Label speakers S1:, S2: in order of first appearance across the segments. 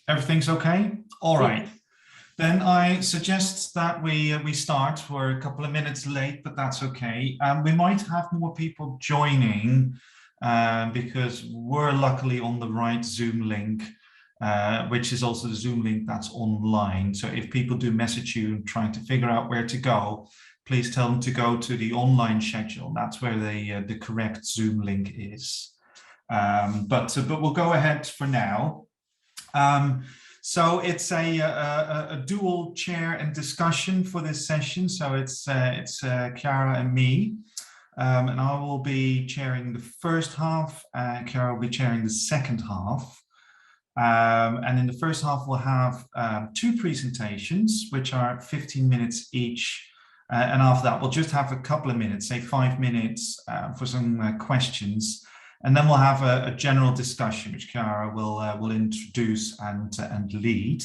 S1: Everything's okay? All right. Then I suggest that we start. We're a couple of minutes late, but that's okay. We might have more people joining because we're luckily on the right Zoom link, which is also the Zoom link that's online. So if people do message you trying to figure out where to go, please tell them to go to the online schedule. That's where the correct Zoom link is. But we'll go ahead for now. So it's a dual chair and discussion for this session. So it's Chiara and me, and I will be chairing the first half. Chiara will be chairing the second half. And in the first half, we'll have two presentations, which are 15 minutes each. And after that, we'll just have a couple of minutes, say 5 minutes for some questions. And then we'll have a general discussion, which Chiara will introduce and lead.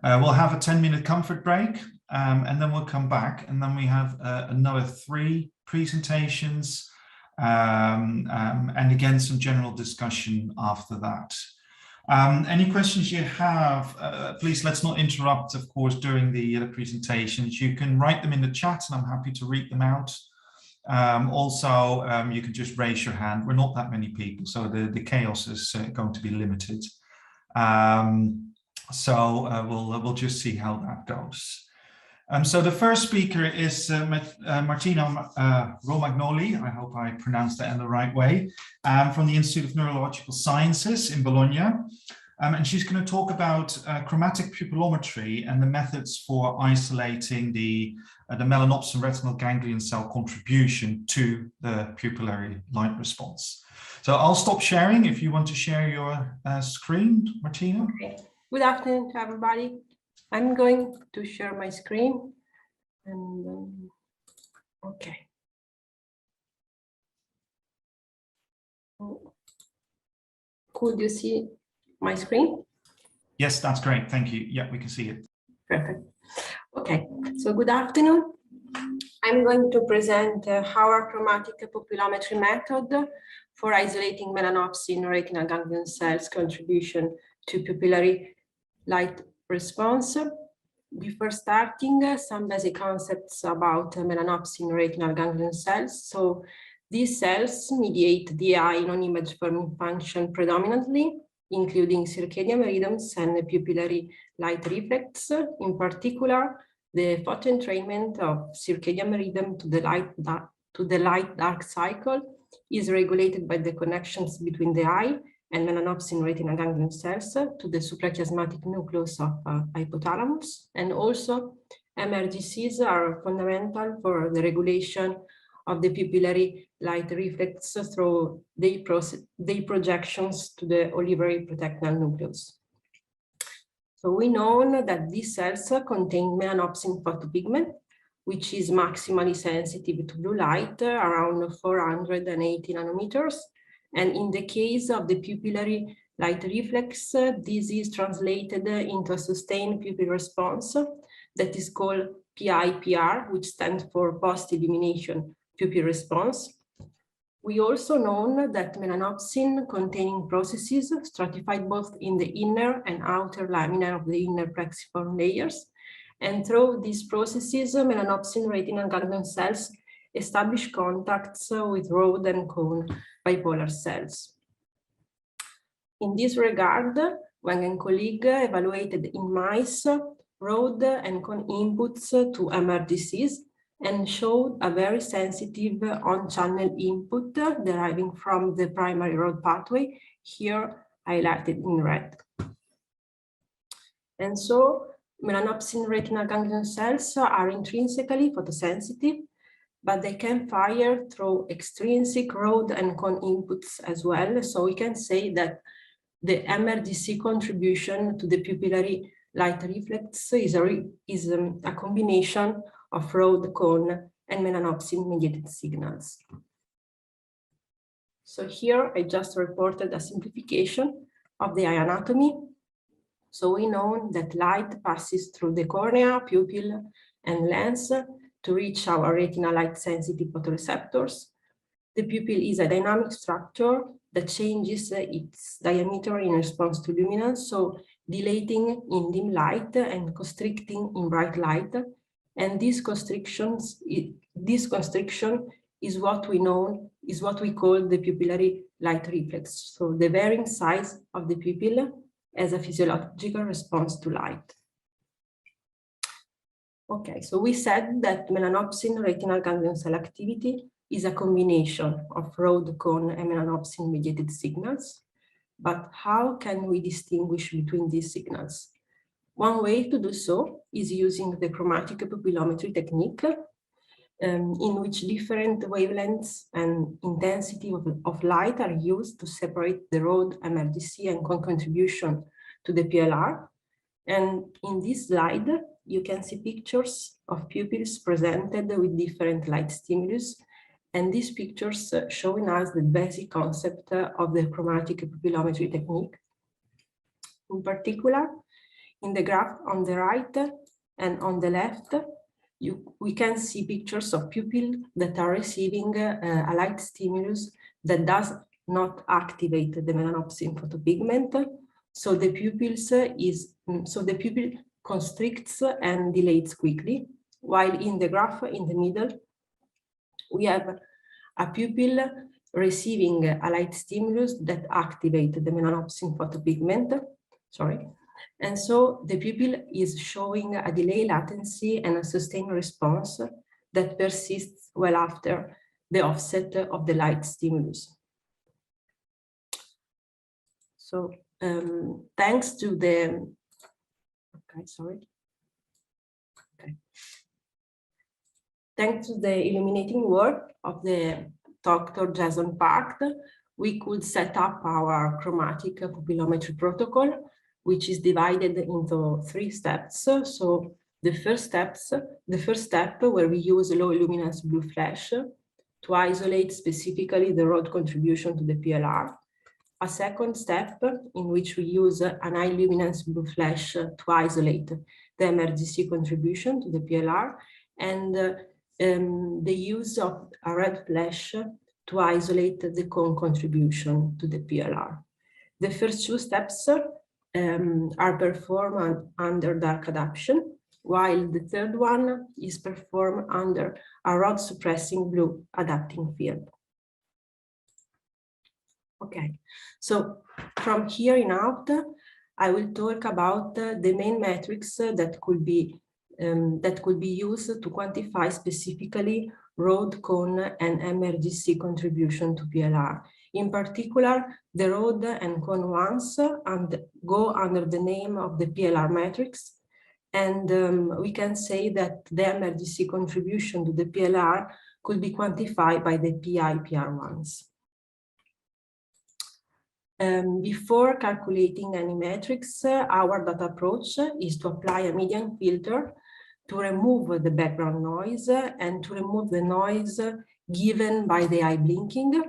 S1: We'll have a 10-minute comfort break, and then we'll come back. And then we have another 3 presentations, and again, some general discussion after that. Any questions you have, please let's not interrupt, of course, during the presentations. You can write them in the chat, and I'm happy to read them out. Also, you can just raise your hand. We're not that many people, so the chaos is going to be limited. We'll just see how that goes. So the first speaker is Martina Romagnoli. I hope I pronounced that in the right way, from the Institute of Neurological Sciences in Bologna. And she's going to talk about chromatic pupillometry and the methods for isolating the melanopsin retinal ganglion cell contribution to the pupillary light response. So I'll stop sharing if you want to share your screen, Martina.
S2: Okay. Good afternoon to everybody. I'm going to share my screen. And okay. Could you see my screen?
S1: Yes, that's great. Thank you. Yeah, we can see it.
S2: Perfect. Okay, so good afternoon. I'm going to present our chromatic pupillometry method for isolating melanopsin retinal ganglion cells contribution to pupillary light response. Before starting, some basic concepts about melanopsin retinal ganglion cells. So these cells mediate the eye non-image forming function predominantly, including circadian rhythms and pupillary light reflex. In particular, the photoentrainment of circadian rhythm to the light-dark cycle is regulated by the connections between the eye and melanopsin retinal ganglion cells to the suprachiasmatic nucleus of hypothalamus. And also, MRGCs are fundamental for the regulation of the pupillary light reflex through their projections to the olivary protectional nucleus. So we know that these cells contain melanopsin photopigment, which is maximally sensitive to blue light, around 480 nanometers. And in the case of the pupillary light reflex, this is translated into a sustained pupil response that is called PIPR, which stands for post-illumination pupil response. We also know that melanopsin containing processes stratified both in the inner and outer lamina of the inner plexiform layers. And through these processes, melanopsin retinal ganglion cells establish contacts with rod and cone bipolar cells. In this regard, Wang and colleague evaluated in mice rod and cone inputs to MRGCs and showed a very sensitive on-channel input deriving from the primary rod pathway, here highlighted in red. And so melanopsin retinal ganglion cells are intrinsically photosensitive, but they can fire through extrinsic rod and cone inputs as well. So we can say that the MRGC contribution to the pupillary light reflex is a combination of rod, cone, and melanopsin-mediated signals. So here I just reported a simplification of the eye anatomy. So we know that light passes through the cornea, pupil, and lens to reach our retinal light-sensitive photoreceptors. The pupil is a dynamic structure that changes its diameter in response to luminance. So dilating in dim light and constricting in bright light. And this constriction is what we call the pupillary light reflex. So the varying size of the pupil as a physiological response to light. Okay, so we said that melanopsin retinal ganglion cell activity is a combination of rod, cone, and melanopsin mediated signals. But how can we distinguish between these signals? One way to do so is using the chromatic pupillometry technique, in which different wavelengths and intensity of light are used to separate the rod, MRGC, and cone contribution to the PLR. And in this slide, you can see pictures of pupils presented with different light stimulus. And these pictures showing us the basic concept of the chromatic pupillometry technique. In particular, in the graph on the right and on the left, we can see pictures of pupils that are receiving a light stimulus that does not activate the melanopsin photopigment. So the pupil constricts and dilates quickly, while in the graph in the middle, we have a pupil receiving a light stimulus that activates the melanopsin photopigment. And so the pupil is showing a delay latency and a sustained response that persists well after the offset of the light stimulus. So thanks to the, thanks to the illuminating work of the Dr. Jason Park, we could set up our chromatic pupillometry protocol, which is divided into 3 steps. So the first step where we use low luminance blue flash to isolate specifically the rod contribution to the PLR. A second step in which we use an high luminance blue flash to isolate the MRGC contribution to the PLR, and the use of a red flash to isolate the cone contribution to the PLR. The first 2 steps are performed under dark adaptation, while the third one is performed under a rod suppressing blue adapting field. Okay, so from here in out, I will talk about the main metrics that could be used to quantify specifically rod, cone, and MRGC contribution to PLR. In particular, the rod and cone ones go under the name of the PLR metrics, and we can say that the MRGC contribution to the PLR could be quantified by the PI-PR ones. Before calculating any metrics, our data approach is to apply a median filter to remove the background noise and to remove the noise given by the eye blinking.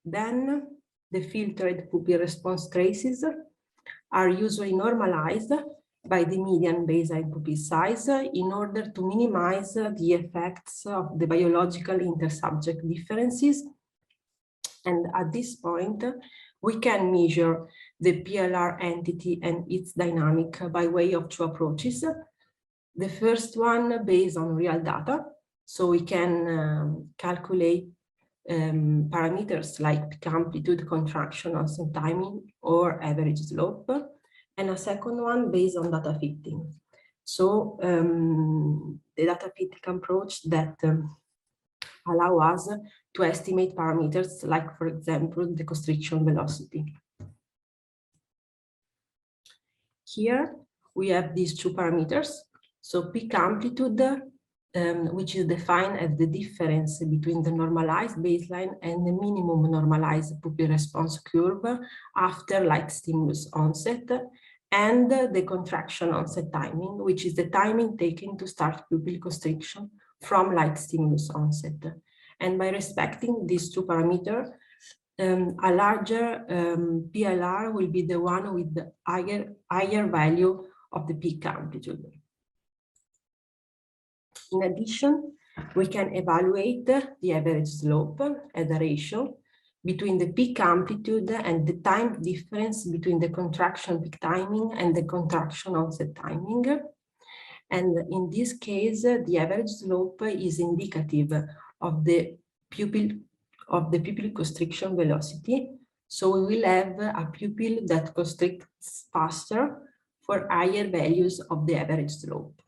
S2: Then the filtered pupil response traces are usually normalized by the median baseline pupil size in order to minimize the effects of the biological intersubject differences. And at this point, we can measure the PLR entity and its dynamic by way of 2 approaches. The first one based on real data, so we can calculate parameters like peak amplitude, contraction, onset timing, or average slope, and a second one based on data fitting. So the data fitting approach that allow us to estimate parameters like, for example, the constriction velocity. Here we have these 2 parameters. So peak amplitude, which is defined as the difference between the normalized baseline and the minimum normalized pupil response curve after light stimulus onset, and the contraction onset timing, which is the timing taken to start pupil constriction from light stimulus onset. And by respecting these 2 parameters, a larger PLR will be the one with the higher value of the peak amplitude. In addition, we can evaluate the average slope as a ratio between the peak amplitude and the time difference between the contraction peak timing and the contraction onset timing. And in this case, the average slope is indicative of the pupil constriction velocity. So we will have a pupil that constricts faster for higher values of the average slope.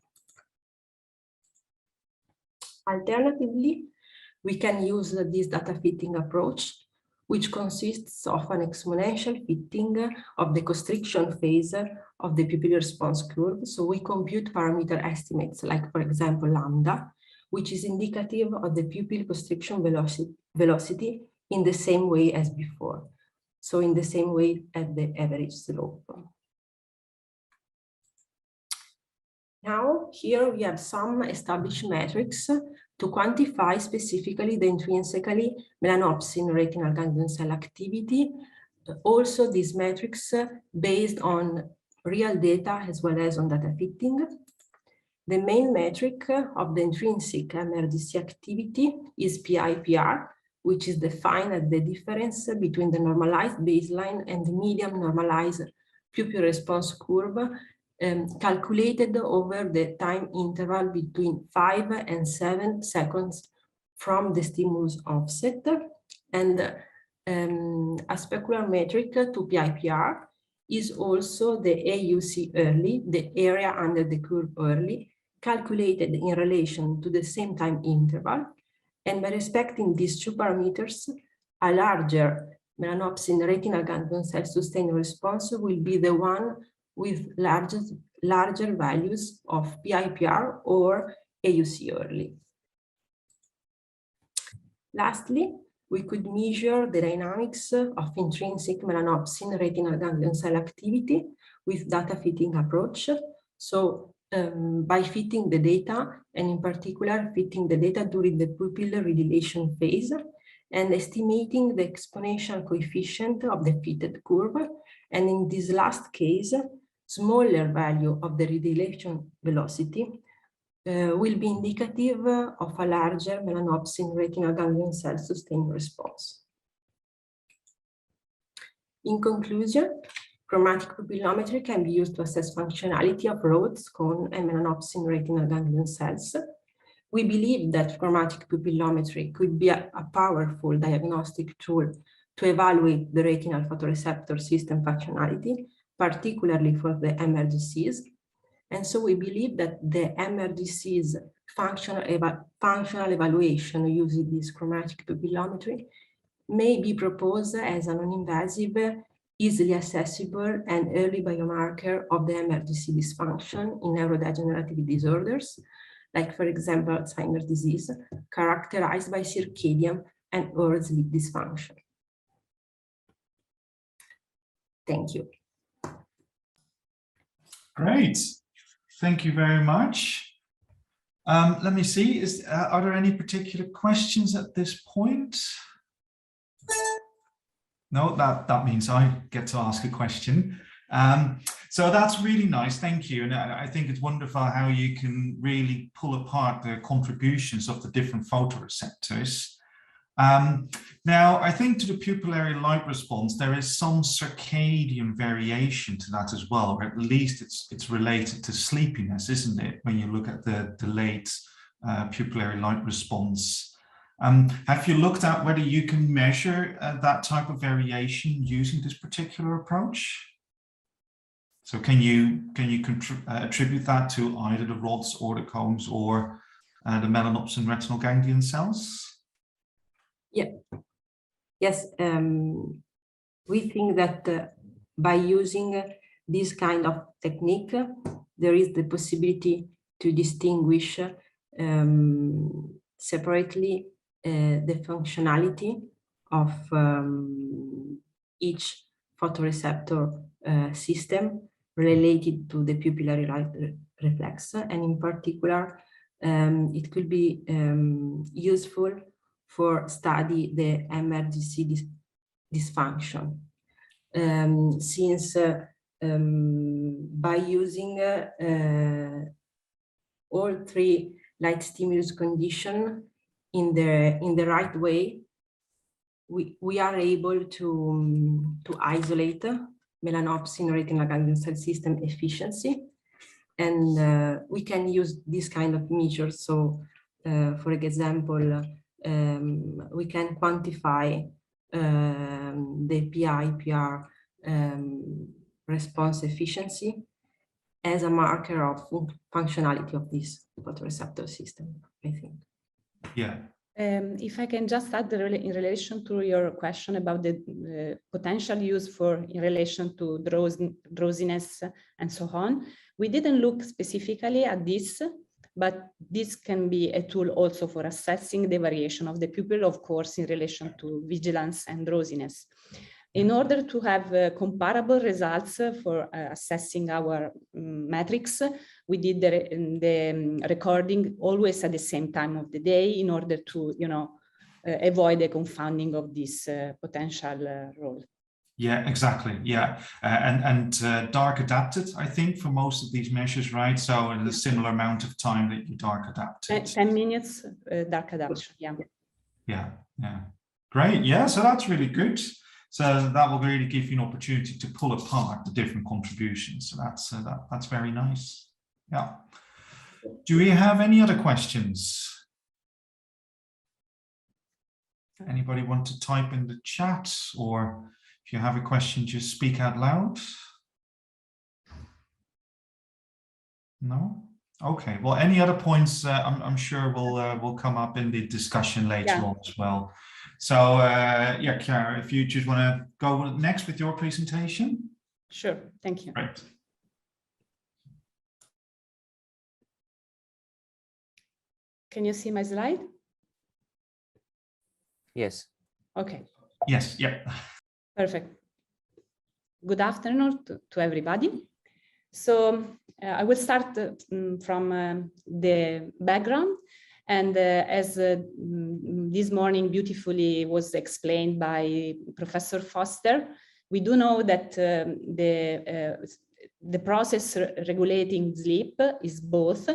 S2: Alternatively, we can use this data fitting approach, which consists of an exponential fitting of the constriction phase of the pupil response curve. So we compute parameter estimates, like for example, lambda, which is indicative of the pupil constriction velocity in the same way as before. So in the same way as the average slope. Now, here we have some established metrics to quantify specifically the intrinsically melanopsin retinal ganglion cell activity. Also, these metrics based on real data as well as on data fitting. The main metric of the intrinsic MRGC activity is PIPR, which is defined as the difference between the normalized baseline and the medium normalized pupil response curve calculated over the time interval between 5 and 7 seconds from the stimulus offset. And a specular metric to PIPR is also the AUC early, the area under the curve early, calculated in relation to the same time interval. And by respecting these two parameters, a larger melanopsin retinal ganglion cell sustained response will be the one with larger values of PIPR or AUC early. Lastly, we could measure the dynamics of intrinsic melanopsin retinal ganglion cell activity with data fitting approach. So by fitting the data, and in particular fitting the data during the pupil redilation phase, and estimating the exponential coefficient of the fitted curve. And in this last case, smaller value of the redilation velocity will be indicative of a larger melanopsin retinal ganglion cell sustained response. In conclusion, chromatic pupillometry can be used to assess functionality of rods, cone, and melanopsin retinal ganglion cells. We believe that chromatic pupillometry could be a powerful diagnostic tool to evaluate the retinal photoreceptor system functionality, particularly for the MRGCs. And so we believe that the MRGC's functional evaluation using this chromatic pupillometry may be proposed as a non-invasive, easily accessible, and early biomarker of the MRGC dysfunction in neurodegenerative disorders, like, for example, Alzheimer's disease, characterized by circadian and or sleep dysfunction. Thank you.
S1: Great. Thank you very much. Let me see, are there any particular questions at this point? No, that means I get to ask a question. So that's really nice, thank you. And I think it's wonderful how you can really pull apart the contributions of the different photoreceptors. Now, I think to the pupillary light response, there is some circadian variation to that as well, or at least it's related to sleepiness, isn't it? When you look at the delayed pupillary light response. Have you looked at whether you can measure that type of variation using this particular approach? So can you attribute that to either the rods or the cones or the melanopsin retinal ganglion cells?
S2: Yeah. Yes, we think that by using this kind of technique, there is the possibility to distinguish separately the functionality of each photoreceptor system related to the pupillary light reflex, and in particular, it could be useful for study the MRGC dysfunction, since by using all three light stimulus conditions in the right way, we are able to isolate melanopsin retinal ganglion cell system efficiency. And we can use this kind of measures. So, for example, we can quantify the PI-PR response efficiency as a marker of functionality of this photoreceptor system, I think.
S1: Yeah.
S3: If I can just add in relation to your question about the potential use in relation to drowsiness and so on, we didn't look specifically at this, but this can be a tool also for assessing the variation of the pupil, of course, in relation to vigilance and drowsiness. In order to have comparable results for assessing our metrics, we did the recording always at the same time of the day in order to, avoid the confounding of this potential role.
S1: Yeah, exactly. Yeah, and dark adapted, I think, for most of these measures, right? So in a similar amount of time that you dark adapted.
S3: 10 minutes dark adaptation. Yeah.
S1: Yeah. Yeah. Great. Yeah. So that's really good. So that will really give you an opportunity to pull apart the different contributions. So that's very nice. Yeah. Do we have any other questions? Anybody want to type in the chat, or if you have a question, just speak out loud? No? Okay. Well, any other points I'm sure will come up in the discussion later on as well. So yeah, Chiara, if you just want to go next with your presentation.
S3: Sure. Thank you.
S1: Right.
S3: Can you see my slide?
S4: Yes.
S3: Okay.
S1: Yes. Yeah.
S3: Perfect. Good afternoon to everybody. So I will start from the background. And as this morning beautifully was explained by Professor Foster, we do know that the process regulating sleep is both.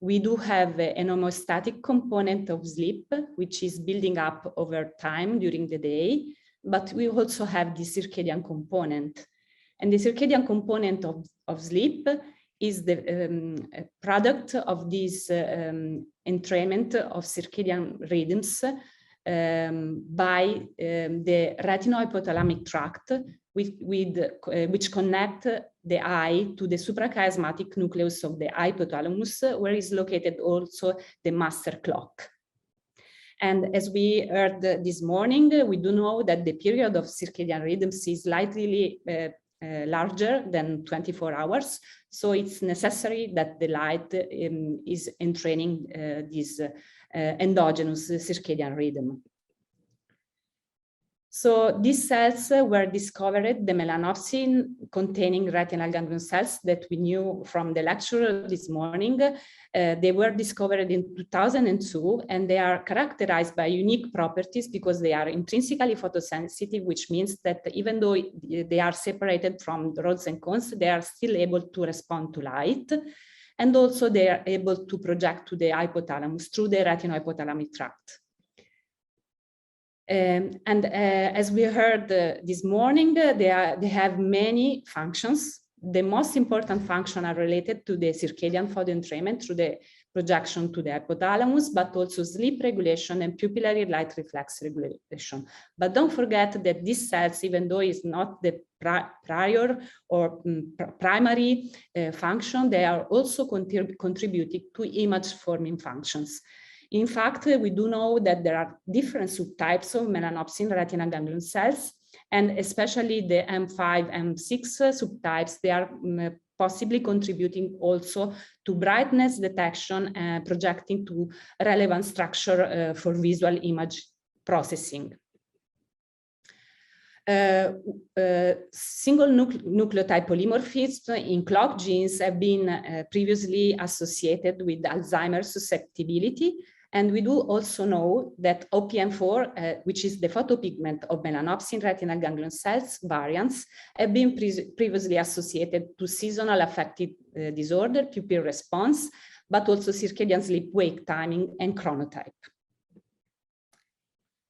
S3: We do have an homeostatic component of sleep, which is building up over time during the day, but we also have the circadian component. And the circadian component of sleep is the product of this entrainment of circadian rhythms by the retinohypothalamic tract which connect the eye to the suprachiasmatic nucleus of the hypothalamus, where is located also the master clock. And as we heard this morning, we do know that the period of circadian rhythms is slightly larger than 24 hours. So it's necessary that the light is entraining this endogenous circadian rhythm. So these cells were discovered, the melanopsin containing retinal ganglion cells that we knew from the lecture this morning. They were discovered in 2002, and they are characterized by unique properties because they are intrinsically photosensitive, which means that even though they are separated from the rods and cones, they are still able to respond to light. And also they are able to project to the hypothalamus through the retinohypothalamic tract. As we heard this morning, they have many functions. The most important functions are related to the circadian photoentrainment through the projection to the hypothalamus, but also sleep regulation and pupillary light reflex regulation. But don't forget that these cells, even though it's not the prior or primary function, they are also contributing to image forming functions. In fact, we do know that there are different subtypes of melanopsin retinal ganglion cells, and especially the M5, M6 subtypes, they are possibly contributing also to brightness detection and projecting to relevant structure for visual image processing. Single nucleotide polymorphisms in clock genes have been previously associated with Alzheimer's susceptibility. And we do also know that OPM4, which is the photopigment of melanopsin retinal ganglion cells variants, have been previously associated to seasonal affective disorder, pupil response, but also circadian sleep-wake timing and chronotype.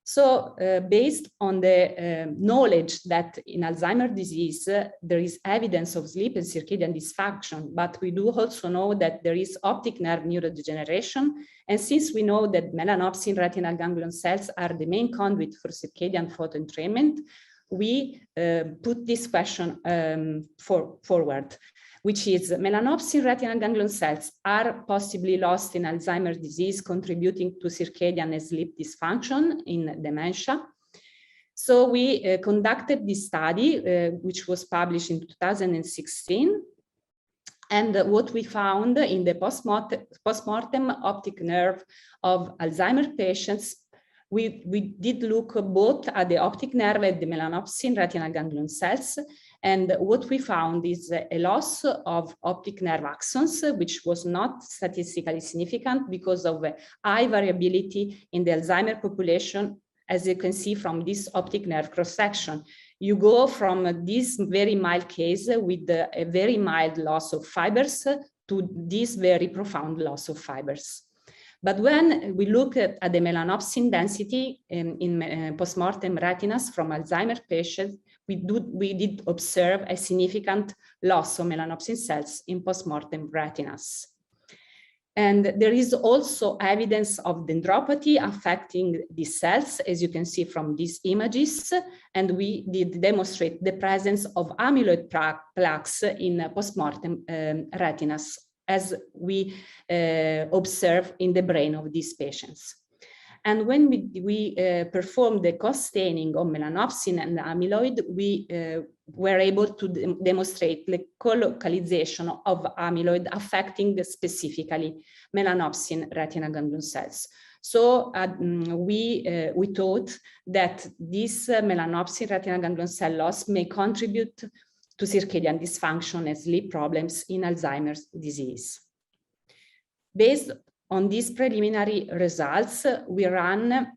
S3: So based on the knowledge that in Alzheimer's disease, there is evidence of sleep and circadian dysfunction, but we do also know that there is optic nerve neurodegeneration. And since we know that melanopsin retinal ganglion cells are the main conduit for circadian photoentrainment, we put this question forward, which is melanopsin retinal ganglion cells are possibly lost in Alzheimer's disease, contributing to circadian and sleep dysfunction in dementia. So we conducted this study, which was published in 2016. And what we found in the postmortem optic nerve of Alzheimer's patients, we did look both at the optic nerve and the melanopsin retinal ganglion cells. And what we found is a loss of optic nerve axons, which was not statistically significant because of high variability in the Alzheimer's population, as you can see from this optic nerve cross-section. You go from this very mild case with a very mild loss of fibers to this very profound loss of fibers. But when we look at the melanopsin density in postmortem retinas from Alzheimer's patients, we did observe a significant loss of melanopsin cells in postmortem retinas. And there is also evidence of dendropathy affecting these cells, as you can see from these images. And we did demonstrate the presence of amyloid plaques in postmortem retinas, as we observe in the brain of these patients. And when we performed the co-staining of melanopsin and amyloid, we were able to demonstrate the co-localization of amyloid affecting specifically melanopsin retinal ganglion cells. So we thought that this melanopsin retinal ganglion cell loss may contribute to circadian dysfunction and sleep problems in Alzheimer's disease. Based on these preliminary results, we ran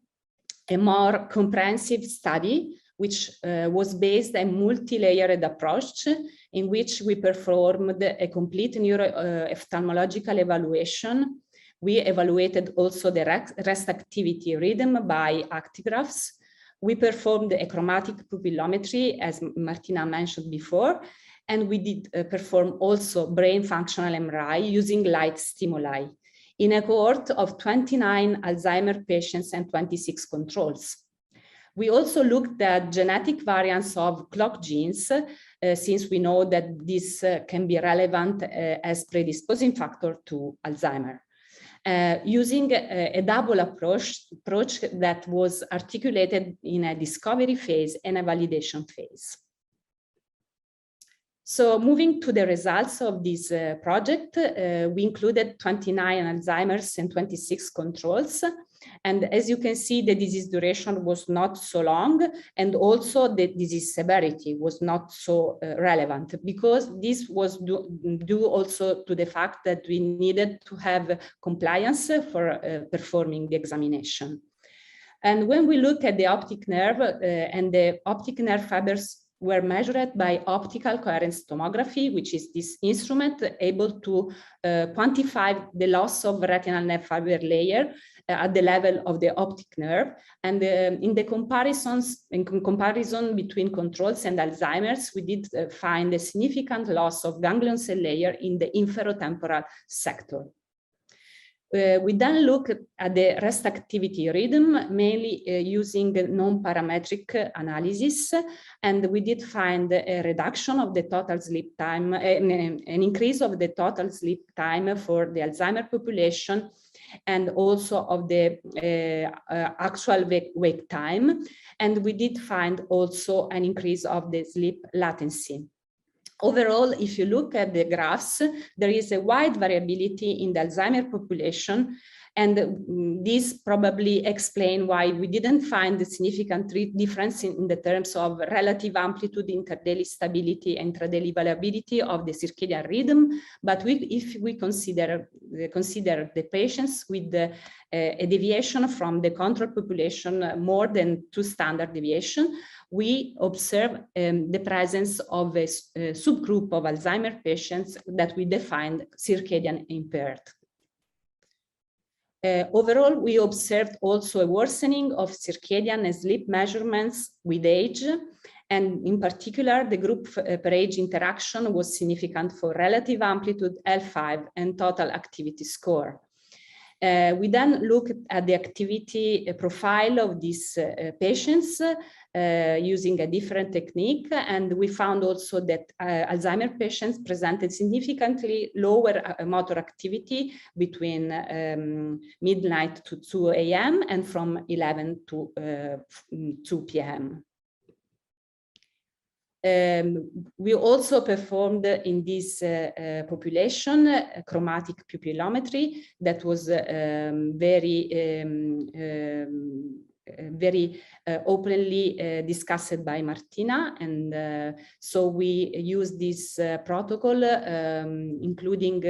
S3: a more comprehensive study, which was based on a multi-layered approach in which we performed a complete neuroophthalmological evaluation. We evaluated also the rest activity rhythm by actigraphs. We performed a chromatic pupillometry, as Martina mentioned before, and we did perform also brain functional MRI using light stimuli in a cohort of 29 Alzheimer's patients and 26 controls. We also looked at genetic variants of clock genes, since we know that this can be relevant as predisposing factor to Alzheimer's. Using a double approach that was articulated in a discovery phase and a validation phase. So moving to the results of this project, we included 29 Alzheimer's and 26 controls. And as you can see, the disease duration was not so long, and also the disease severity was not so relevant, because this was due also to the fact that we needed to have compliance for performing the examination. And when we look at the optic nerve and the optic nerve fibers were measured by optical coherence tomography, which is this instrument able to quantify the loss of retinal nerve fiber layer at the level of the optic nerve. And in the comparison between controls and Alzheimer's, we did find a significant loss of ganglion cell layer in the inferotemporal sector. We then look at the rest activity rhythm, mainly using non-parametric analysis, and we did find a reduction of the total sleep time, an increase of the total sleep time for the Alzheimer's population, and also of the actual wake time. And we did find also an increase of the sleep latency. Overall, if you look at the graphs, there is a wide variability in the Alzheimer's population, and this probably explains why we didn't find a significant difference in the terms of relative amplitude, interdaily stability, and intradaily variability of the circadian rhythm. But if we consider the patients with a deviation from the control population more than 2 standard deviation, we observe the presence of a subgroup of Alzheimer's patients that we defined circadian impaired. Overall, we observed also a worsening of circadian and sleep measurements with age. And in particular, the group per age interaction was significant for relative amplitude, L5, and total activity score. We then looked at the activity profile of these patients using a different technique, and we found also that Alzheimer's patients presented significantly lower motor activity between midnight to 2 a.m. and from 11 to 2 p.m. We also performed in this population chromatic pupillometry that was very openly discussed by Martina, and so we used this protocol, including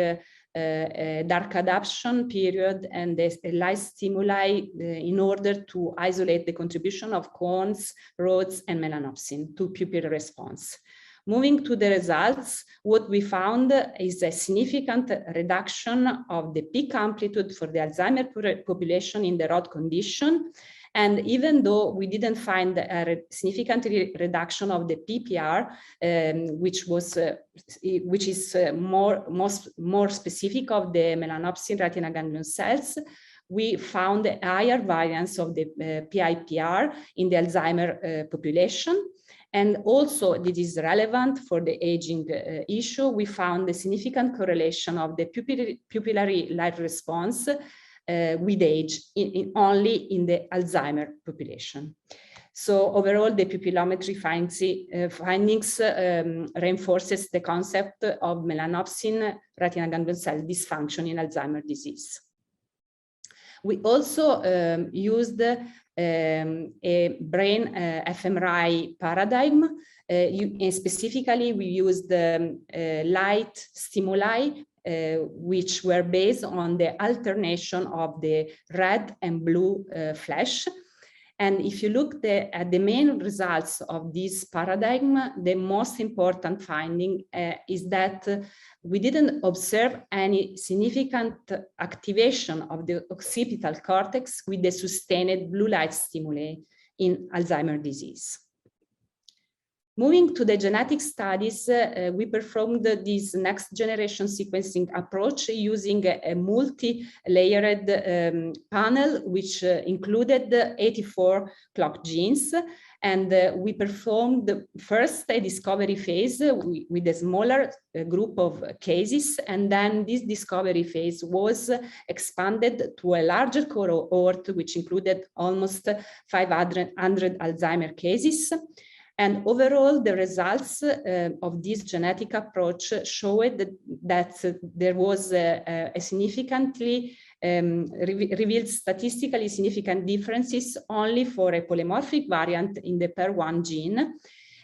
S3: a dark adaptation period and a light stimuli in order to isolate the contribution of cones, rods, and melanopsin to pupil response. Moving to the results, what we found is a significant reduction of the peak amplitude for the Alzheimer's population in the rod condition. And even though we didn't find a significant reduction of the PPR, which is more specific of the melanopsin retinal ganglion cells, we found a higher variance of the PIPR in the Alzheimer population. And also, this is relevant for the aging issue. We found a significant correlation of the pupillary light response with age only in the Alzheimer population. So overall, the pupillometry findings reinforces the concept of melanopsin retinal ganglion cell dysfunction in Alzheimer's disease. We also used a brain fMRI paradigm. Specifically, we used light stimuli which were based on the alternation of the red and blue flash. And if you look at the main results of this paradigm, the most important finding is that we didn't observe any significant activation of the occipital cortex with the sustained blue light stimuli in Alzheimer's disease. Moving to the genetic studies, we performed this next generation sequencing approach using a multi-layered panel, which included 84 clock genes. And we performed first a discovery phase with a smaller group of cases. And then this discovery phase was expanded to a larger cohort, which included almost 500 Alzheimer's cases. And overall, the results of this genetic approach showed that there was a significantly revealed statistically significant differences only for a polymorphic variant in the PER1 gene.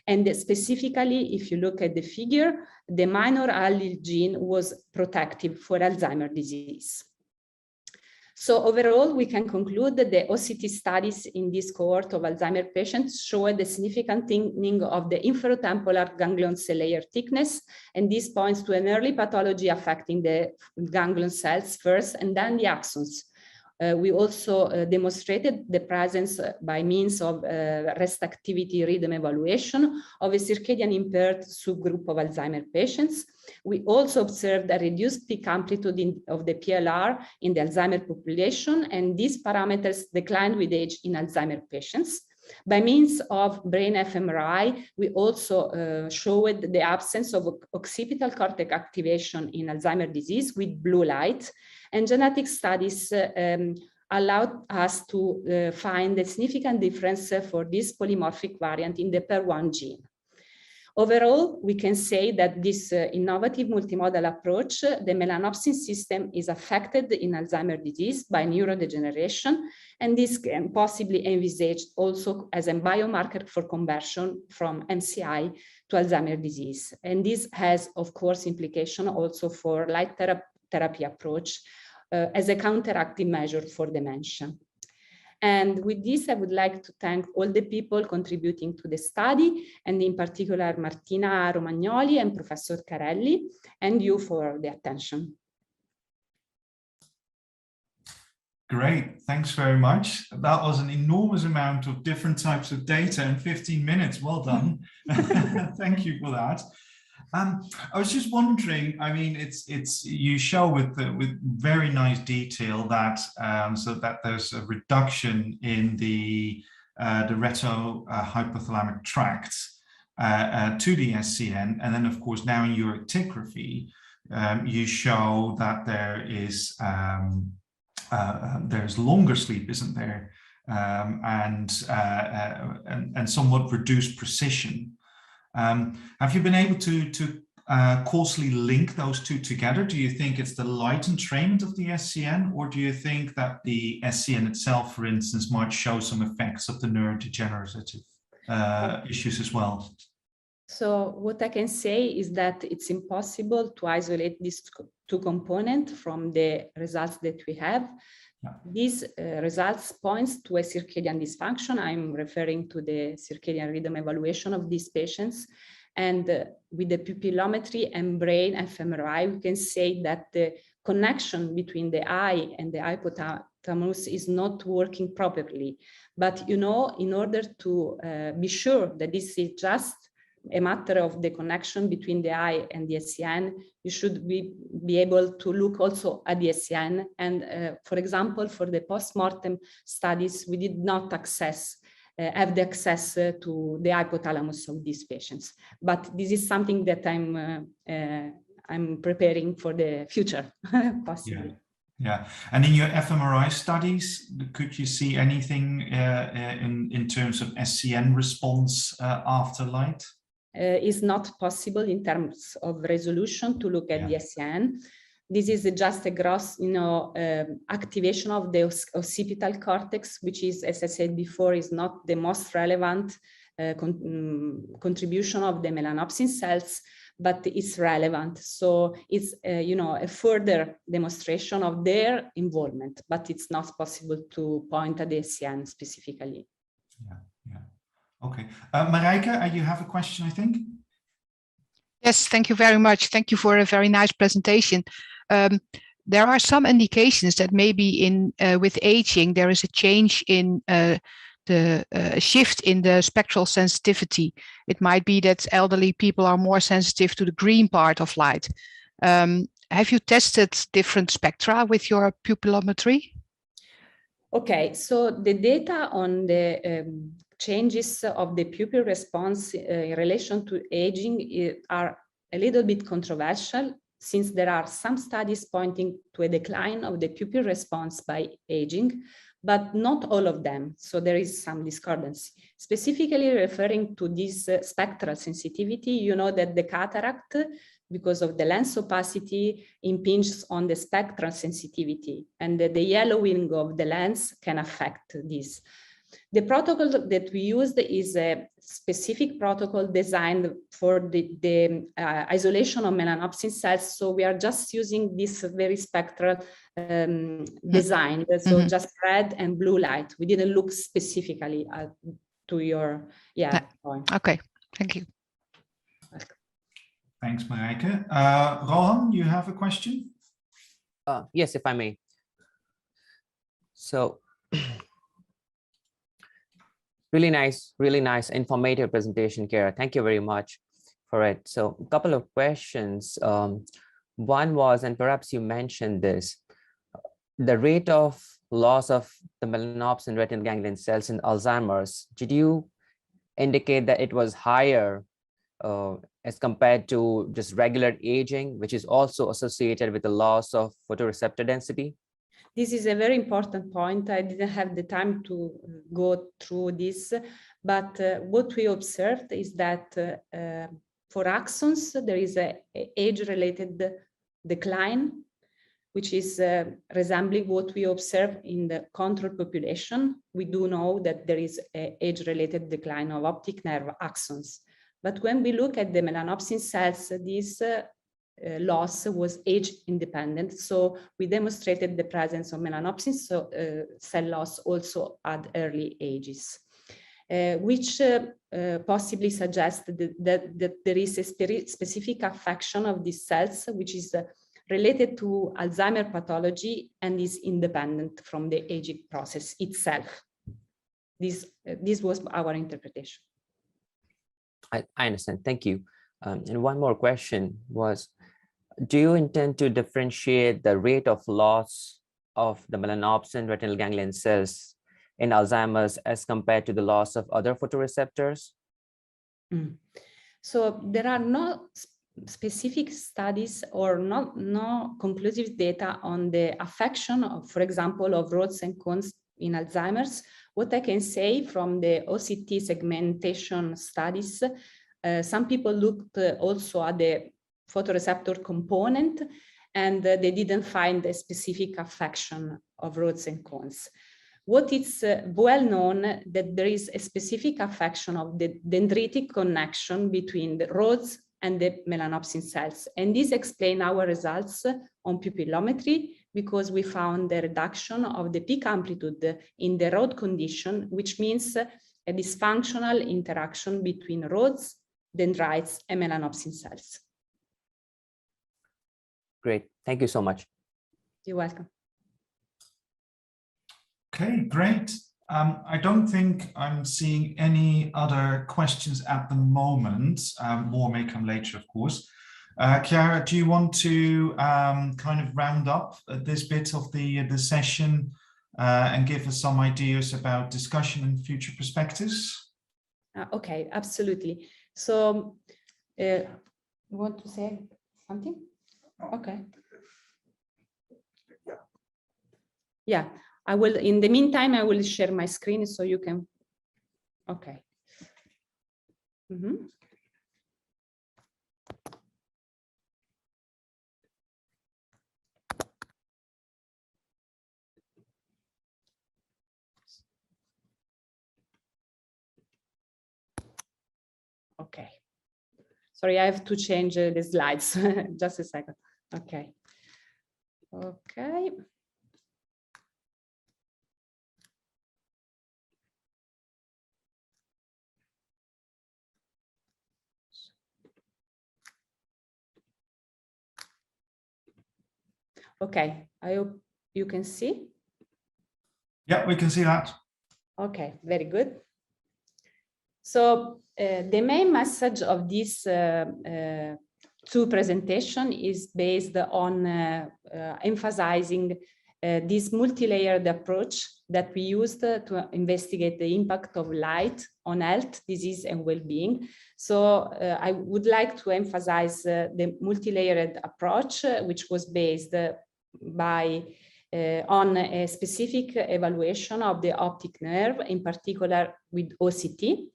S3: And specifically, if you look at the figure, the minor allele gene was protective for Alzheimer's disease. So overall, we can conclude that the OCT studies in this cohort of Alzheimer's patients showed a significant thinning of the inferotemporal ganglion cell layer thickness, and this points to an early pathology affecting the ganglion cells first and then the axons. We also demonstrated the presence by means of rest activity rhythm evaluation of a circadian impaired subgroup of Alzheimer's patients. We also observed a reduced peak amplitude of the PLR in the Alzheimer's population, and these parameters declined with age in Alzheimer's patients. By means of brain fMRI, we also showed the absence of occipital cortex activation in Alzheimer's disease with blue light, and genetic studies allowed us to find a significant difference for this polymorphic variant in the PER1 gene. Overall, we can say that this innovative multimodal approach, the melanopsin system, is affected in Alzheimer's disease by neurodegeneration, and this can possibly envisaged also as a biomarker for conversion from MCI to Alzheimer's disease. And this has, of course, implication also for light therapy approach as a counteractive measure for dementia. And with this, I would like to thank all the people contributing to the study, and in particular, Martina Romagnoli and Professor Carelli, and you for the attention.
S1: Great, thanks very much. That was an enormous amount of different types of data in 15 minutes. Well done. Thank you for that. I was just wondering, I mean, you show with very nice detail that so that there's a reduction in the retrohypothalamic tract to the SCN, and then of course now in your actigraphy you show that there is there's longer sleep, isn't there, and somewhat reduced precision. Have you been able to causally link those two together? Do you think it's the light entrainment of the SCN, or do you think that the SCN itself, for instance, might show some effects of the neurodegenerative issues as well?
S3: So what I can say is that it's impossible to isolate these two components from the results that we have. Yeah. These results points to a circadian dysfunction. I'm referring to the circadian rhythm evaluation of these patients. And with the pupillometry and brain fMRI, we can say that the connection between the eye and the hypothalamus is not working properly. But, you know, in order to be sure that this is just a matter of the connection between the eye and the SCN, you should be able to look also at the SCN. And for example, for the post-mortem studies, we did not have the access to the hypothalamus of these patients. But this is something that I'm preparing for the future, possibly.
S1: Yeah, and in your fMRI studies, could you see anything in terms of SCN response after light?
S3: Is not possible in terms of resolution to look at the SCN. This is just a gross, activation of the occipital cortex, which is, as I said before, is not the most relevant contribution of the melanopsin cells, but it's relevant. So it's, a further demonstration of their involvement, but it's not possible to point at the SCN specifically.
S1: Yeah. Okay. Marijke, you have a question, I think?
S4: Yes, thank you very much. Thank you for a very nice presentation. There are some indications that maybe with aging, there is a change in the shift in the spectral sensitivity. It might be that elderly people are more sensitive to the green part of light. Have you tested different spectra with your pupillometry?
S3: Okay, so the data on the changes of the pupil response in relation to aging are a little bit controversial, since there are some studies pointing to a decline of the pupil response by aging, but not all of them. So there is some discordance. Specifically referring to this spectral sensitivity, you know that the cataract, because of the lens opacity, impinges on the spectral sensitivity, and the yellowing of the lens can affect this. The protocol that we used is a specific protocol designed for the isolation of melanopsin cells. So we are just using this very spectral design. So just red and blue light. We didn't look specifically to your point.
S4: Okay, thank you.
S1: Thanks, Marijke. Rohan, you have a question?
S5: Yes, if I may. So, really nice, informative presentation, Kara. Thank you very much for it. So, a couple of questions. One was, and perhaps you mentioned this, the rate of loss of the melanopsin retinal ganglion cells in Alzheimer's. Did you indicate that it was higher as compared to just regular aging, which is also associated with the loss of photoreceptor density?
S3: This is a very important point. I didn't have the time to go through this, but what we observed is that for axons, there is an age-related decline, which is resembling what we observe in the control population. We do know that there is an age-related decline of optic nerve axons. But when we look at the melanopsin cells, this loss was age independent. So we demonstrated the presence of melanopsin cell loss also at early ages, which possibly suggests that there is a specific affection of these cells, which is related to Alzheimer pathology and is independent from the aging process itself. This was our interpretation.
S5: I understand. Thank you. And one more question was, do you intend to differentiate the rate of loss of the melanopsin retinal ganglion cells in Alzheimer's as compared to the loss of other photoreceptors?
S3: So there are no specific studies or no conclusive data on the affection of, for example, of rods and cones in Alzheimer's. What I can say from the OCT segmentation studies, some people looked also at the photoreceptor component, and they didn't find a specific affection of rods and cones. What is well known that there is a specific affection of the dendritic connection between the rods and the melanopsin cells. And this explains our results on pupillometry, because we found the reduction of the peak amplitude in the rod condition, which means a dysfunctional interaction between rods, dendrites, and melanopsin cells.
S5: Great. Thank you so much.
S3: You're welcome.
S1: Okay, great. I don't think I'm seeing any other questions at the moment. More may come later, of course. Chiara, do you want to kind of round up this bit of the session and give us some ideas about discussion and future perspectives?
S3: Okay, absolutely. So, you want to say something? Okay. Yeah, I will. In the meantime, I will share my screen so you can. Okay. Okay. Sorry, I have to change the slides. Just a second. Okay. Okay. Okay, I hope you can see.
S1: Yeah, we can see that.
S3: Okay, very good. So the main message of this two presentation is based on emphasizing this multi-layered approach that we used to investigate the impact of light on health, disease, and well-being. So I would like to emphasize the multi-layered approach, which was based on a specific evaluation of the optic nerve, in particular with OCT.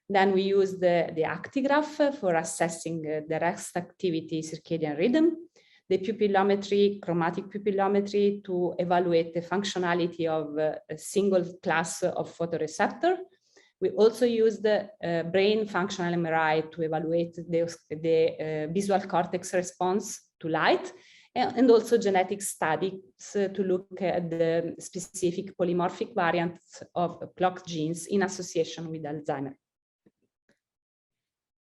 S3: Then we use the actigraph for assessing the rest activity circadian rhythm, the pupillometry, chromatic pupillometry to evaluate the functionality of a single class of photoreceptor. We also use the brain functional MRI to evaluate the visual cortex response to light, and also genetic studies to look at the specific polymorphic variants of clock genes in association with Alzheimer.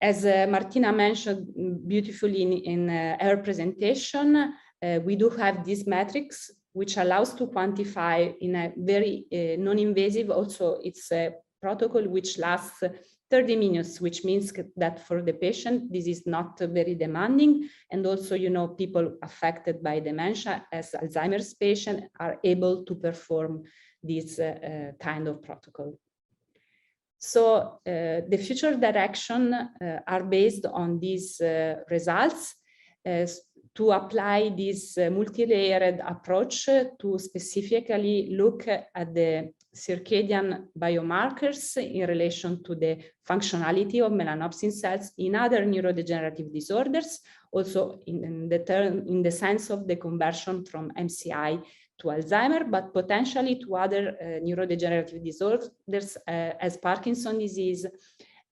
S3: As Martina mentioned beautifully in her presentation, we do have these metrics, which allows to quantify in a very non-invasive, also it's a protocol which lasts 30 minutes, which means that for the patient, this is not very demanding. And also, you know, people affected by dementia as Alzheimer's patients are able to perform this kind of protocol. So the future direction are based on these results to apply this multi-layered approach to specifically look at the circadian biomarkers in relation to the functionality of melanopsin cells in other neurodegenerative disorders, also in the sense of the conversion from MCI to Alzheimer, but potentially to other neurodegenerative disorders as Parkinson's disease,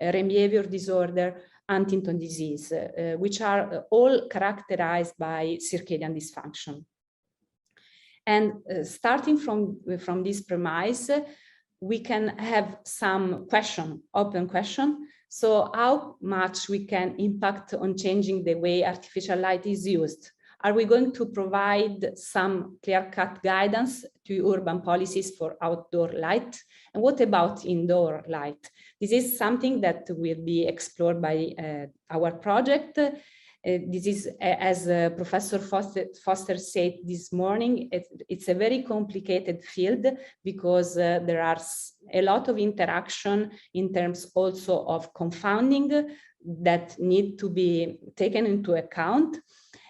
S3: REM behavior disorder, Huntington disease, which are all characterized by circadian dysfunction. And starting from this premise, we can have some open question. So how much we can impact on changing the way artificial light is used? Are we going to provide some clear-cut guidance to urban policies for outdoor light? And what about indoor light? This is something that will be explored by our project. This is, as Professor Foster said this morning, it's a very complicated field because there are a lot of interaction in terms also of confounding that need to be taken into account.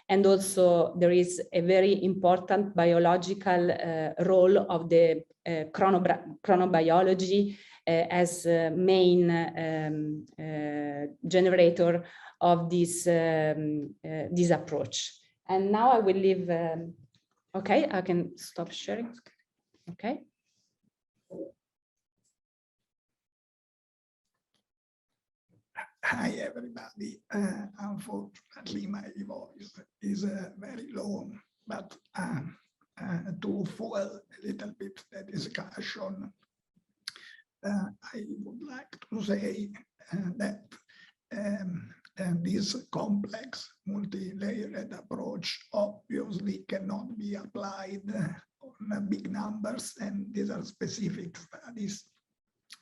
S3: And also there is a very important biological role of the chronobiology as main generator of this approach. And now I will leave, okay, I can stop sharing, okay.
S6: Hi everybody. Unfortunately, my voice is very low, but to fuel a little bit the discussion, I would like to say that this complex multi-layered approach obviously cannot be applied on big numbers, and these are specific studies.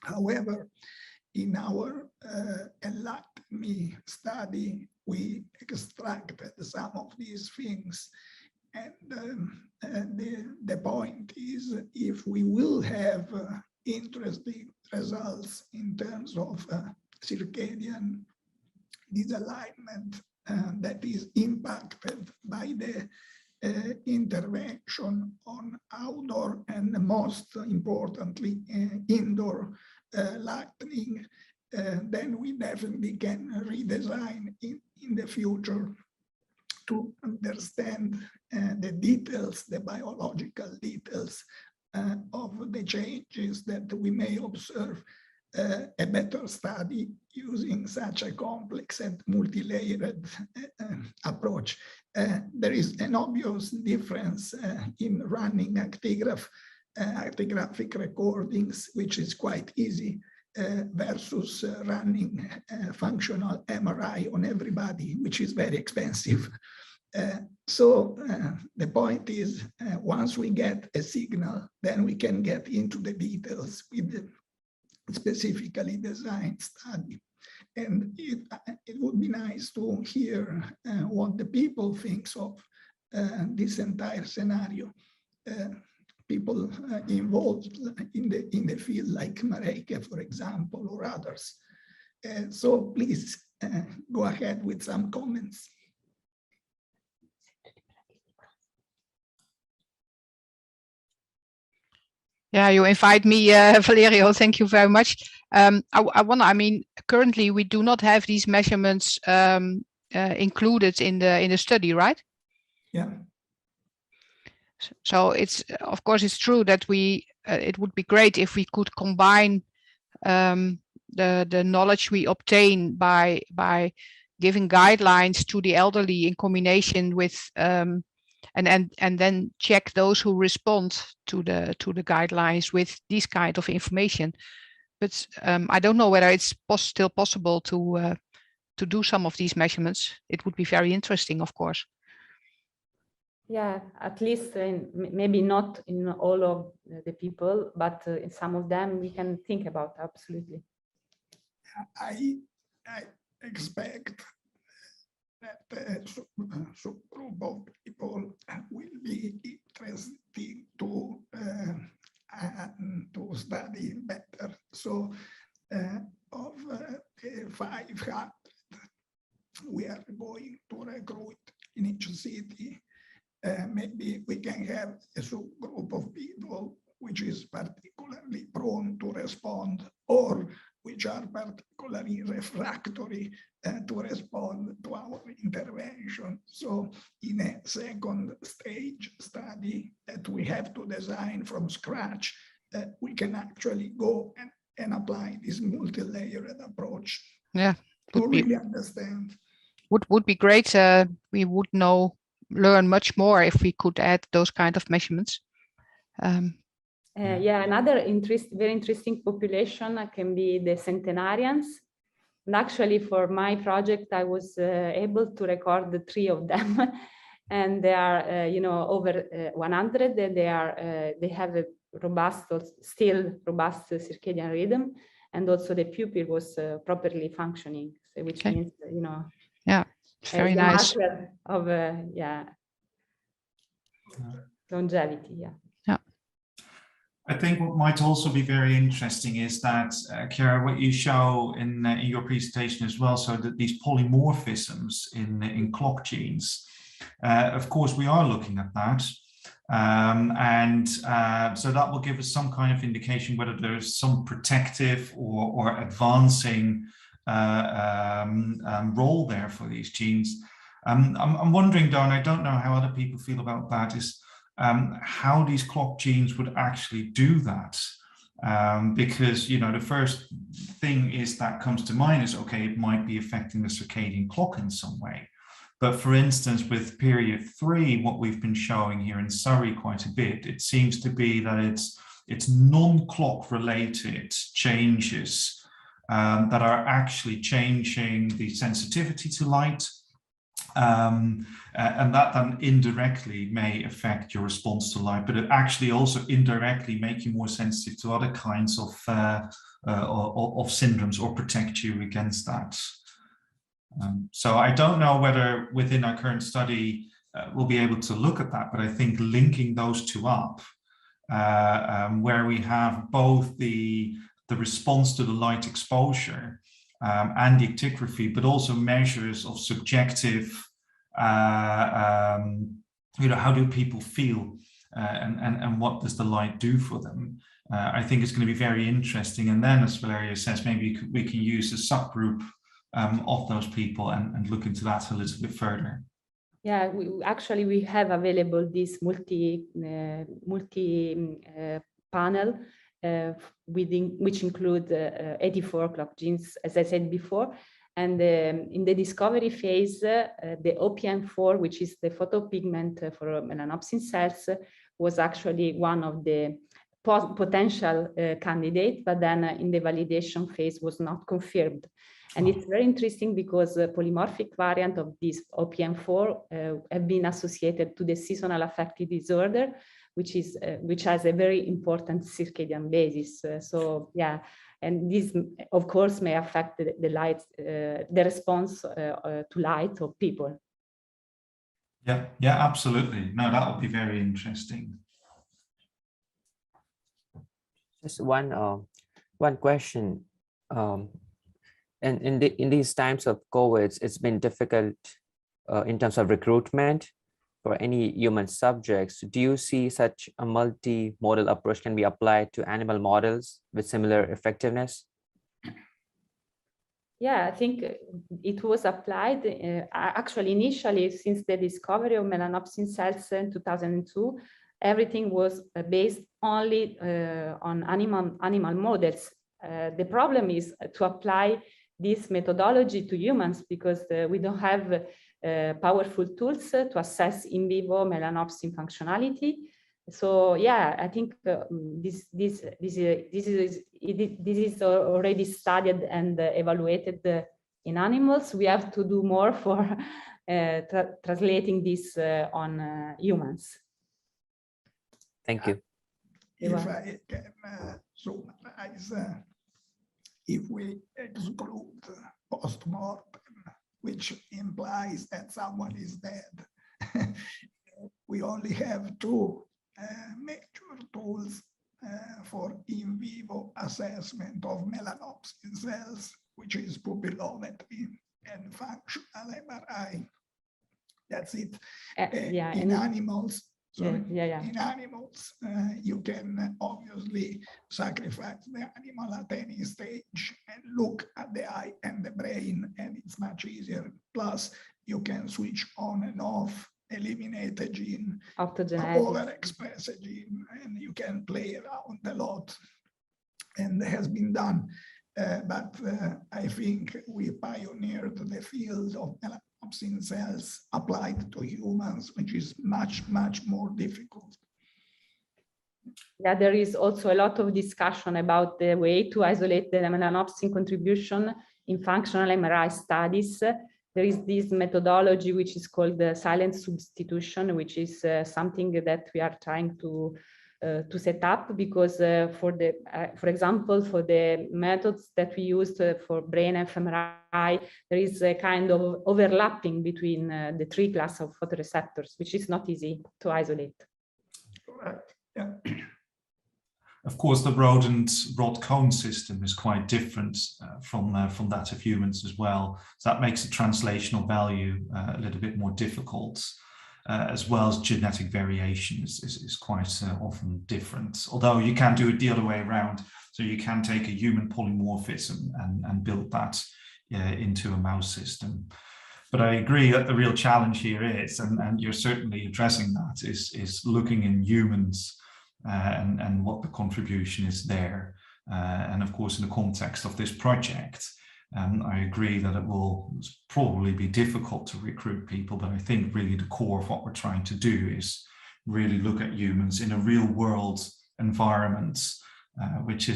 S6: However, in our ENLIGHTENme study, we extracted some of these things. And the point is, if we will have interesting results in terms of circadian disalignment that is impacted by the intervention on outdoor and most importantly indoor lightning, then we definitely can redesign in the future to understand the details, the biological details of the changes that we may observe. A better study using such a complex and multi-layered approach. There is an obvious difference in running actigraphic recordings, which is quite easy, versus running functional MRI on everybody, which is very expensive. So the point is, once we get a signal, then we can get into the details with the specifically designed study. And it would be nice to hear what the people think of this entire scenario. People involved in the field like Mareike, for example, or others. So please go ahead with some comments.
S4: Yeah, you invite me, Valerio. Thank you very much. I mean, currently we do not have these measurements included in the study, right?
S6: Yeah.
S4: So it's, of course, it's true that it would be great if we could combine the knowledge we obtain by giving guidelines to the elderly in combination with and then check those who respond to the guidelines with this kind of information. But I don't know whether it's still possible to do some of these measurements. It would be very interesting, of course.
S3: Yeah, at least maybe not in all of the people, but in some of them we can think about, absolutely.
S6: I expect that a subgroup of people will be interested to study better. So of the 500 we are going to recruit in each city, maybe we can have a subgroup of people which is particularly prone to respond, or which are particularly refractory to respond to our intervention. So in a second stage study that we have to design from scratch, we can actually go and apply this multi-layered approach.
S4: Yeah,
S6: to really understand.
S4: Would be great. We would learn much more if we could add those kind of measurements.
S3: Yeah, another very interesting population can be the centenarians. And actually, for my project, I was able to record the 3 of them. and they are, you know, over 100. They have a robust, still robust circadian rhythm, and also the pupil was properly functioning, so which means, you know,
S4: yeah, it's very nice.
S3: Marker of yeah, longevity. Yeah.
S1: I think what might also be very interesting is that, Chiara, what you show in your presentation as well, so that these polymorphisms in clock genes, of course, we are looking at that. So that will give us some kind of indication whether there's some protective or advancing role there for these genes. I'm wondering, though, and I don't know how other people feel about that, is how these clock genes would actually do that. Because, you know, the first thing is that comes to mind is, okay, it might be affecting the circadian clock in some way. But for instance, with period 3, what we've been showing here in Surrey quite a bit, it seems to be that it's non-clock related changes that are actually changing the sensitivity to light. And that then indirectly may affect your response to light, but it actually also indirectly make you more sensitive to other kinds of syndromes or protect you against that. So I don't know whether within our current study we'll be able to look at that, but I think linking those two up, where we have both the response to the light exposure and the actigraphy, but also measures of subjective, you know, how do people feel and what does the light do for them? I think it's going to be very interesting. And then, as Valeria says, maybe we can use a subgroup of those people and look into that a little bit further.
S3: Yeah, we have available this multi panel which include 84 clock genes, as I said before. And in the discovery phase, the OPM4, which is the photopigment for melanopsin cells, was actually one of the potential candidates, but then in the validation phase was not confirmed. And it's very interesting because the polymorphic variant of this OPM4 have been associated to the seasonal affective disorder, which has a very important circadian basis. So yeah, and this of course may affect the light, the response to light of people.
S1: Yeah, absolutely. No, that would be very interesting.
S5: Just one question. And in these times of COVID, it's been difficult in terms of recruitment for any human subjects. Do you see such a multimodal approach can be applied to animal models with similar effectiveness?
S3: Yeah, I think it was applied actually initially since the discovery of melanopsin cells in 2002. Everything was based only on animal models. The problem is to apply this methodology to humans because we don't have powerful tools to assess in vivo melanopsin functionality. So yeah, I think this is already studied and evaluated in animals. We have to do more for translating this on humans.
S5: Thank you.
S6: If I can summarize, if we exclude post-mortem, which implies that someone is dead, we only have two major tools for in vivo assessment of melanopsin cells, which is pupillometry and functional MRI. That's it. In animals, in animals, you can obviously sacrifice the animal at any stage and look at the eye and the brain, and it's much easier. Plus, you can switch on and off, eliminate a gene, overexpress a gene, and you can play around a lot. And has been done. But I think we pioneered the field of melanopsin cells applied to humans, which is much, much more difficult.
S3: Yeah, there is also a lot of discussion about the way to isolate the melanopsin contribution in functional MRI studies. there is this methodology which is called the silent substitution, which is something that we are trying to set up, because for example, for the methods that we used for brain fMRI, there is a kind of overlapping between the three classes of photoreceptors, which is not easy to isolate.
S6: Correct. Yeah.
S1: Of course, the rodent rod cone system is quite different from that of humans as well. So that makes the translational value a little bit more difficult, as well as genetic variation is quite often different. Although you can do it the other way around. So you can take a human polymorphism and build that into a mouse system. But I agree that the real challenge here is, and you're certainly addressing that, is looking in humans and what the contribution is there. And of course, in the context of this project, I agree that it will probably be difficult to recruit people, but I think really the core of what we're trying to do is really look at humans in a real world environment, which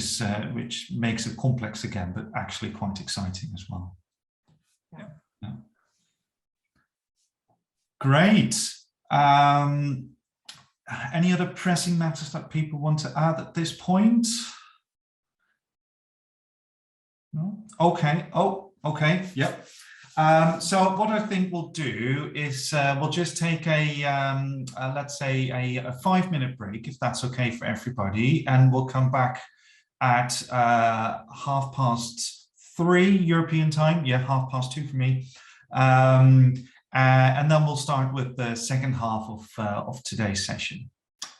S1: makes it complex again, but actually quite exciting as well.
S6: Yeah.
S1: Yeah. Great. Any other pressing matters that people want to add at this point? No? Okay. Oh, okay. Yep. So what I think we'll do is we'll just take let's say a 5-minute break, if that's okay for everybody, and we'll come back at 3:30 European time. Yeah, 2:30 for me. And then we'll start with the second half of today's session.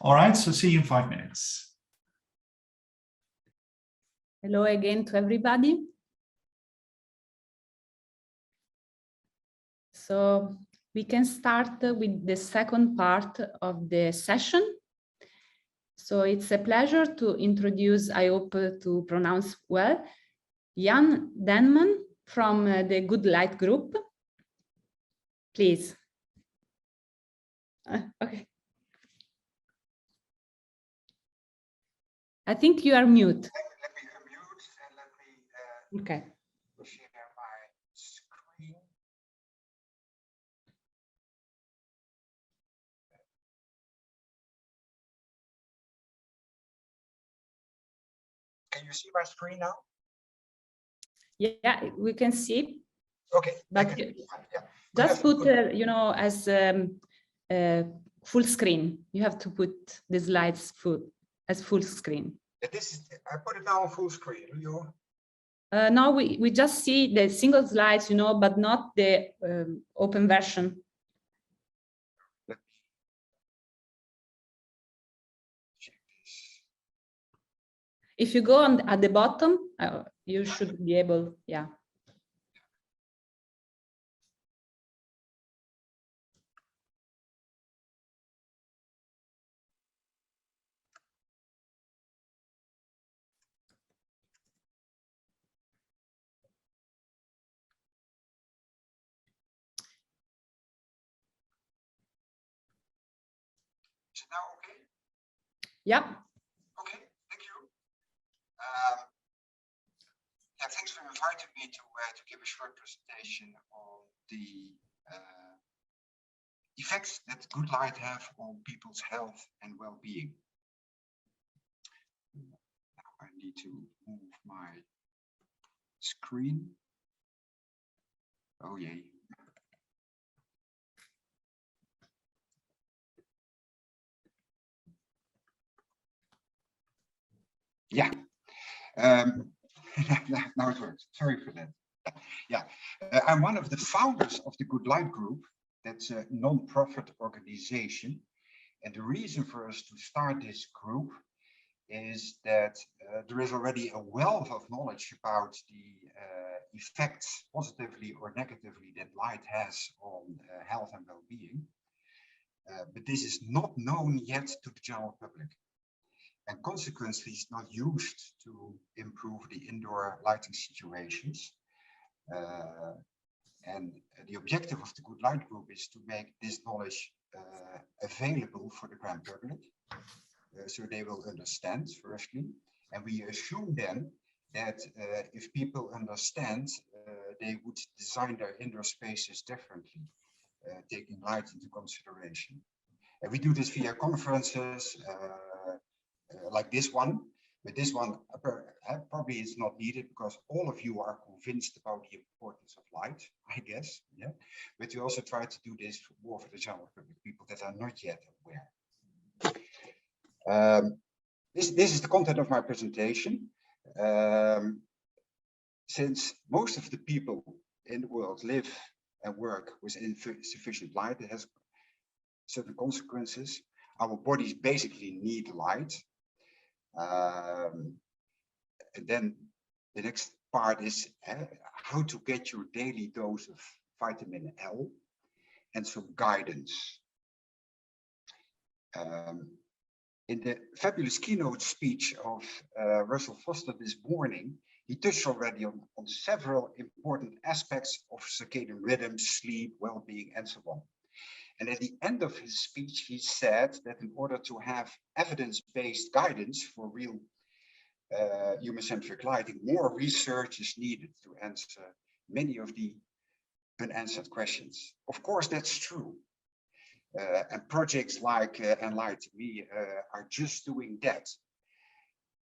S1: All right, so see you in 5 minutes.
S3: Hello again to everybody. So we can start with the second part of the session. So it's a pleasure to introduce, I hope to pronounce well, ENLIGHTEnme from the Good Light group. Please. Okay. I think you are mute.
S7: Let me unmute and let me
S3: Okay.
S7: share my screen. Can you see my screen now?
S3: Yeah, we can see.
S7: Okay.
S3: But
S7: yeah.
S3: just put, you know, as full screen. You have to put the slides as full screen.
S7: This is, I put it now on full screen.
S3: Now we just see the single slides, you know, but not the open version. If you go on at the bottom, you should be able, yeah.
S7: Is it now okay?
S3: Yeah.
S7: Okay, thank you. Yeah, thanks for inviting me to give a short presentation on the effects that good light have on people's health and well-being. Now I need to move my screen. Oh yay. Yeah. Now it works. Sorry for that. Yeah, I'm one of the founders of the Good Light Group. That's a non-profit organization. And the reason for us to start this group is that there is already a wealth of knowledge about the effects, positively or negatively, that light has on health and well-being. But this is not known yet to the general public. And consequently, it's not used to improve the indoor lighting situations. And the objective of the Good Light Group is to make this knowledge available for the grand public, so they will understand, firstly. And we assume then that if people understand, they would design their indoor spaces differently, taking light into consideration. And we do this via conferences like this one. But this one probably is not needed because all of you are convinced about the importance of light, I guess. Yeah. But we also try to do this more for the general public, people that are not yet aware. This is the content of my presentation. Since most of the people in the world live and work with insufficient light, it has certain consequences. Our bodies basically need light. And then the next part is how to get your daily dose of vitamin L and some guidance. In the fabulous keynote speech of Russell Foster this morning, he touched already on several important aspects of circadian rhythm, sleep, well-being, and so on. And at the end of his speech, he said that in order to have evidence-based guidance for real human-centric lighting, more research is needed to answer many of the unanswered questions. Of course, that's true. And projects like ENLIGHTENme are just doing that.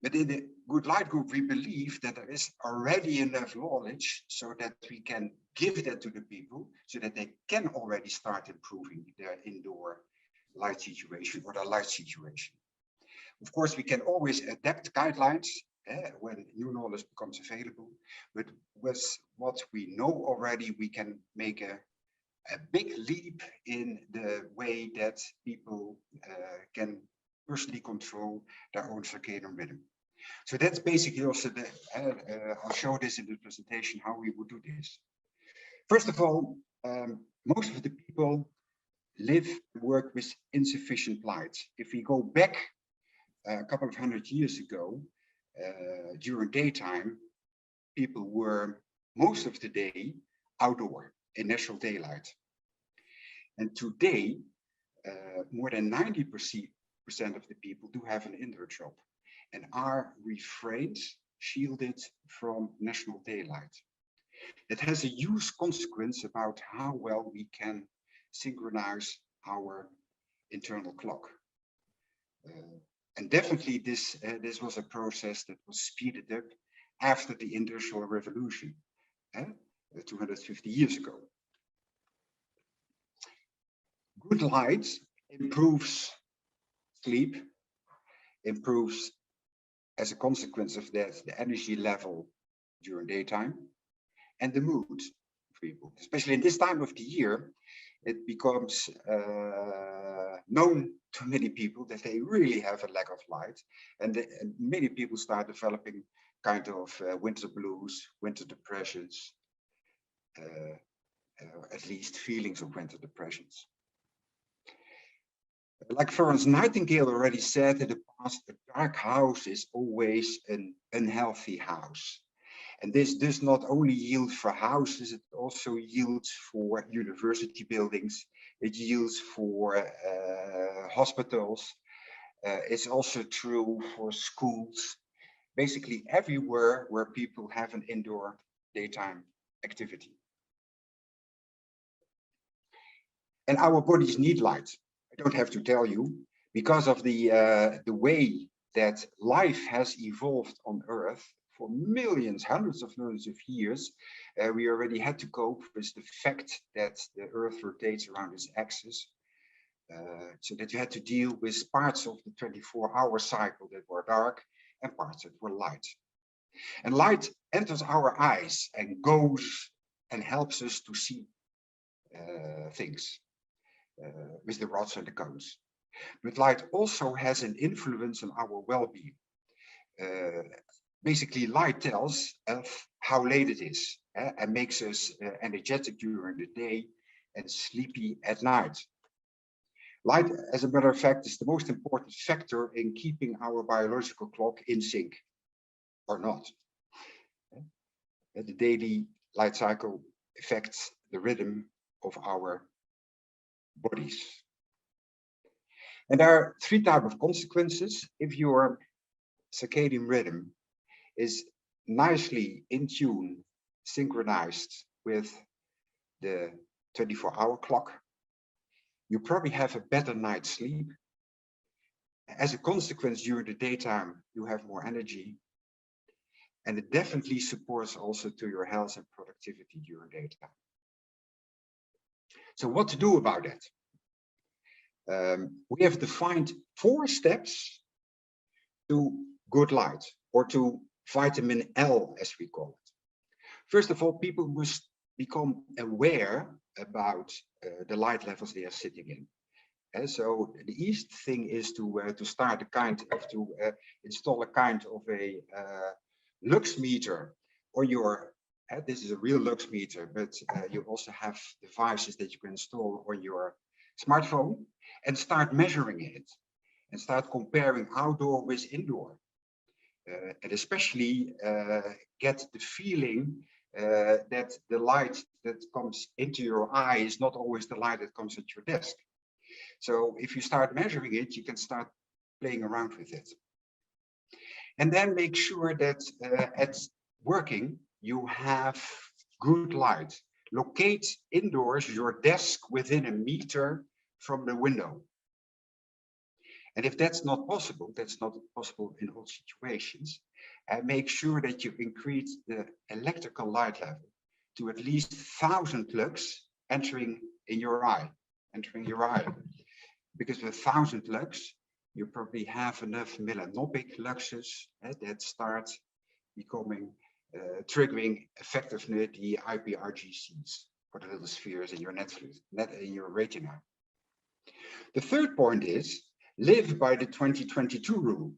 S7: But in the Good Light Group, we believe that there is already enough knowledge so that we can give that to the people so that they can already start improving their indoor light situation or their light situation. Of course, we can always adapt guidelines when new knowledge becomes available, but with what we know already, we can make a big leap in the way that people can personally control their own circadian rhythm. So that's basically also the, I'll show this in the presentation, how we would do this. First of all, most of the people live and work with insufficient light. If we go back a couple of 100 years ago, during daytime, people were most of the day outdoor in natural daylight. And today, more than 90% of the people do have an indoor job and are refrained, shielded from natural daylight. It has a huge consequence about how well we can synchronize our internal clock. And definitely this was a process that was speeded up after the Industrial Revolution, 250 years ago. Good light improves sleep, improves as a consequence of that the energy level during daytime and the mood of people. Especially in this time of the year, it becomes known to many people that they really have a lack of light, and many people start developing kind of winter blues, winter depressions, at least feelings of winter depressions. Like Florence Nightingale already said in the past, a dark house is always an unhealthy house. And this does not only yield for houses, it also yields for university buildings, it yields for hospitals, it's also true for schools, basically everywhere where people have an indoor daytime activity. And our bodies need light. I don't have to tell you, because of the way that life has evolved on Earth for millions, hundreds of millions of years, we already had to cope with the fact that the Earth rotates around its axis, so that you had to deal with parts of the 24-hour cycle that were dark and parts that were light. And light enters our eyes and goes and helps us to see things. With the rods and the cones. But light also has an influence on our well-being. Basically, light tells us how late it is and makes us energetic during the day and sleepy at night. Light, as a matter of fact, is the most important factor in keeping our biological clock in sync, or not. The daily light cycle affects the rhythm of our bodies. And there are three types of consequences if your circadian rhythm is nicely in tune, synchronized with the 24-hour clock. You probably have a better night's sleep. As a consequence, during the daytime, you have more energy. And it definitely supports also to your health and productivity during daytime. So what to do about that? We have defined 4 steps to good light, or to vitamin L, as we call it. First of all, people must become aware about the light levels they are sitting in. And so the easiest thing is to start a kind of install a kind of a lux meter on your. This is a real lux meter, but you also have devices that you can install on your smartphone and start measuring it and start comparing outdoor with indoor. And especially get the feeling that the light that comes into your eye is not always the light that comes at your desk. So if you start measuring it, you can start playing around with it. And then make sure that at working, you have good light. Locate indoors your desk within a meter from the window. And if that's not possible in all situations, make sure that you increase the electrical light level to at least 1000 lux entering your eye. Because with 1000 lux, you probably have enough melanopic luxes that start becoming, triggering effectively the IPRGCs, or the little spheres in your in your retina. The third point is, live by the 2022 rule,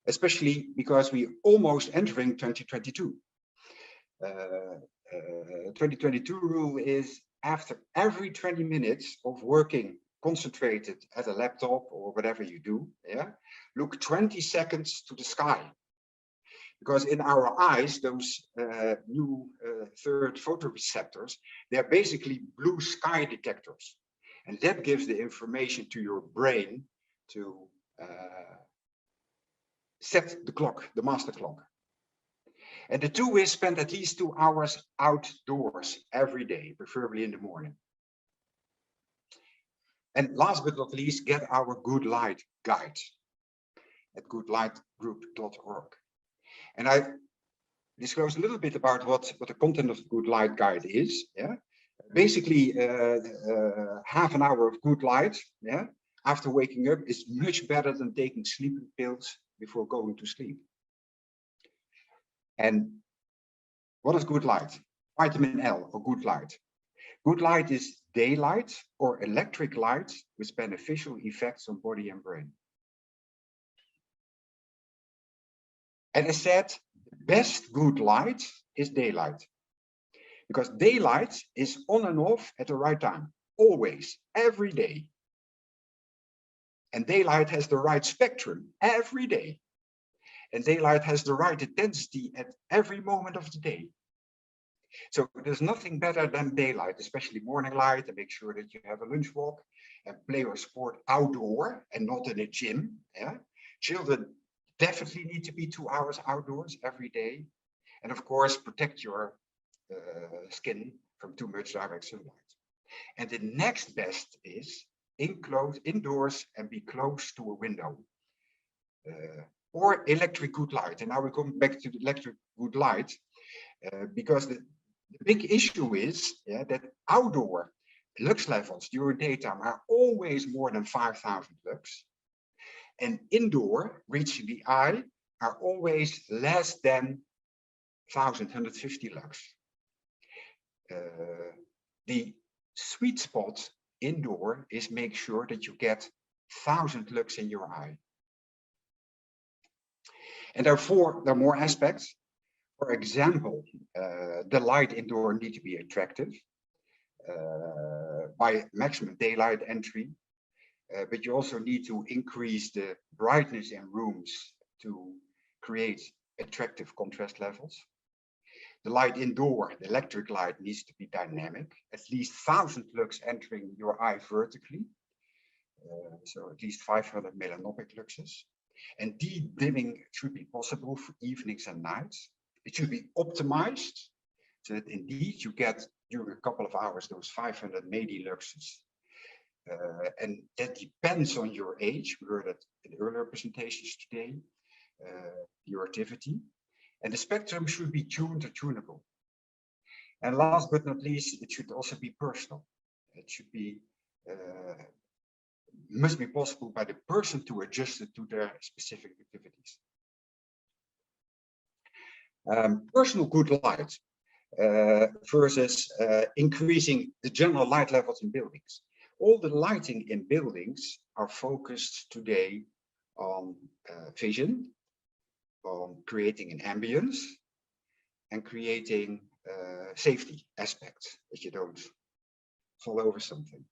S7: especially because we almost entering 2022. 2022 rule is after every 20 minutes of working concentrated at a laptop or whatever you do, look 20 seconds to the sky. Because in our eyes, those new third photoreceptors, they're basically blue sky detectors. And that gives the information to your brain to set the clock, the master clock. And the 2 is spend at least 2 hours outdoors every day, preferably in the morning. And last but not least, get our Good Light guide at goodlightgroup.org. And I disclose a little bit about what the content of the Good Light guide is. Basically, half an hour of good light after waking up is much better than taking sleeping pills before going to sleep. And what is good light? Vitamin L, or good light. Good light is daylight or electric light with beneficial effects on body and brain. And as said, the best good light is daylight. Because daylight is on and off at the right time, always, every day. And daylight has the right spectrum every day. And daylight has the right intensity at every moment of the day. So there's nothing better than daylight, especially morning light, and make sure that you have a lunch walk and play your sport outdoor and not in a gym. Children definitely need to be 2 hours outdoors every day. And of course, protect your skin from too much direct sunlight. And the next best is indoors and be close to a window. Or electric good light. And now we come back to the electric good light, because the big issue is that outdoor lux levels during daytime are always more than 5000 lux. And indoor, reaching the eye, are always less than 1,150 lux. The sweet spot indoor is make sure that you get 1000 lux in your eye. And there are more aspects. For example, the light indoor need to be attractive by maximum daylight entry, but you also need to increase the brightness in rooms to create attractive contrast levels. The light indoor, the electric light, needs to be dynamic, at least 1000 lux entering your eye vertically, so at least 500 melanopic luxes. And de-dimming should be possible for evenings and nights. It should be optimized so that indeed you get during a couple of hours those 500 mediluxes. And that depends on your age. We heard that in earlier presentations today, your activity. And the spectrum should be tuned or tunable. And last but not least, it should also be personal. It should be, must be possible by the person to adjust it to their specific activities. Personal good light versus increasing the general light levels in buildings. All the lighting in buildings are focused today on vision, on creating an ambience, and creating safety aspects, that you don't fall over something.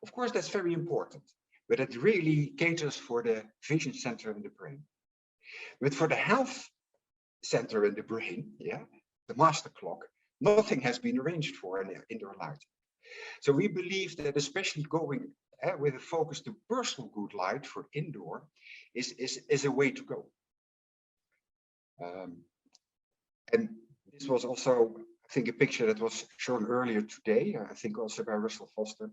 S7: Of course, that's very important, but it really caters for the vision center in the brain. But for the health center in the brain, yeah, the master clock, nothing has been arranged for in indoor light. So we believe that especially going with a focus to personal good light for indoor is a way to go. And this was also, I think, a picture that was shown earlier today, I think also by Russell Foster,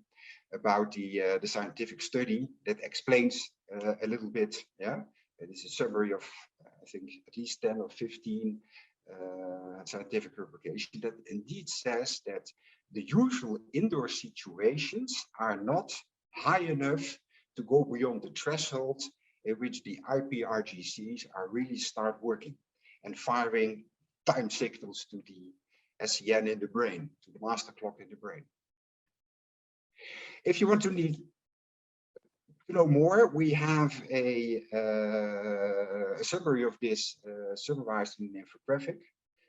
S7: about the scientific study that explains a little bit, yeah. It is a summary of, I think, at least 10 or 15 scientific publications that indeed says that the usual indoor situations are not high enough to go beyond the threshold in which the IPRGCs are really start working and firing time signals to the SCN in the brain, to the master clock in the brain. If you want to know more, we have a summary of this summarized in an infographic.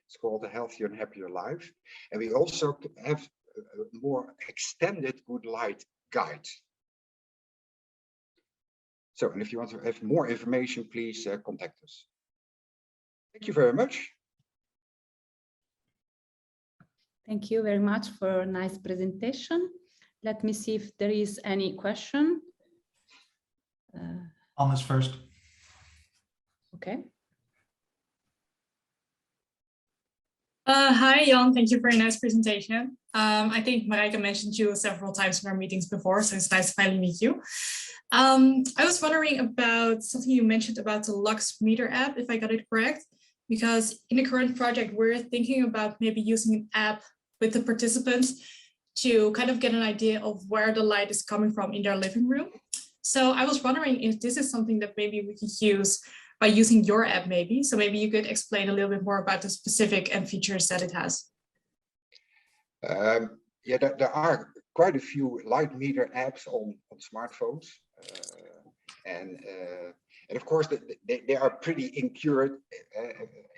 S7: It's called A Healthier and Happier Life. And we also have a more extended good light guide. So, and if you want to have more information, please contact us. Thank you very much.
S3: Thank you very much for a nice presentation. Let me see if there is any question.
S1: Thomas first.
S3: Okay.
S8: Hi, Jan. Thank you for a nice presentation. I think Marijke mentioned you several times in our meetings before, so it's nice to finally meet you. I was wondering about something you mentioned about the Lux Meter app, if I got it correct, because in the current project, we're thinking about maybe using an app with the participants to kind of get an idea of where the light is coming from in their living room. So I was wondering if this is something that maybe we could use by using your app maybe. So maybe you could explain a little bit more about the specific and features that it has.
S7: Yeah, there are quite a few light meter apps on smartphones. And of course, they are pretty inaccurate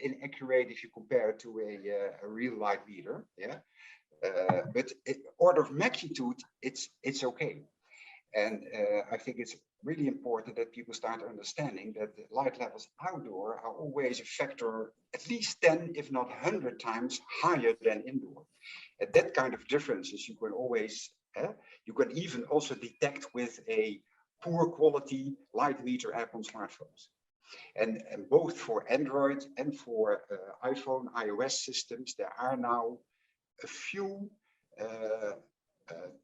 S7: if you compare it to a real light meter. Yeah, but order of magnitude, it's okay. And I think it's really important that people start understanding that the light levels outdoor are always a factor at least 10, if not 100 times higher than indoor. And that kind of differences you can always, you can even also detect with a poor quality light meter app on smartphones. And both for Android and for iPhone, iOS systems, there are now a few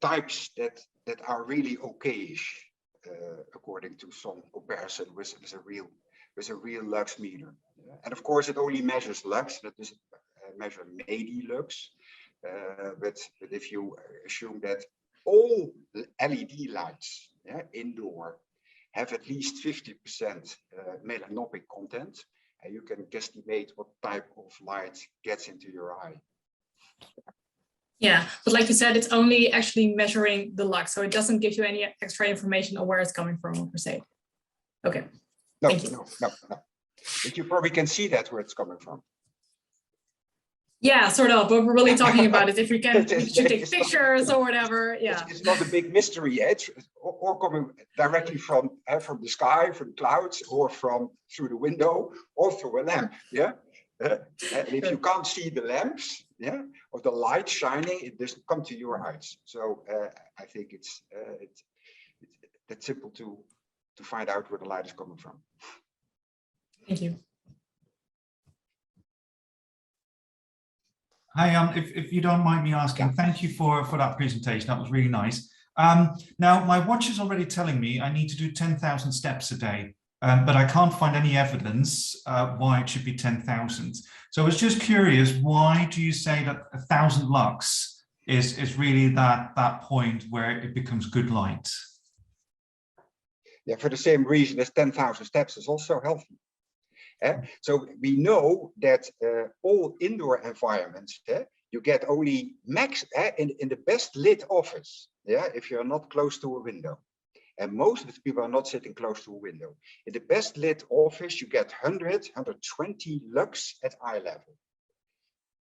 S7: types that are really okay-ish, according to some comparison with a real lux meter. And of course, it only measures lux, that doesn't measure medilux. But if you assume that all LED lights indoor have at least 50% melanopic content, and you can guesstimate what type of light gets into your eye.
S8: Yeah, but like you said, it's only actually measuring the lux, so it doesn't give you any extra information on where it's coming from per se. Okay.
S7: No,
S8: thank you.
S7: No. But you probably can see that where it's coming from.
S8: Yeah, sort of, but we're really talking about it. If we can, we should take pictures or whatever. Yeah,
S7: it's not a big mystery. It's or coming directly from the sky, from clouds, or from through the window, or through a lamp. Yeah, and if you can't see the lamps, yeah, or the light shining, it doesn't come to your eyes. So I think it's that simple to find out where the light is coming from.
S8: Thank you.
S1: Hi, if you don't mind me asking, thank you for that presentation. That was really nice. Now, my watch is already telling me I need to do 10,000 steps a day, but I can't find any evidence why it should be 10,000. So I was just curious, why do you say that 1,000 lux is really that point where it becomes good light?
S7: Yeah, for the same reason as 10,000 steps is also healthy. So we know that all indoor environments, you get only max in the best lit office, if you're not close to a window. And most of the people are not sitting close to a window. In the best lit office, you get 100, 120 lux at eye level.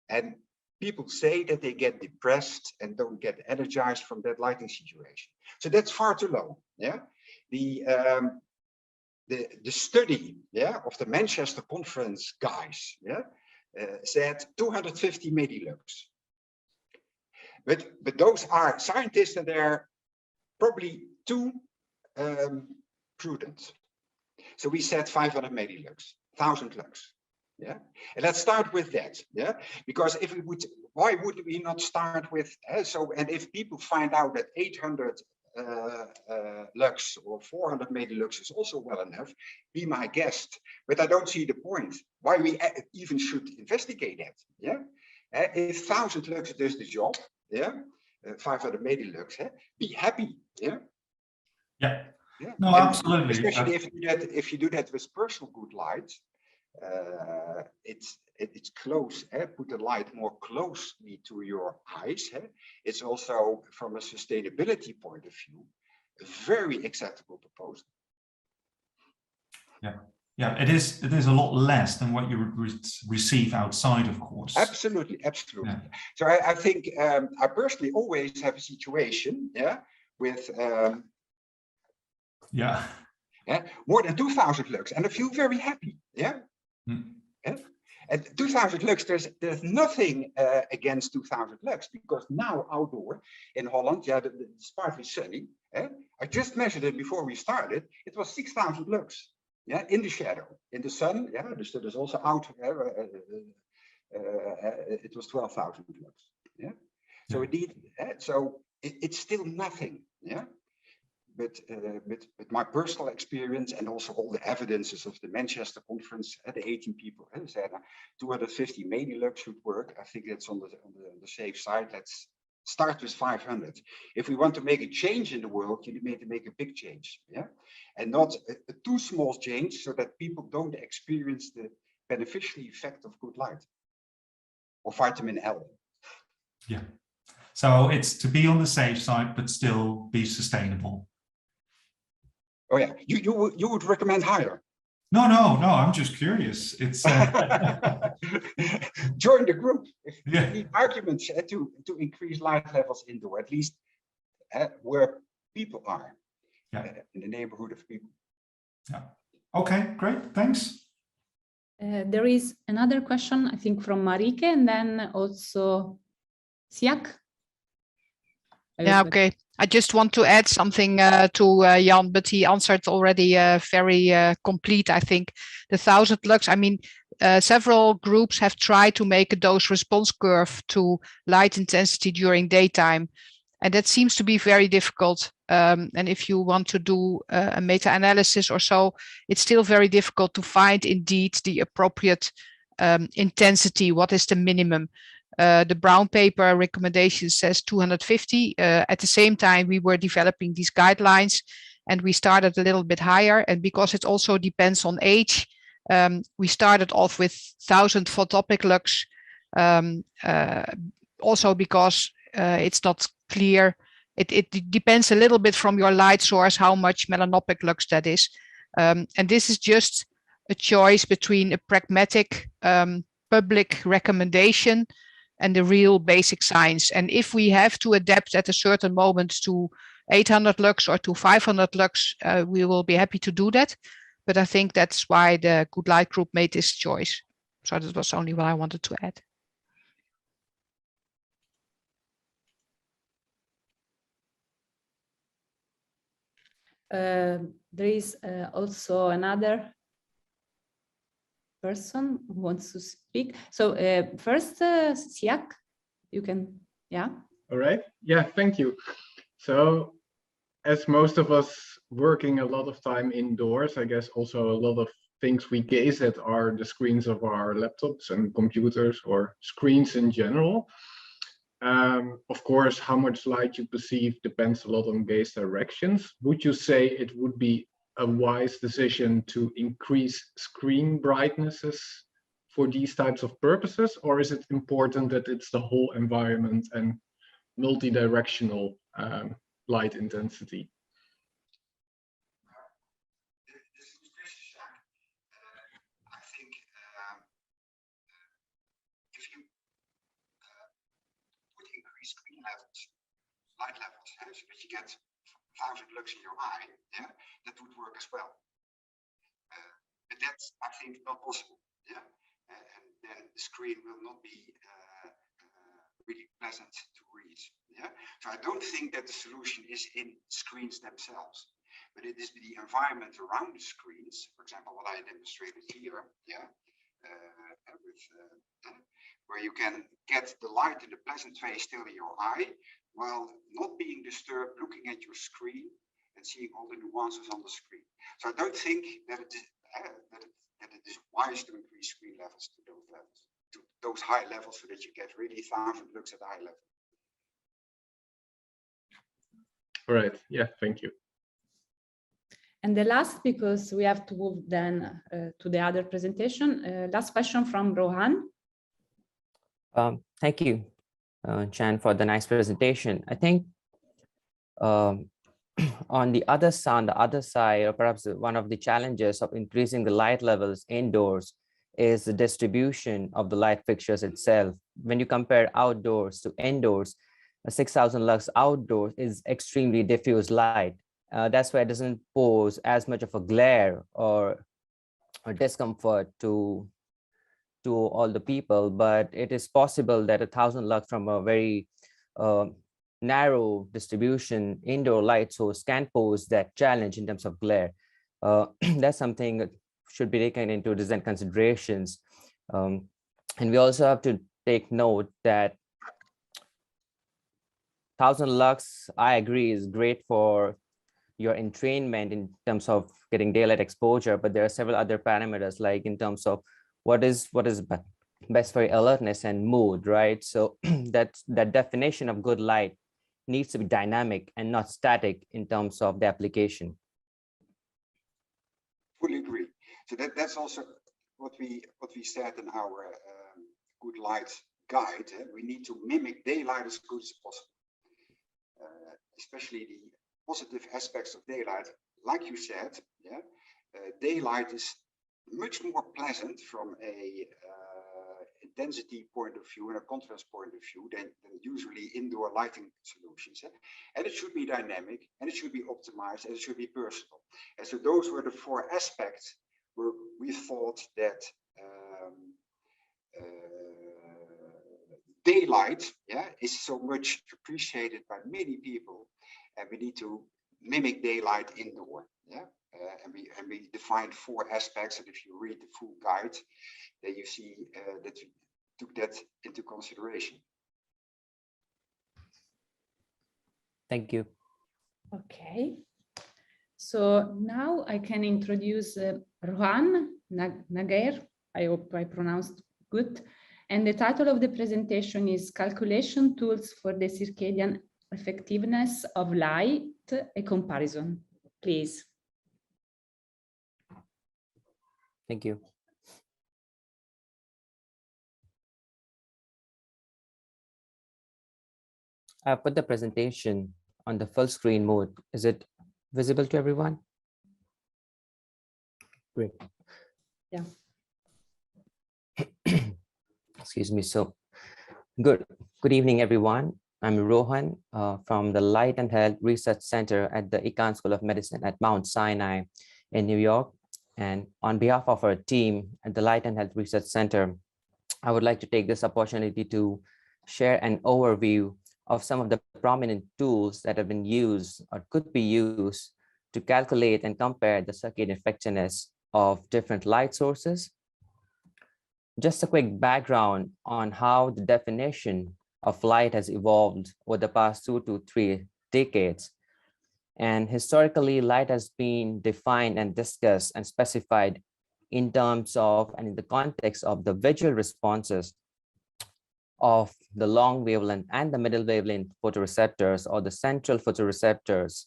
S7: And people say that they get depressed and don't get energized from that lighting situation. So that's far too low. Yeah, the study of the Manchester conference guys said 250 millilux. But those are scientists and they're probably too prudent. So we said 500 millilux, 1,000 lux. Yeah, and let's start with that. Yeah, because if we would, why would we not start with and if people find out that 800 lux or 400 millilux is also well enough, be my guest. But I don't see the point why we even should investigate that. Yeah, if 1,000 lux does the job, 500 millilux, be happy. Yeah.
S1: Yeah.
S7: Yeah.
S1: No,
S7: and
S1: absolutely.
S7: Especially if you do that with personal good light, it's close. Put the light more closely to your eyes. It's also, from a sustainability point of view, a very acceptable proposal.
S1: Yeah, it is a lot less than what you receive outside, of course.
S7: Absolutely. Yeah. So I think I personally always have a situation, with more than 2,000 lux, and I feel very happy. Yeah. At 2,000 lux, there's nothing against 2,000 lux, because now outdoor in Holland, it's partly sunny. I just measured it before we started. It was 6,000 lux. Yeah, in the shadow, in the sun. Yeah, there's also out. It was 12,000 lux. Yeah, so indeed, so it's still nothing. Yeah. But my personal experience and also all the evidences of the Manchester conference, the 18 people said 250 millilux should work. I think that's on the safe side. Let's start with 500. If we want to make a change in the world, you need to make a big change, and not a too small change, so that people don't experience the beneficial effect of good light or vitamin L.
S1: Yeah. So it's to be on the safe side, but still be sustainable.
S7: Oh yeah, you would recommend higher?
S1: No, I'm just curious. It's
S7: join the group. If you need arguments to increase light levels indoor, at least where people are, in the neighborhood of people.
S1: Yeah. Okay, great. Thanks.
S3: There is another question, I think, from Marike, and then also Siak.
S4: Yeah, okay. I just want to add something to Jan, but he answered already very complete, I think. The 1,000 lux, I mean, several groups have tried to make a dose response curve to light intensity during daytime. And that seems to be very difficult. And if you want to do a meta-analysis or so, it's still very difficult to find indeed the appropriate intensity. What is the minimum? The brown paper recommendation says 250. At the same time, we were developing these guidelines and we started a little bit higher. And because it also depends on age, we started off with 1,000 photopic lux, also because it's not clear. It depends a little bit from your light source, how much melanopic lux that is. And this is just a choice between a pragmatic public recommendation and the real basic science. And if we have to adapt at a certain moment to 800 lux or to 500 lux, we will be happy to do that. But I think that's why the Good Light group made this choice. So that was only what I wanted to add.
S3: There is also another person who wants to speak. So first, Siak, you can, yeah.
S9: All right. Yeah, thank you. So as most of us working a lot of time indoors, I guess also a lot of things we gaze at are the screens of our laptops and computers, or screens in general. Of course, how much light you perceive depends a lot on gaze directions. Would you say it would be a wise decision to increase screen brightnesses for these types of purposes, or is it important that it's the whole environment and multi-directional light intensity?
S7: I think if you would increase screen levels, light levels, so that you get 1,000 lux in your eye, yeah, that would work as well. But that's, I think, not possible. Yeah, and then the screen will not be really pleasant to read. Yeah, so I don't think that the solution is in screens themselves, but it is the environment around the screens. For example, what I demonstrated here, yeah, where you can get the light in a pleasant way still in your eye, while not being disturbed looking at your screen and seeing all the nuances on the screen. So I don't think that it is that it is wise to increase screen levels to those levels, to those high levels, so that you get really 1,000 lux at eye level.
S9: All right. Yeah, thank you.
S3: And the last, because we have to move then to the other presentation, last question from Rohan.
S5: Thank you, Chan, for the nice presentation. I think on the other side, or perhaps one of the challenges of increasing the light levels indoors is the distribution of the light fixtures itself. When you compare outdoors to indoors, 6,000 lux outdoors is extremely diffuse light. That's why it doesn't pose as much of a glare or discomfort to all the people, but it is possible that 1,000 lux from a very narrow distribution indoor light source can pose that challenge in terms of glare. That's something that should be taken into design considerations. And we also have to take note that 1,000 lux, I agree, is great for your entrainment in terms of getting daylight exposure, but there are several other parameters, like in terms of what is best for your alertness and mood, right? So that definition of good light needs to be dynamic and not static in terms of the application.
S7: Fully agree. So that's also what we said in our good light guide. We need to mimic daylight as good as possible, especially the positive aspects of daylight. Like you said, yeah, daylight is much more pleasant from a intensity point of view and a contrast point of view than usually indoor lighting solutions. And it should be dynamic, and it should be optimized, and it should be personal. And so those were the four aspects where we thought that daylight, yeah, is so much appreciated by many people, and we need to mimic daylight indoor. Yeah. And we defined four aspects, and if you read the full guide, then you see that we took that into consideration.
S5: Thank you.
S3: Okay. So now I can introduce Rohan Naguer. I hope I pronounced good. And the title of the presentation is Calculation Tools for the Circadian Effectiveness of Light, a Comparison. Please.
S5: Thank you. I put the presentation on the full screen mode. Is it visible to everyone? Great.
S3: Yeah.
S5: Excuse me. So good evening, everyone. I'm Rohan from the Light and Health Research Center at the Icahn School of Medicine at Mount Sinai in New York. And on behalf of our team at the Light and Health Research Center, I would like to take this opportunity to share an overview of some of the prominent tools that have been used or could be used to calculate and compare the circadian effectiveness of different light sources just a quick background on how the definition of light has evolved over the past 2 to 3 decades. And historically, light has been defined and discussed and specified in terms of and in the context of the visual responses of the long wavelength and the middle wavelength photoreceptors, or the central photoreceptors,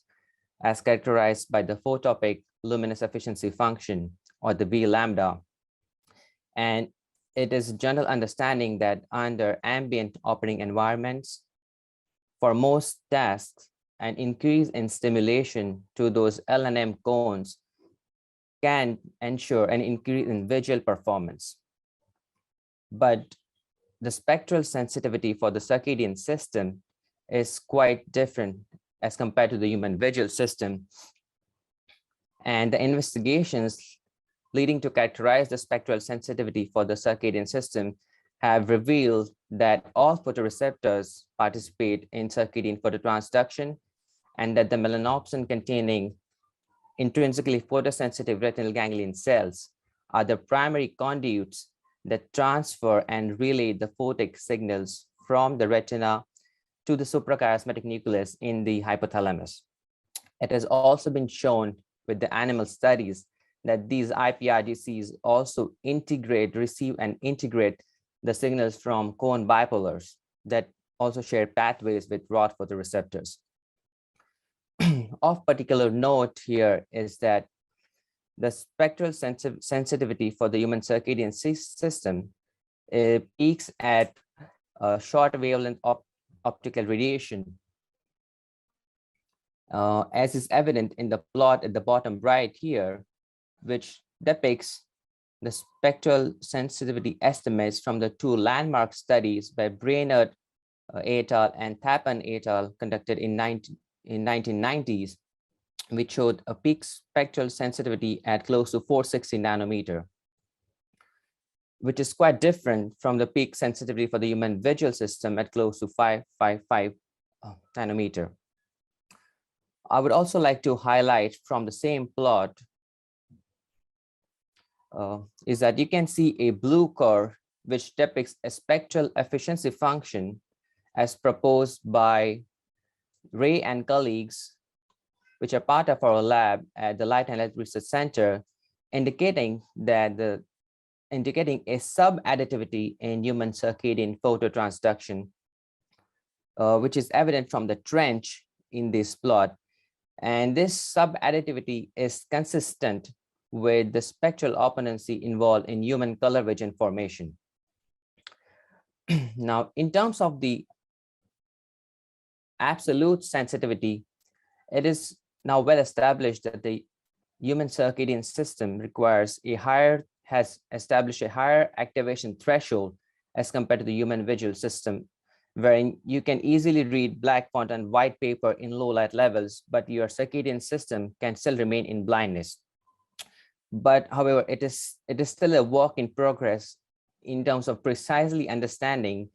S5: as characterized by the photopic luminous efficiency function, or the V lambda. And it is general understanding that under ambient operating environments, for most tasks, an increase in stimulation to those L and M cones can ensure an increase in visual performance. But the spectral sensitivity for the circadian system is quite different as compared to the human visual system. And the investigations leading to characterize the spectral sensitivity for the circadian system have revealed that all photoreceptors participate in circadian phototransduction, and that the melanopsin containing intrinsically photosensitive retinal ganglion cells are the primary conduits that transfer and relay the photic signals from the retina to the suprachiasmatic nucleus in the hypothalamus. It has also been shown with the animal studies that these IPRGCs also receive and integrate the signals from cone bipolars that also share pathways with rod photoreceptors. Of particular note here is that the spectral sensitivity for the human circadian system peaks at short wavelength optical radiation, as is evident in the plot at the bottom right here, which depicts the spectral sensitivity estimates from the 2 landmark studies by Brainerd et al. And Tappan et al. Conducted in 1990s, which showed a peak spectral sensitivity at close to 460 nanometer, which is quite different from the peak sensitivity for the human visual system at close to 555 nanometer. I would also like to highlight from the same plot is that you can see a blue curve which depicts a spectral efficiency function as proposed by Ray and colleagues, which are part of our lab at the Light and Light Research Center, indicating a sub-additivity in human circadian phototransduction, which is evident from the trench in this plot. And this sub-additivity is consistent with the spectral opponency involved in human color vision formation. Now, in terms of the absolute sensitivity, it is now well established that the human circadian system has established a higher activation threshold as compared to the human visual system, wherein you can easily read black font and white paper in low light levels, but your circadian system can still remain in blindness. But however, it is still a work in progress in terms of precisely understanding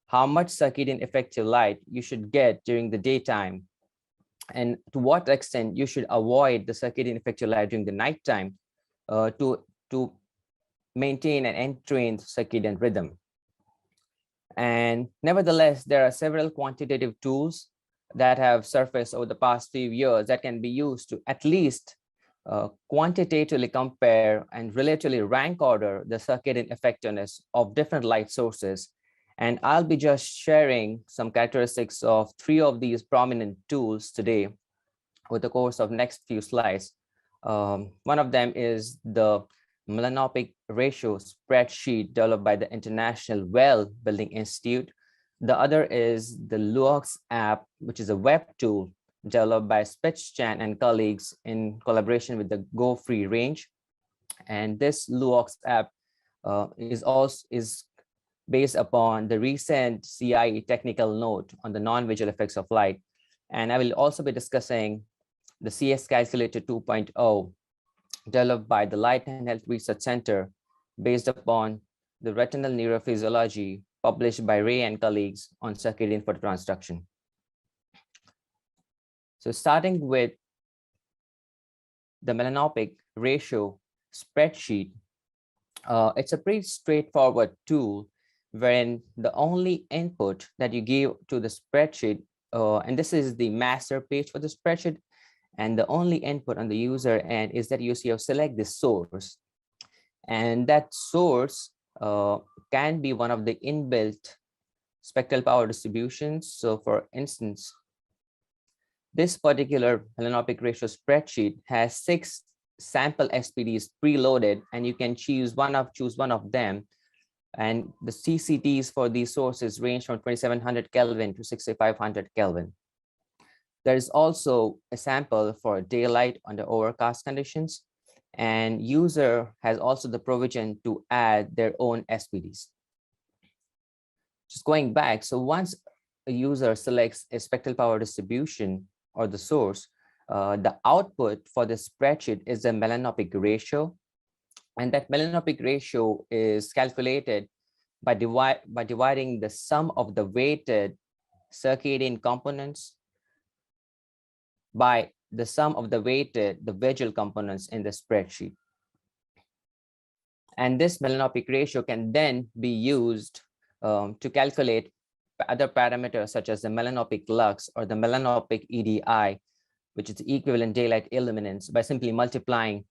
S5: how much circadian effective light you should get during the daytime, and to what extent you should avoid the circadian effective light during the nighttime to maintain an entrained circadian rhythm. And nevertheless, there are several quantitative tools that have surfaced over the past few years that can be used to at least quantitatively compare and relatively rank order the circadian effectiveness of different light sources. And I'll be just sharing some characteristics of 3 of these prominent tools today over the course of next few slides. One of them is the melanopic ratio spreadsheet developed by the International WELLBEING Institute. The other is the Luox app, which is a web tool developed by Spitzchan and colleagues in collaboration with the Go Free range. And this Luox app is based upon the recent CIE technical note on the non-visual effects of light. And I will also be discussing the CS Calculator 2.0 developed by the Light and Health Research Center based upon the retinal neurophysiology published by Ray and colleagues on circadian phototransduction. So starting with the melanopic ratio spreadsheet, It's a pretty straightforward tool wherein the only input that you give to the spreadsheet, and this is the master page for the spreadsheet, and the only input on the user end is that you select the source. And that source can be one of the inbuilt spectral power distributions. So for instance, this particular melanopic ratio spreadsheet has 6 sample SPDs preloaded, and you can choose one of them. And the CCTs for these sources range from 2700 Kelvin to 6500 Kelvin. There is also a sample for daylight under overcast conditions, and user has also the provision to add their own SPDs. Just going back, so once a user selects a spectral power distribution or the source, the output for the spreadsheet is the melanopic ratio. And that melanopic ratio is calculated by dividing the sum of the weighted circadian components by the sum of the visual components in the spreadsheet. And this melanopic ratio can then be used to calculate other parameters such as the melanopic lux or the melanopic EDI, which is equivalent daylight illuminance, by simply multiplying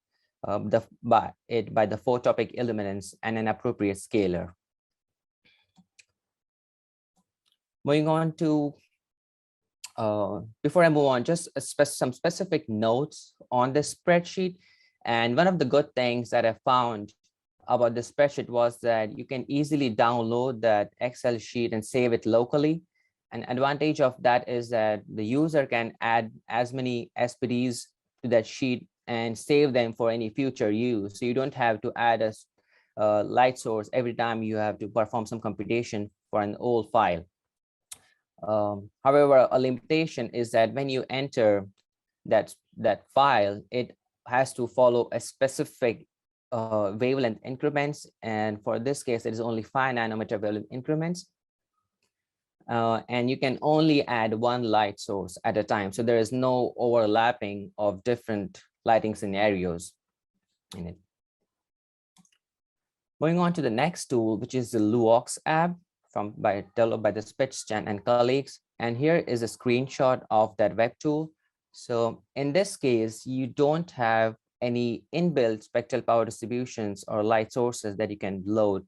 S5: by the photopic illuminance and an appropriate scalar. Moving on to, before I move on, just some specific notes on this spreadsheet. And one of the good things that I found about the spreadsheet was that you can easily download that Excel sheet and save it locally. An advantage of that is that the user can add as many SPDs to that sheet and save them for any future use. So you don't have to add a light source every time you have to perform some computation for an old file. However, a limitation is that when you enter that file, it has to follow a specific wavelength increments, and for this case it is only 5 nanometer wavelength increments, and you can only add one light source at a time, so there is no overlapping of different lighting scenarios in it. Moving on to the next tool, which is the Luox app developed by the Spitzjan and colleagues, and here is a screenshot of that web tool. So in this case, you don't have any inbuilt spectral power distributions or light sources that you can load.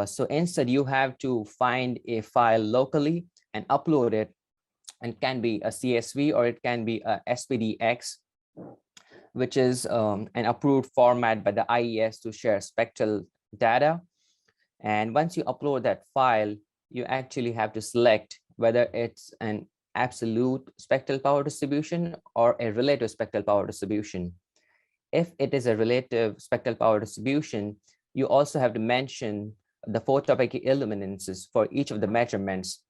S5: So instead, you have to find a file locally and upload it, and it can be a CSV or it can be a SPDX, which is an approved format by the IES to share spectral data. And once you upload that file, you actually have to select whether it's an absolute spectral power distribution or a relative spectral power distribution. If it is a relative spectral power distribution, you also have to mention the photopic illuminances for each of the measurements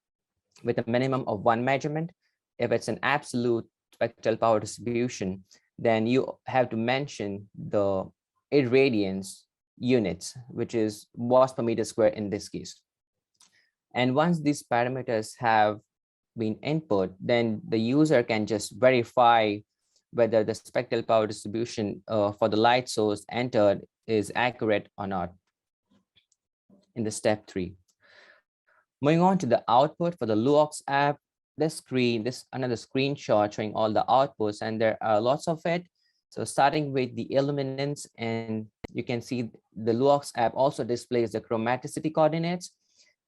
S5: with a minimum of 1 measurement. If it's an absolute spectral power distribution, then you have to mention the irradiance units, which is watts per meter square in this case. And once these parameters have been input, then the user can just verify whether the spectral power distribution for the light source entered is accurate or not in the step 3. Moving on to the output for the Luox app, this another screenshot showing all the outputs, and there are lots of it. So starting with the illuminance, and you can see the Luox app also displays the chromaticity coordinates.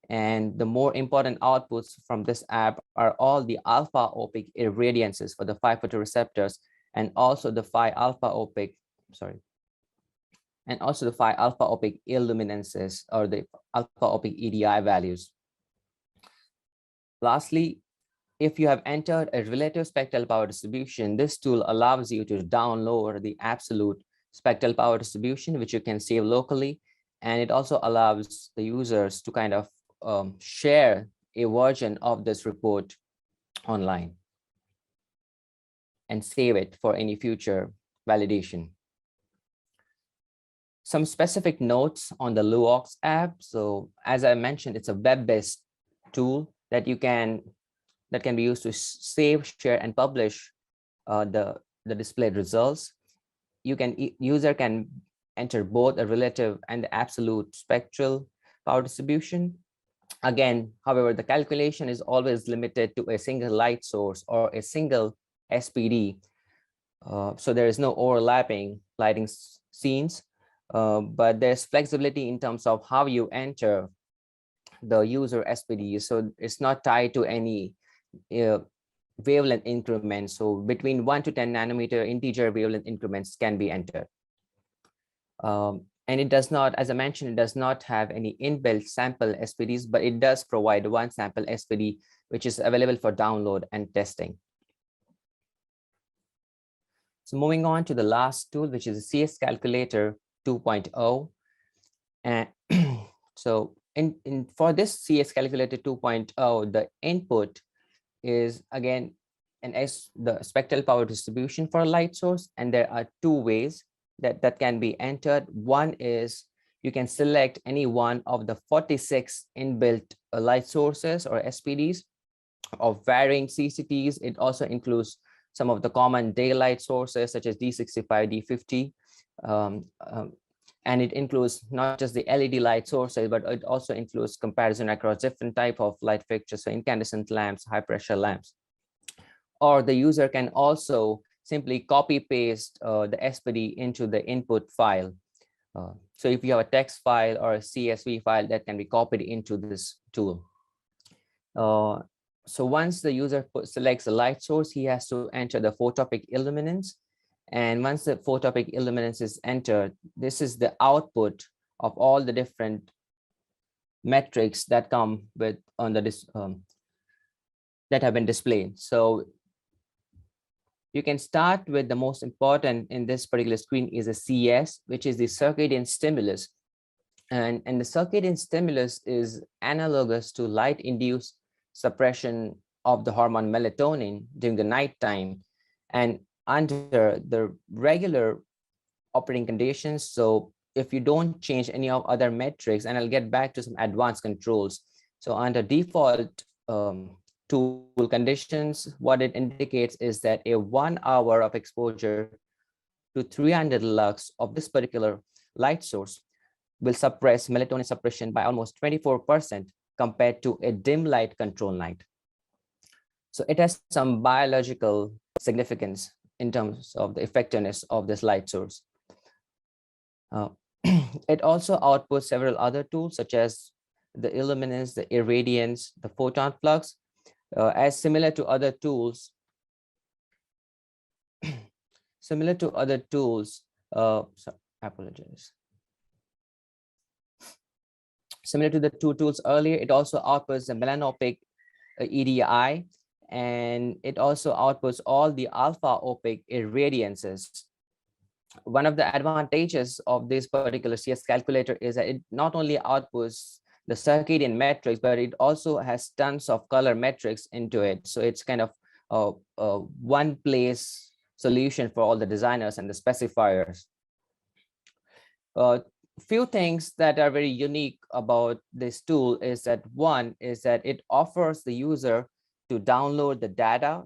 S5: And the more important outputs from this app are all the alpha opaque irradiances for the 5 photoreceptors, and also the 5 alpha opaque, and also the 5 alpha opaque illuminances or the alpha opaque EDI values. Lastly, if you have entered a relative spectral power distribution, this tool allows you to download the absolute spectral power distribution, which you can save locally. And it also allows the users to kind of share a version of this report online and save it for any future validation. Some specific notes on the Luox app. So as I mentioned, it's a web-based tool that can be used to save, share, and publish the displayed results. User can enter both a relative and the absolute spectral power distribution. Again, however, the calculation is always limited to a single light source or a single SPD. So there is no overlapping lighting scenes, but there's flexibility in terms of how you enter the user SPD. So it's not tied to any wavelength increments. So between 1 to 10 nanometer integer wavelength increments can be entered. And it does not, as I mentioned, it does not have any inbuilt sample SPDs, but it does provide one sample SPD, which is available for download and testing. So moving on to the last tool, which is the CS Calculator 2.0. And so for this CS Calculator 2.0, the input is again the spectral power distribution for a light source, and there are two ways that can be entered. One is you can select any one of the 46 inbuilt light sources or SPDs of varying CCTs. It also includes some of the common daylight sources such as D65, D50. And it includes not just the LED light sources, but it also includes comparison across different type of light fixtures, so incandescent lamps, high pressure lamps. Or the user can also simply copy paste the SPD into the input file. So if you have a text file or a CSV file, that can be copied into this tool. So once the user selects the light source, he has to enter the photopic illuminance. And once the photopic illuminance is entered, this is the output of all the different metrics that come with on the that have been displayed. So you can start with the most important in this particular screen is a CS, which is the circadian stimulus. And the circadian stimulus is analogous to light-induced suppression of the hormone melatonin during the nighttime and under the regular operating conditions. So if you don't change any of other metrics, and I'll get back to some advanced controls. So under default tool conditions, what it indicates is that a 1 hour of exposure to 300 lux of this particular light source will suppress melatonin suppression by almost 24% compared to a dim light control light. So it has some biological significance in terms of the effectiveness of this light source. It also outputs several other tools such as the illuminance, the irradiance, the photon flux, as similar to other tools. Similar to other tools, sorry, I apologize. Similar to the two tools earlier, it also outputs the melanopic EDI, and it also outputs all the alpha opaque irradiances. One of the advantages of this particular CS calculator is that it not only outputs the circadian metrics, but it also has tons of color metrics into it. So it's kind of a one place solution for all the designers and the specifiers. Few things that are very unique about this tool is that one is that it offers the user to download the data.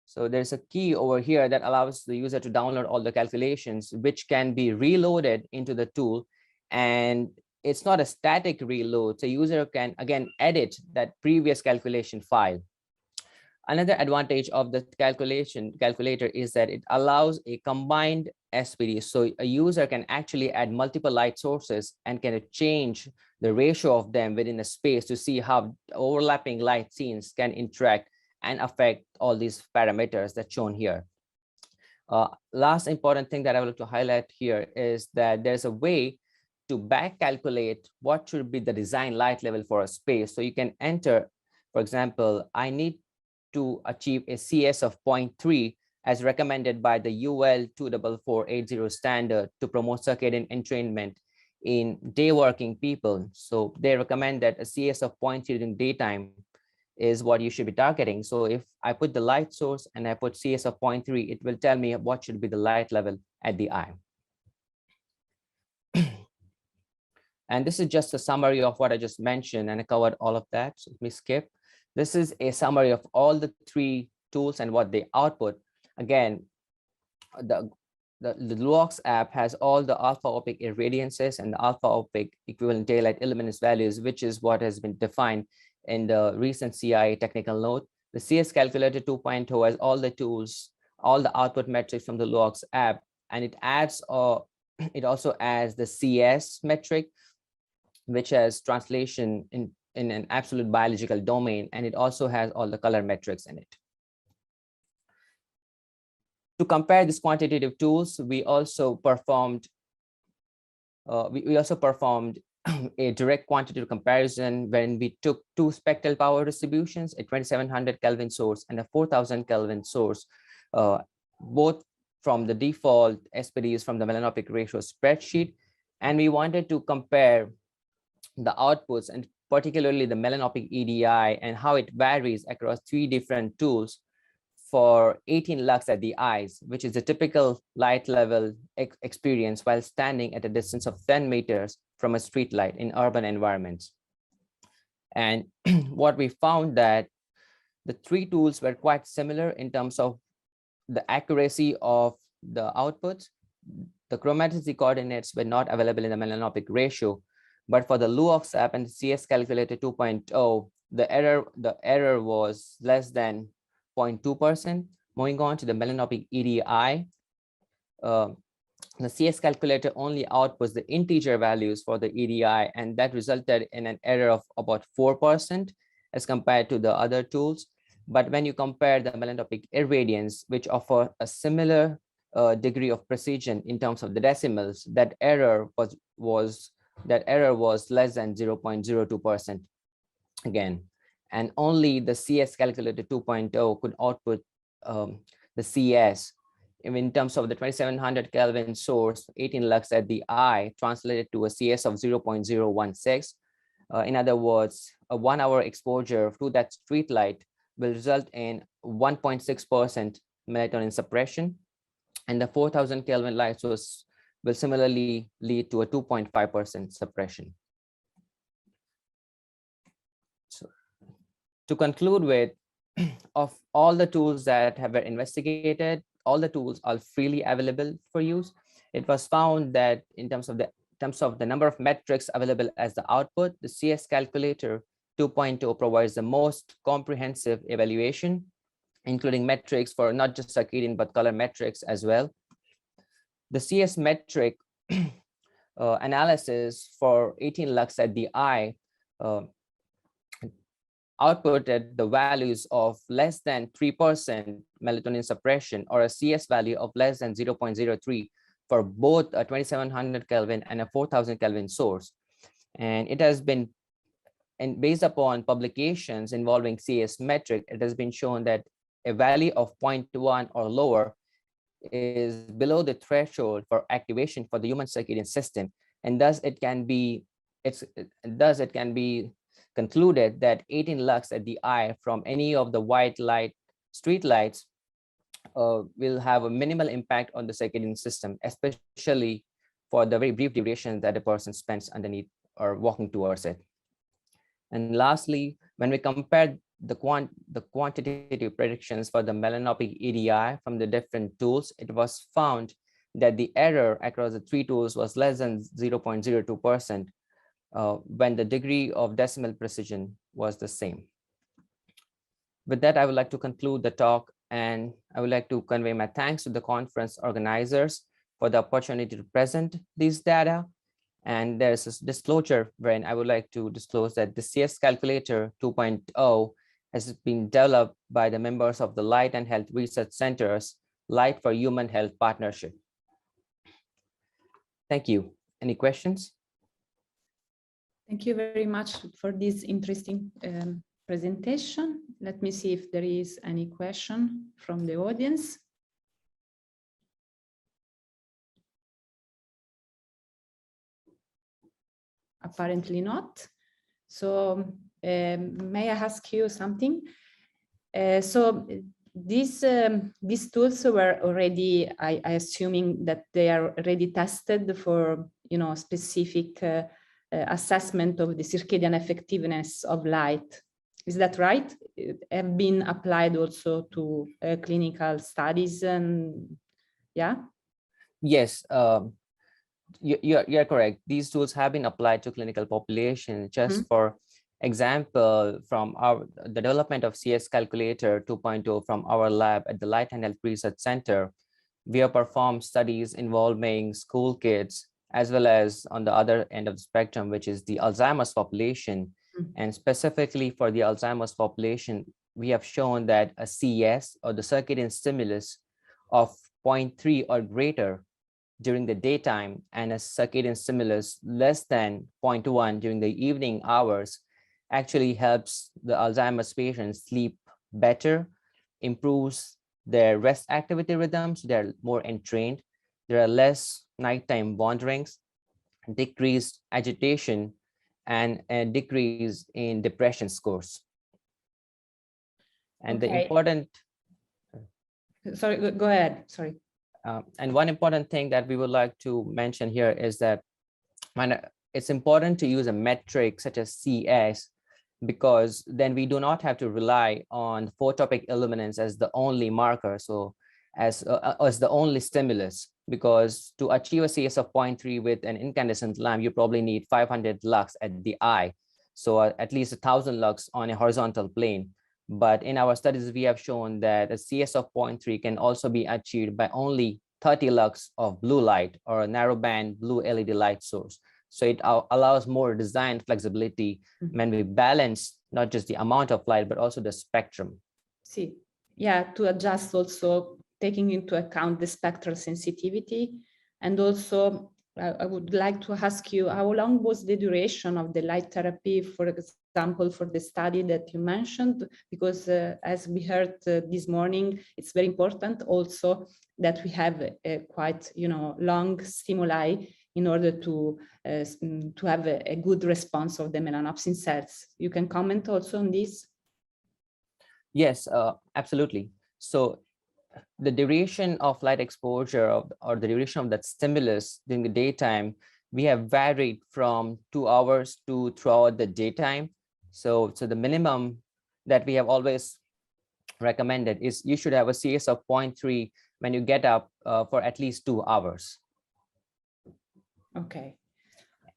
S5: So there's a key over here that allows the user to download all the calculations, which can be reloaded into the tool. And it's not a static reload. So user can again edit that previous calculation file. Another advantage of the calculator is that it allows a combined SPD. So a user can actually add multiple light sources and can change the ratio of them within a space to see how overlapping light scenes can interact and affect all these parameters that's shown here. Last important thing that I would like to highlight here is that there's a way to back calculate what should be the design light level for a space. So you can enter, for example, I need to achieve a CS of 0.3 as recommended by the UL 24480 standard to promote circadian entrainment in day working people. So they recommend that a CS of 0.3 during daytime is what you should be targeting. So if I put the light source and I put CS of 0.3, it will tell me what should be the light level at the eye. And this is just a summary of what I just mentioned, and I covered all of that. So let me skip. This is a summary of all the three tools and what they output. Again, the LUOX app has all the alpha opaque irradiances and the alpha opaque equivalent daylight illuminance values, which is what has been defined in the recent CIA technical note. The CS Calculator 2.0 has all the tools, all the output metrics from the LUOX app, and it also adds the CS metric, which has translation in an absolute biological domain, and it also has all the color metrics in it. To compare these quantitative tools, we also performed a direct quantitative comparison when we took two spectral power distributions, a 2700 Kelvin source and a 4000 Kelvin source, both from the default SPDs from the melanopic ratio spreadsheet. And we wanted to compare the outputs, and particularly the melanopic EDI, and how it varies across three different tools for 18 lux at the eyes, which is a typical light level experience while standing at a distance of 10 meters from a street light in urban environments. And what we found that the three tools were quite similar in terms of the accuracy of the outputs. The chromaticity coordinates were not available in the melanopic ratio, but for the LUOX app and the CS Calculator 2.0, the error was less than 0.2%. Moving on to the melanopic EDI, the CS Calculator only outputs the integer values for the EDI, and that resulted in an error of about 4% as compared to the other tools. But when you compare the melanopic irradiance, which offer a similar degree of precision in terms of the decimals, that error was less than 0.02% again. And only the CS Calculator 2.0 could output the CS in terms of the 2700 Kelvin source, 18 lux at the eye, translated to a CS of 0.016. In other words, a 1 hour exposure to that street light will result in 1.6% melatonin suppression, and the 4000 Kelvin light source will similarly lead to a 2.5% suppression. So, to conclude with, of all the tools that have been investigated, all the tools are freely available for use. It was found that in terms of the number of metrics available as the output, the CS Calculator 2.0 provides the most comprehensive evaluation, including metrics for not just circadian but color metrics as well. The CS metric analysis for 18 lux at the eye outputted the values of less than 3% melatonin suppression, or a CS value of less than 0.03 for both a 2700 Kelvin and a 4000 Kelvin source. And it has been, and based upon publications involving CS metric, it has been shown that a value of 0.1 or lower is below the threshold for activation for the human circadian system, and thus it can be concluded that 18 lux at the eye from any of the white light street lights will have a minimal impact on the circadian system, especially for the very brief duration that a person spends underneath or walking towards it. And lastly, when we compare the quantitative predictions for the melanopic EDI from the different tools, it was found that the error across the three tools was less than 0.02%. When the degree of decimal precision was the same. With that, I would like to conclude the talk, and I would like to convey my thanks to the conference organizers for the opportunity to present these data. And there's a disclosure wherein I would like to disclose that the CS Calculator 2.0 has been developed by the members of the Light and Health Research Center's Light for Human Health Partnership. Thank you. Any questions?
S3: Thank you very much for this interesting presentation. Let me see if there is any question from the audience. Apparently not. So may I ask you something? So these tools were already, I assuming that they are already tested for, specific assessment of the circadian effectiveness of light. Is that right? Have been applied also to clinical studies, and yeah?
S5: Yes, you're correct. These tools have been applied to clinical population. Just for example, from the development of CS Calculator 2.0 from our lab at the Light and Health Research Center, we have performed studies involving school kids, as well as on the other end of the spectrum, which is the Alzheimer's population. And specifically for the Alzheimer's population, we have shown that a CS, or the circadian stimulus, of 0.3 or greater during the daytime and a circadian stimulus less than 0.1 during the evening hours actually helps the Alzheimer's patients sleep better, improves their rest activity rhythms, they're more entrained, there are less nighttime wanderings, decreased agitation, and a decrease in depression scores. And the important...
S3: Sorry, go ahead, sorry.
S5: And one important thing that we would like to mention here is that it's important to use a metric such as CS, because then we do not have to rely on photopic illuminance as the only marker, so as the only stimulus, because to achieve a CS of 0.3 with an incandescent lamp, you probably need 500 lux at the eye, so at least 1,000 lux on a horizontal plane. But in our studies, we have shown that a CS of 0.3 can also be achieved by only 30 lux of blue light or a narrowband blue LED light source. So it allows more design flexibility when we balance not just the amount of light, but also the spectrum.
S3: See, yeah, to adjust also taking into account the spectral sensitivity. And also, I would like to ask you, how long was the duration of the light therapy, for example, for the study that you mentioned? Because as we heard this morning, it's very important also that we have a quite, long stimuli in order to have a good response of the melanopsin cells. You can comment also on this?
S5: Yes, absolutely. So the duration of light exposure or the duration of that stimulus during the daytime, we have varied from 2 hours to throughout the daytime. So the minimum that we have always recommended is you should have a CS of 0.3 when you get up for at least 2 hours.
S3: Okay.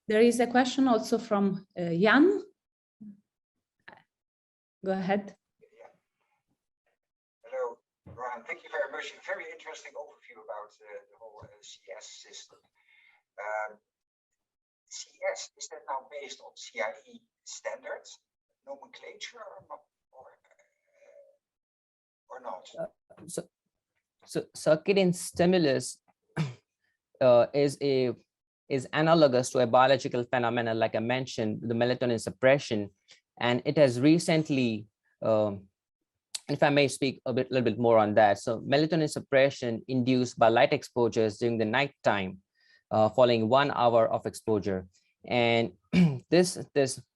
S3: There is a question also from Jan. Go ahead.
S7: Hello, Ron. Thank you very much. Very interesting overview about the whole CS system. CS, is that now based on CIE standards, nomenclature, or not?
S5: So circadian stimulus is analogous to a biological phenomenon, like I mentioned, the melatonin suppression, and it has recently, if I may speak a little bit more on that. So melatonin suppression induced by light exposures during the nighttime, following 1 hour of exposure, and this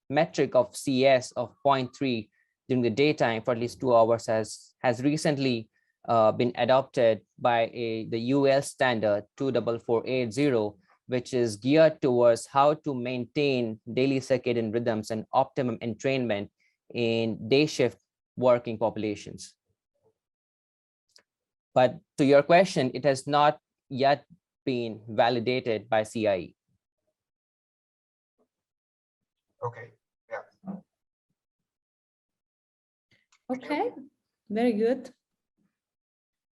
S5: metric of CS of 0.3 during the daytime for at least 2 hours has recently been adopted by the UL standard 24480, which is geared towards how to maintain daily circadian rhythms and optimum entrainment in day shift working populations. But to your question, it has not yet been validated by CIE.
S7: Okay, yeah.
S3: Okay, very good.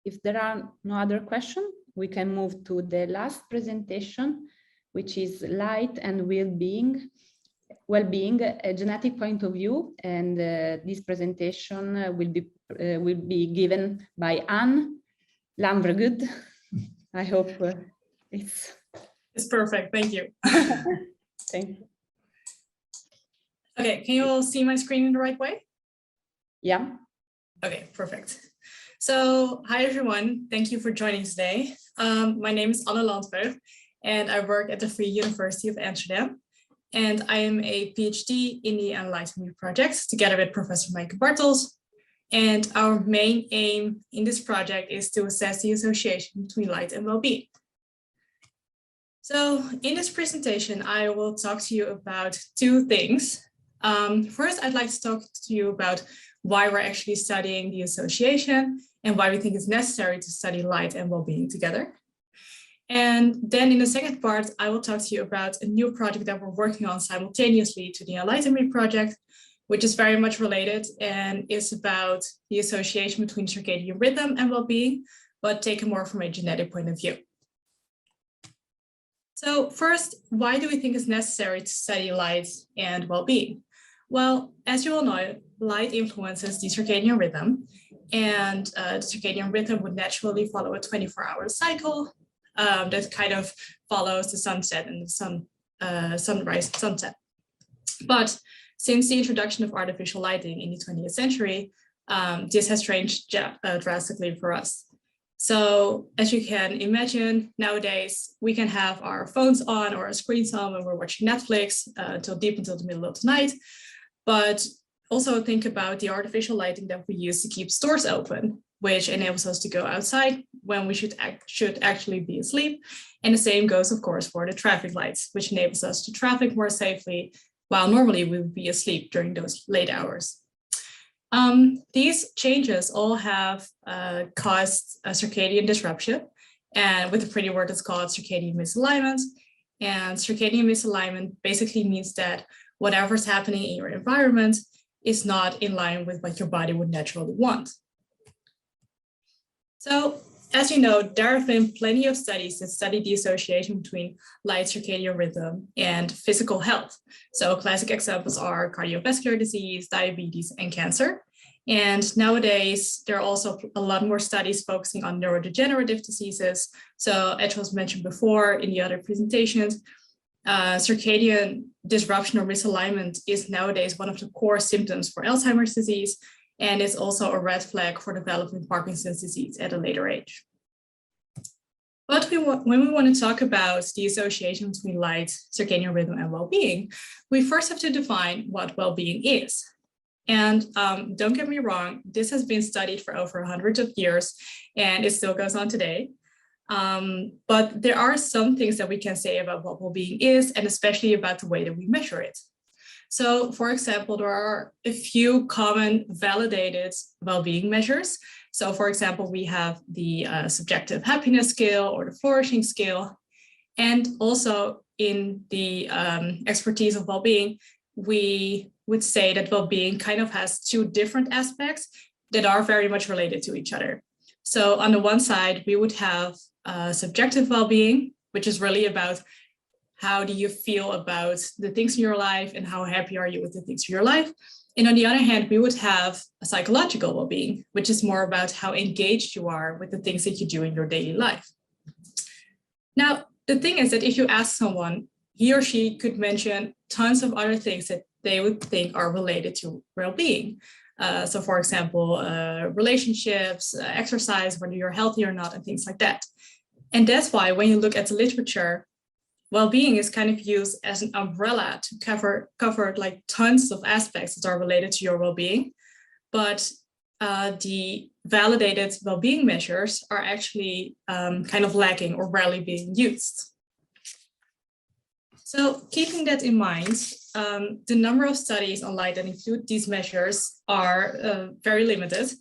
S3: If there are no other questions, we can move to the last presentation, which is light and well-being, a genetic point of view. And this presentation will be given by Anne Lamvergood. I hope it's
S8: perfect. Thank you.
S3: Thank you.
S8: Okay, can you all see my screen in the right way?
S3: Yeah.
S8: Okay, perfect. So, hi everyone, thank you for joining today. My name is Anne Landberg and I work at the Free University of Amsterdam. And I am a PhD in the ENLIGHTENme project together with Professor Maaike Bartels. And our main aim in this project is to assess the association between light and well-being. So in this presentation, I will talk to you about 2 things. First, I'd like to talk to you about why we're actually studying the association and why we think it's necessary to study light and well-being together. And then in the second part, I will talk to you about a new project that we're working on simultaneously to the ENLIGHTENme project, which is very much related and is about the association between circadian rhythm and well-being, but taken more from a genetic point of view. So first, why do we think it's necessary to study light and well-being? Well, as you all know, light influences the circadian rhythm, and the circadian rhythm would naturally follow a 24-hour cycle that kind of follows the sunset and the sunrise and sunset. But since the introduction of artificial lighting in the 20th century, this has changed drastically for us. So as you can imagine, nowadays we can have our phones on or our screens on when we're watching Netflix until deep into the middle of the night. But also think about the artificial lighting that we use to keep stores open, which enables us to go outside when we should actually be asleep. And the same goes, of course, for the traffic lights, which enables us to traffic more safely, while normally we would be asleep during those late hours. These changes all have caused a circadian disruption, and with a pretty word it's called circadian misalignment. And circadian misalignment basically means that whatever's happening in your environment is not in line with what your body would naturally want. So, as you know, there have been plenty of studies that study the association between light circadian rhythm and physical health. So classic examples are cardiovascular disease, diabetes, and cancer. And nowadays, there are also a lot more studies focusing on neurodegenerative diseases. So as was mentioned before in the other presentations, circadian disruption or misalignment is nowadays one of the core symptoms for Alzheimer's disease, and it's also a red flag for developing Parkinson's disease at a later age. But when we want to talk about the association between light, circadian rhythm, and well-being, we first have to define what well-being is. And don't get me wrong, this has been studied for over 100 of years, and it still goes on today. But there are some things that we can say about what well-being is, and especially about the way that we measure it. So, for example, there are a few common validated well-being measures. So, for example, we have the subjective happiness scale or the flourishing scale. And also in the expertise of well-being, we would say that well-being kind of has two different aspects that are very much related to each other. So on the one side, we would have subjective well-being, which is really about how do you feel about the things in your life and how happy are you with the things in your life. And on the other hand, we would have a psychological well-being, which is more about how engaged you are with the things that you do in your daily life. Now, the thing is that if you ask someone, he or she could mention tons of other things that they would think are related to well-being. So for example, relationships, exercise, whether you're healthy or not, and things like that. And that's why when you look at the literature, well-being is kind of used as an umbrella to cover like tons of aspects that are related to your well-being. But the validated well-being measures are actually kind of lacking or rarely being used. So keeping that in mind, the number of studies on light that include these measures are very limited.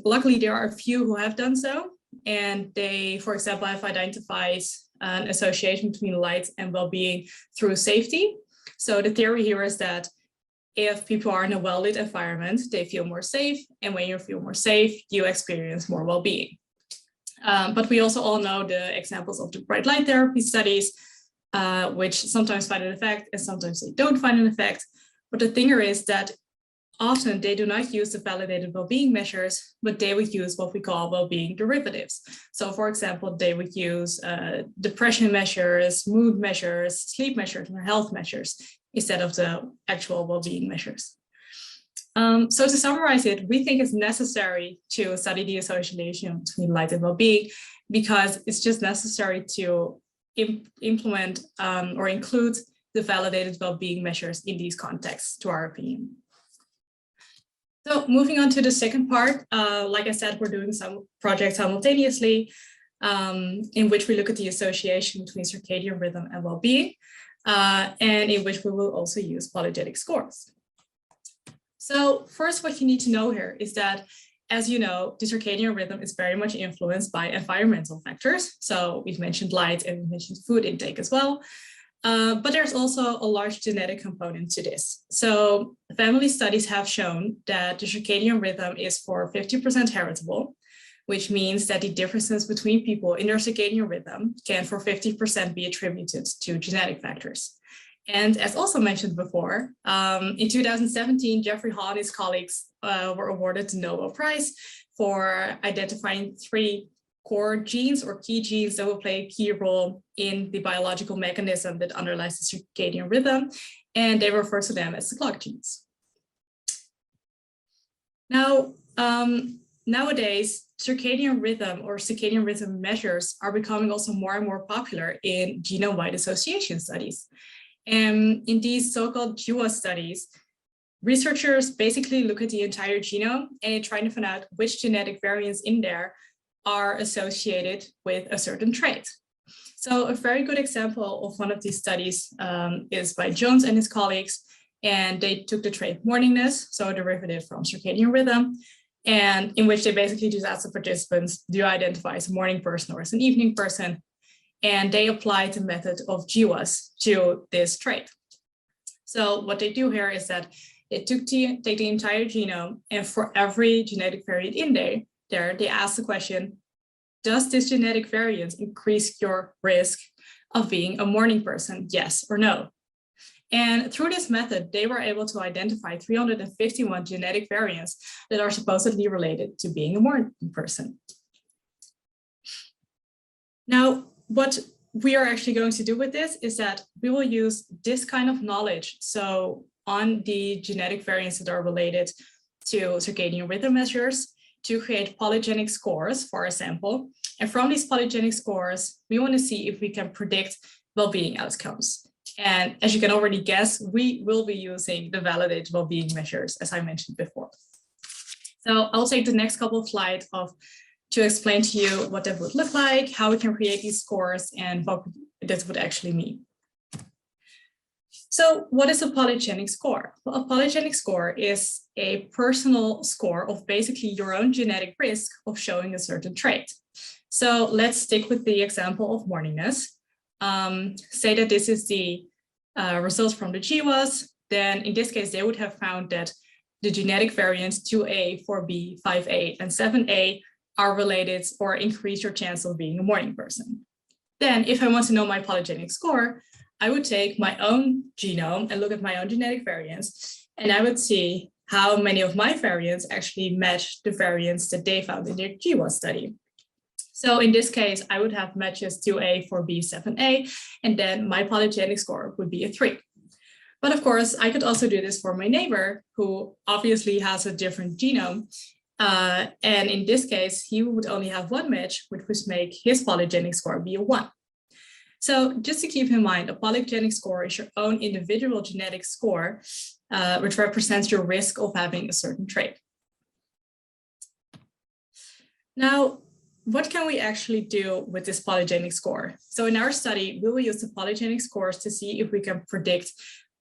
S8: Luckily, there are a few who have done so, and they, for example, have identified an association between light and well-being through safety. So the theory here is that if people are in a well-lit environment, they feel more safe, and when you feel more safe, you experience more well-being. But we also all know the examples of the bright light therapy studies, which sometimes find an effect and sometimes they don't find an effect. But the thing is that often they do not use the validated well-being measures, but they would use what we call well-being derivatives. So for example, they would use depression measures, mood measures, sleep measures, or health measures instead of the actual well-being measures. So to summarize it, we think it's necessary to study the association between light and well-being because it's just necessary to implement or include the validated well-being measures in these contexts, to our opinion. So moving on to the second part, like I said, we're doing some projects simultaneously in which we look at the association between circadian rhythm and well-being, and in which we will also use polygenic scores. So first, what you need to know here is that as you know, the circadian rhythm is very much influenced by environmental factors. So we've mentioned light and we mentioned food intake as well. But there's also a large genetic component to this. So family studies have shown that the circadian rhythm is for 50% heritable, which means that the differences between people in their circadian rhythm can for 50% be attributed to genetic factors. And as also mentioned before, in 2017, Jeffrey Hall and his colleagues were awarded the Nobel Prize for identifying 3 core genes or key genes that will play a key role in the biological mechanism that underlies the circadian rhythm, and they refer to them as the clock genes. Now, nowadays, circadian rhythm or circadian rhythm measures are becoming also more and more popular in genome-wide association studies. And in these so-called GWAS studies, researchers basically look at the entire genome and try to find out which genetic variants in there are associated with a certain trait. So a very good example of one of these studies is by Jones and his colleagues, and they took the trait morningness, so a derivative from circadian rhythm, and in which they basically just asked the participants, do you identify as a morning person or as an evening person? And they applied the method of GWAS to this trait. So what they do here is that they take the entire genome, and for every genetic variant in there, they ask the question, does this genetic variant increase your risk of being a morning person, yes or no? And through this method, they were able to identify 351 genetic variants that are supposedly related to being a morning person. Now, what we are actually going to do with this is that we will use this kind of knowledge. So on the genetic variants that are related to circadian rhythm measures, to create polygenic scores for our sample. And from these polygenic scores, we want to see if we can predict well-being outcomes. And as you can already guess, we will be using the validated well-being measures, as I mentioned before. So I'll take the next couple of slides to explain to you what that would look like, how we can create these scores, and what this would actually mean. So what is a polygenic score? Well, a polygenic score is a personal score of basically your own genetic risk of showing a certain trait. So let's stick with the example of morningness. Say that this is the results from the GWAS, then in this case, they would have found that the genetic variants 2A, 4B, 5A, and 7A are related or increase your chance of being a morning person. Then if I want to know my polygenic score, I would take my own genome and look at my own genetic variants, and I would see how many of my variants actually match the variants that they found in their GWAS study. So in this case, I would have matches 2A, 4B, 7A, and then my polygenic score would be a 3. But of course, I could also do this for my neighbor, who obviously has a different genome. And in this case, he would only have one match, which would make his polygenic score be a 1. So just to keep in mind, a polygenic score is your own individual genetic score, which represents your risk of having a certain trait. Now, what can we actually do with this polygenic score? So in our study, we will use the polygenic scores to see if we can predict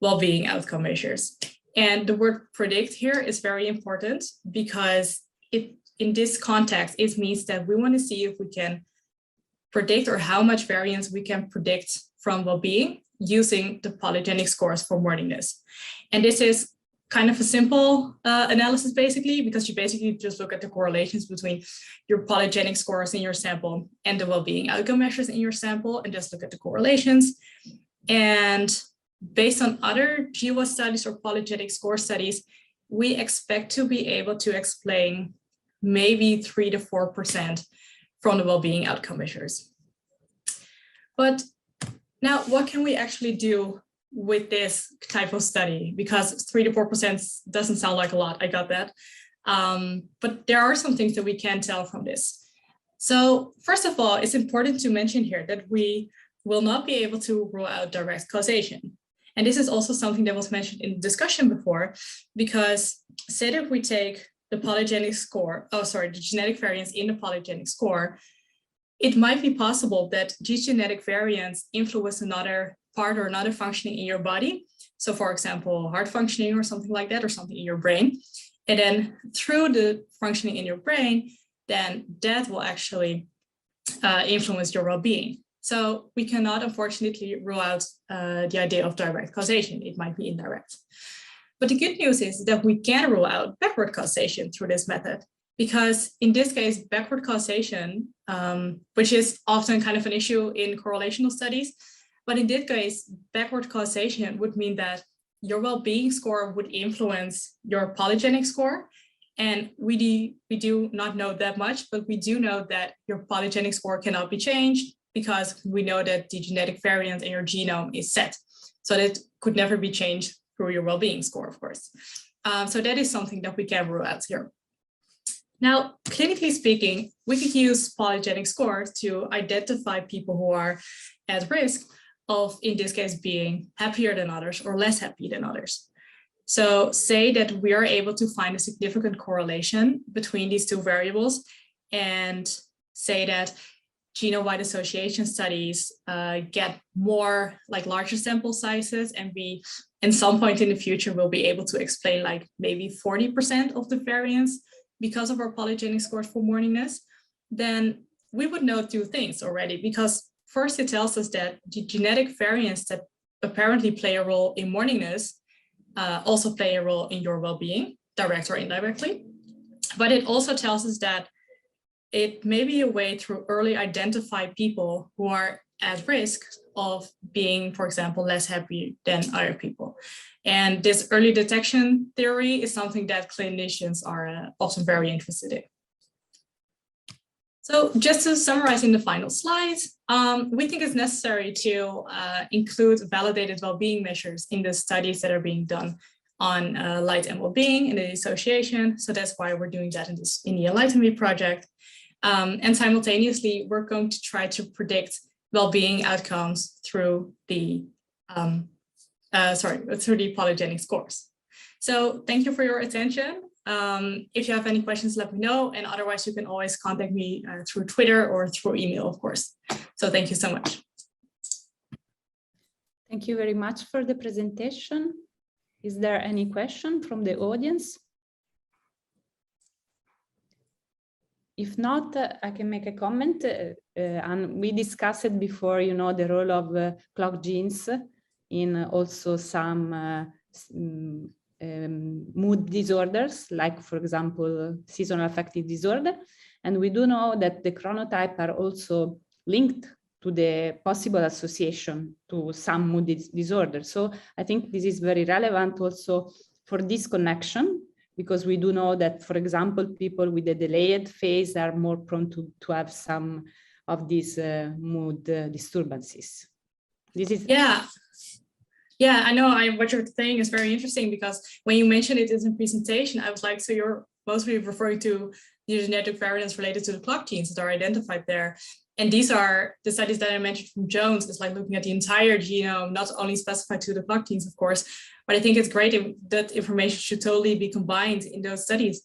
S8: well-being outcome measures. And the word predict here is very important because in this context, it means that we want to see if we can predict or how much variance we can predict from well-being using the polygenic scores for morningness. And this is kind of a simple analysis basically, because you basically just look at the correlations between your polygenic scores in your sample and the well-being outcome measures in your sample and just look at the correlations. And based on other GWAS studies or polygenic score studies, we expect to be able to explain maybe 3 to 4% from the well-being outcome measures. But now what can we actually do with this type of study? Because 3 to 4% doesn't sound like a lot, I got that. But there are some things that we can tell from this. So first of all, it's important to mention here that we will not be able to rule out direct causation. And this is also something that was mentioned in the discussion before, because say that we take the polygenic score, the genetic variants in the polygenic score, it might be possible that these genetic variants influence another part or another functioning in your body. So for example, heart functioning or something like that, or something in your brain. And then through the functioning in your brain, then that will actually influence your well-being. So we cannot, unfortunately, rule out the idea of direct causation. It might be indirect. But the good news is that we can rule out backward causation through this method, because in this case, backward causation, which is often kind of an issue in correlational studies, but in this case, backward causation would mean that your well-being score would influence your polygenic score. And we do not know that much, but we do know that your polygenic score cannot be changed, because we know that the genetic variant in your genome is set. So that could never be changed through your well-being score, of course. So that is something that we can rule out here. Now, clinically speaking, we could use polygenic scores to identify people who are at risk of, in this case, being happier than others or less happy than others. So say that we are able to find a significant correlation between these two variables, and say that genome-wide association studies get more like larger sample sizes, and we, in some point in the future, will be able to explain like maybe 40% of the variance because of our polygenic scores for morningness, then we would know two things already. Because first, it tells us that the genetic variants that apparently play a role in morningness also play a role in your well-being, direct or indirectly. But it also tells us that it may be a way to early identify people who are at risk of being, for example, less happy than other people. And this early detection theory is something that clinicians are often very interested in. So just to summarize in the final slides, we think it's necessary to include validated well-being measures in the studies that are being done on light and well-being and the association. So that's why we're doing that in the ENLIGHTENme project. And simultaneously, we're going to try to predict well-being outcomes through the polygenic scores. So thank you for your attention. If you have any questions, let me know. And otherwise, you can always contact me through Twitter or through email, of course. So thank you so much.
S3: Thank you very much for the presentation. Is there any question from the audience? If not, I can make a comment. And we discussed it before, you know, the role of clock genes in also some mood disorders, like, for example, seasonal affective disorder. And we do know that the chronotype are also linked to the possible association to some mood disorder. So I think this is very relevant also for this connection, because we do know that, for example, people with a delayed phase are more prone to have some of these mood disturbances. This is
S8: Yeah, I know what you're saying is very interesting, because when you mentioned it in presentation, I was like, so you're mostly referring to the genetic variants related to the clock genes that are identified there. And these are the studies that I mentioned from Jones, is like looking at the entire genome, not only specified to the clock genes, of course, but I think it's great that information should totally be combined in those studies.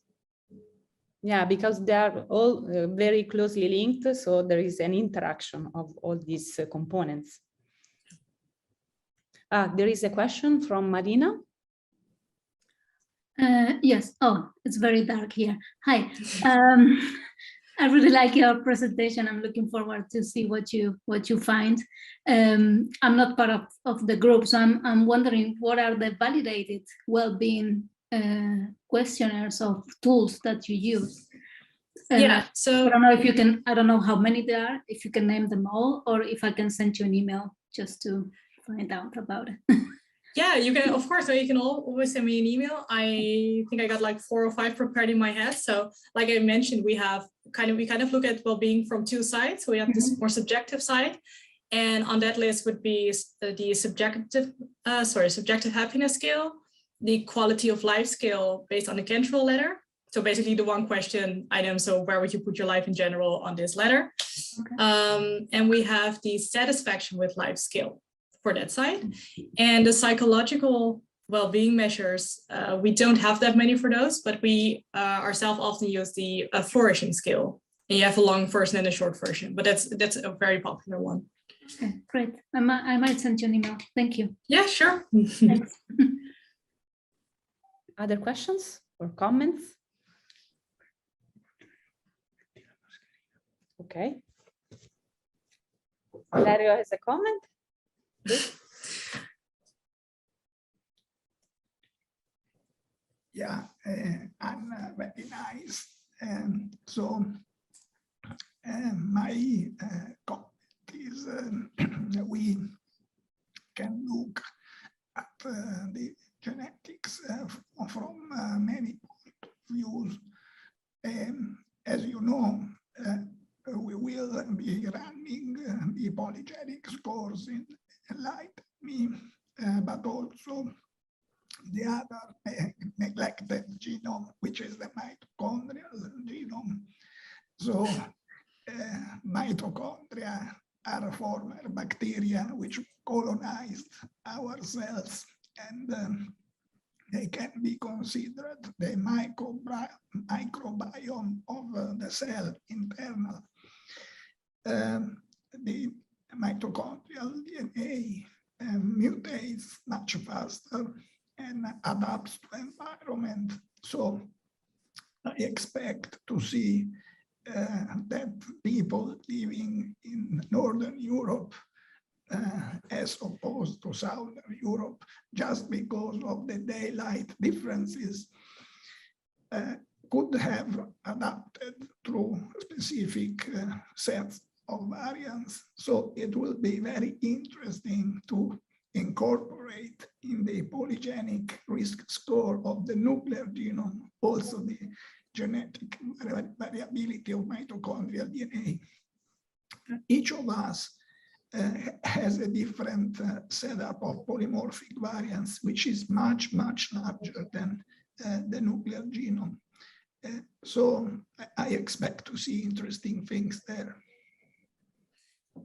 S3: Yeah, because they are all very closely linked. So there is an interaction of all these components. There is a question from Marina.
S10: Yes. Oh, it's very dark here. Hi. I really like your presentation. I'm looking forward to see what you find. I'm not part of the group, so I'm wondering, what are the validated well-being questionnaires or tools that you use?
S8: Yeah, so
S10: I don't know if you can, I don't know how many there are, if you can name them all, or if I can send you an email just to find out about it.
S8: Yeah, you can, of course, so you can always send me an email. I think I got like 4 or 5 prepared in my head. So like I mentioned, we kind of look at well-being from 2 sides. So we have this more subjective side. And on that list would be the subjective happiness scale, the quality of life scale based on the Cantrell letter. So basically the 1 question item. So where would you put your life in general on this letter? Okay. And we have the satisfaction with life scale for that side. And the psychological well-being measures, we don't have that many for those, but we ourselves often use the flourishing scale. And you have a long version and a short version, but that's a very popular one.
S10: Okay, great. I might send you an email. Thank you.
S8: Yeah, sure.
S10: Thanks.
S3: Other questions? or comments? Okay. Valerio has a comment.
S6: Yeah, and very nice. So my comment is we can look at the genetics from many point of views. As you know, we will be running the polygenic scores in ENLIGHTENme, but also the other neglected genome, which is the mitochondrial genome. So mitochondria are former bacteria which colonized our cells, and they can be considered the microbiome of the cell internal. The mitochondrial DNA mutates much faster and adapts to environment. So I expect to see that people living in Northern Europe as opposed to Southern Europe, just because of the daylight differences, could have adapted through specific sets of variants. So it will be very interesting to incorporate in the polygenic risk score of the nuclear genome also the genetic variability of mitochondrial DNA. Each of us has a different setup of polymorphic variants, which is much, much larger than the nuclear genome. So I expect to see interesting things there.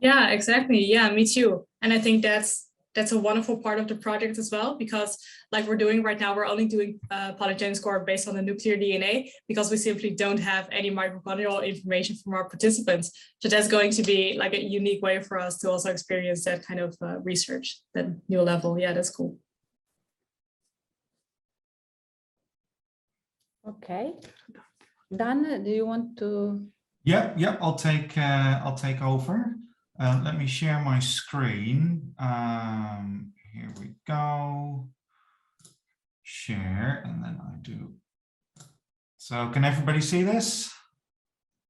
S8: Yeah, exactly. Yeah, me too. And I think that's a wonderful part of the project as well, because like we're doing right now, we're only doing polygenic score based on the nuclear DNA because we simply don't have any mitochondrial information from our participants. So that's going to be like a unique way for us to also experience that kind of research, that new level. Yeah, that's cool.
S3: Okay. Dan, do you want to?
S1: Yeah, I'll take over. Let me share my screen. Here we go. Share, and then I do. So can everybody see this?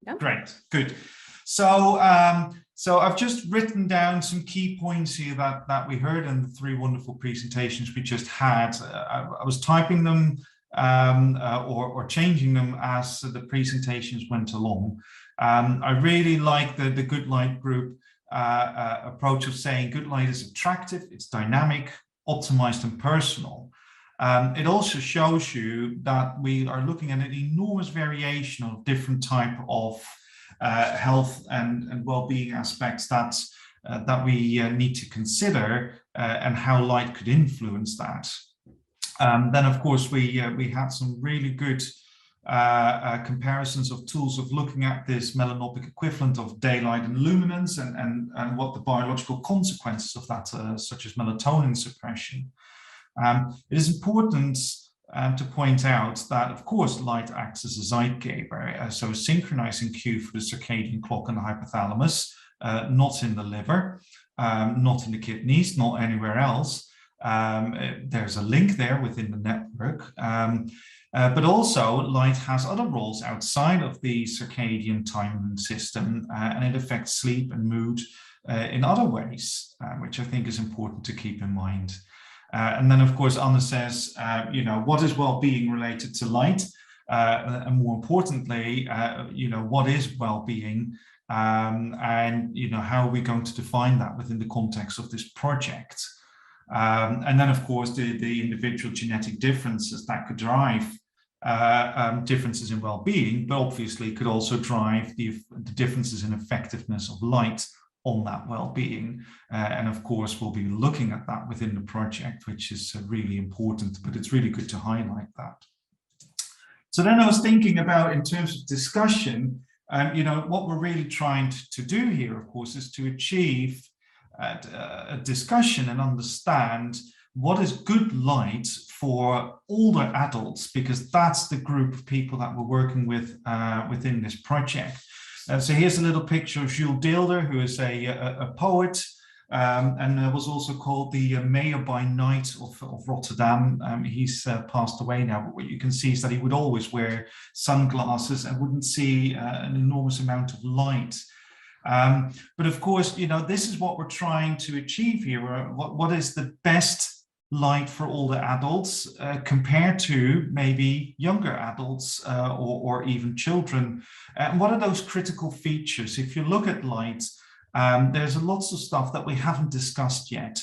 S3: Yeah.
S1: Great, good. So so I've just written down some key points here that we heard in the three wonderful presentations we just had. I was typing them or changing them as the presentations went along. I really like the Good Light group approach of saying Good Light is attractive, it's dynamic, optimized and personal. It also shows you that we are looking at an enormous variation of different type of health and well-being aspects that we need to consider and how light could influence that. Then, of course, we had some really good comparisons of tools of looking at this melanopic equivalent of daylight and luminance and what the biological consequences of that are, such as melatonin suppression. It is important to point out that, of course, light acts as a Zeitgeber, so a synchronizing cue for the circadian clock in the hypothalamus, not in the liver, not in the kidneys, not anywhere else. There's a link there within the network, but also light has other roles outside of the circadian time system, and it affects sleep and mood in other ways, which I think is important to keep in mind. And then, of course, Anna says, you know, what is well-being related to light? And more importantly, you know, what is well-being? And, you know, how are we going to define that within the context of this project? And then, of course, the individual genetic differences that could drive differences in well-being, but obviously could also drive the differences in effectiveness of light on that well-being. And of course, we'll be looking at that within the project, which is really important, but it's really good to highlight that. So then I was thinking about, in terms of discussion, you know, what we're really trying to do here, of course, is to achieve a discussion and understand what is good light for older adults, because that's the group of people that we're working with within this project. So here's a little picture of Jules Deelder, who is a poet, and was also called the mayor by night of Rotterdam. He's passed away now, but what you can see is that he would always wear sunglasses and wouldn't see an enormous amount of light. But of course, you know, this is what we're trying to achieve here. What is the best light for older adults compared to maybe younger adults or even children? And what are those critical features? If you look at light, there's lots of stuff that we haven't discussed yet.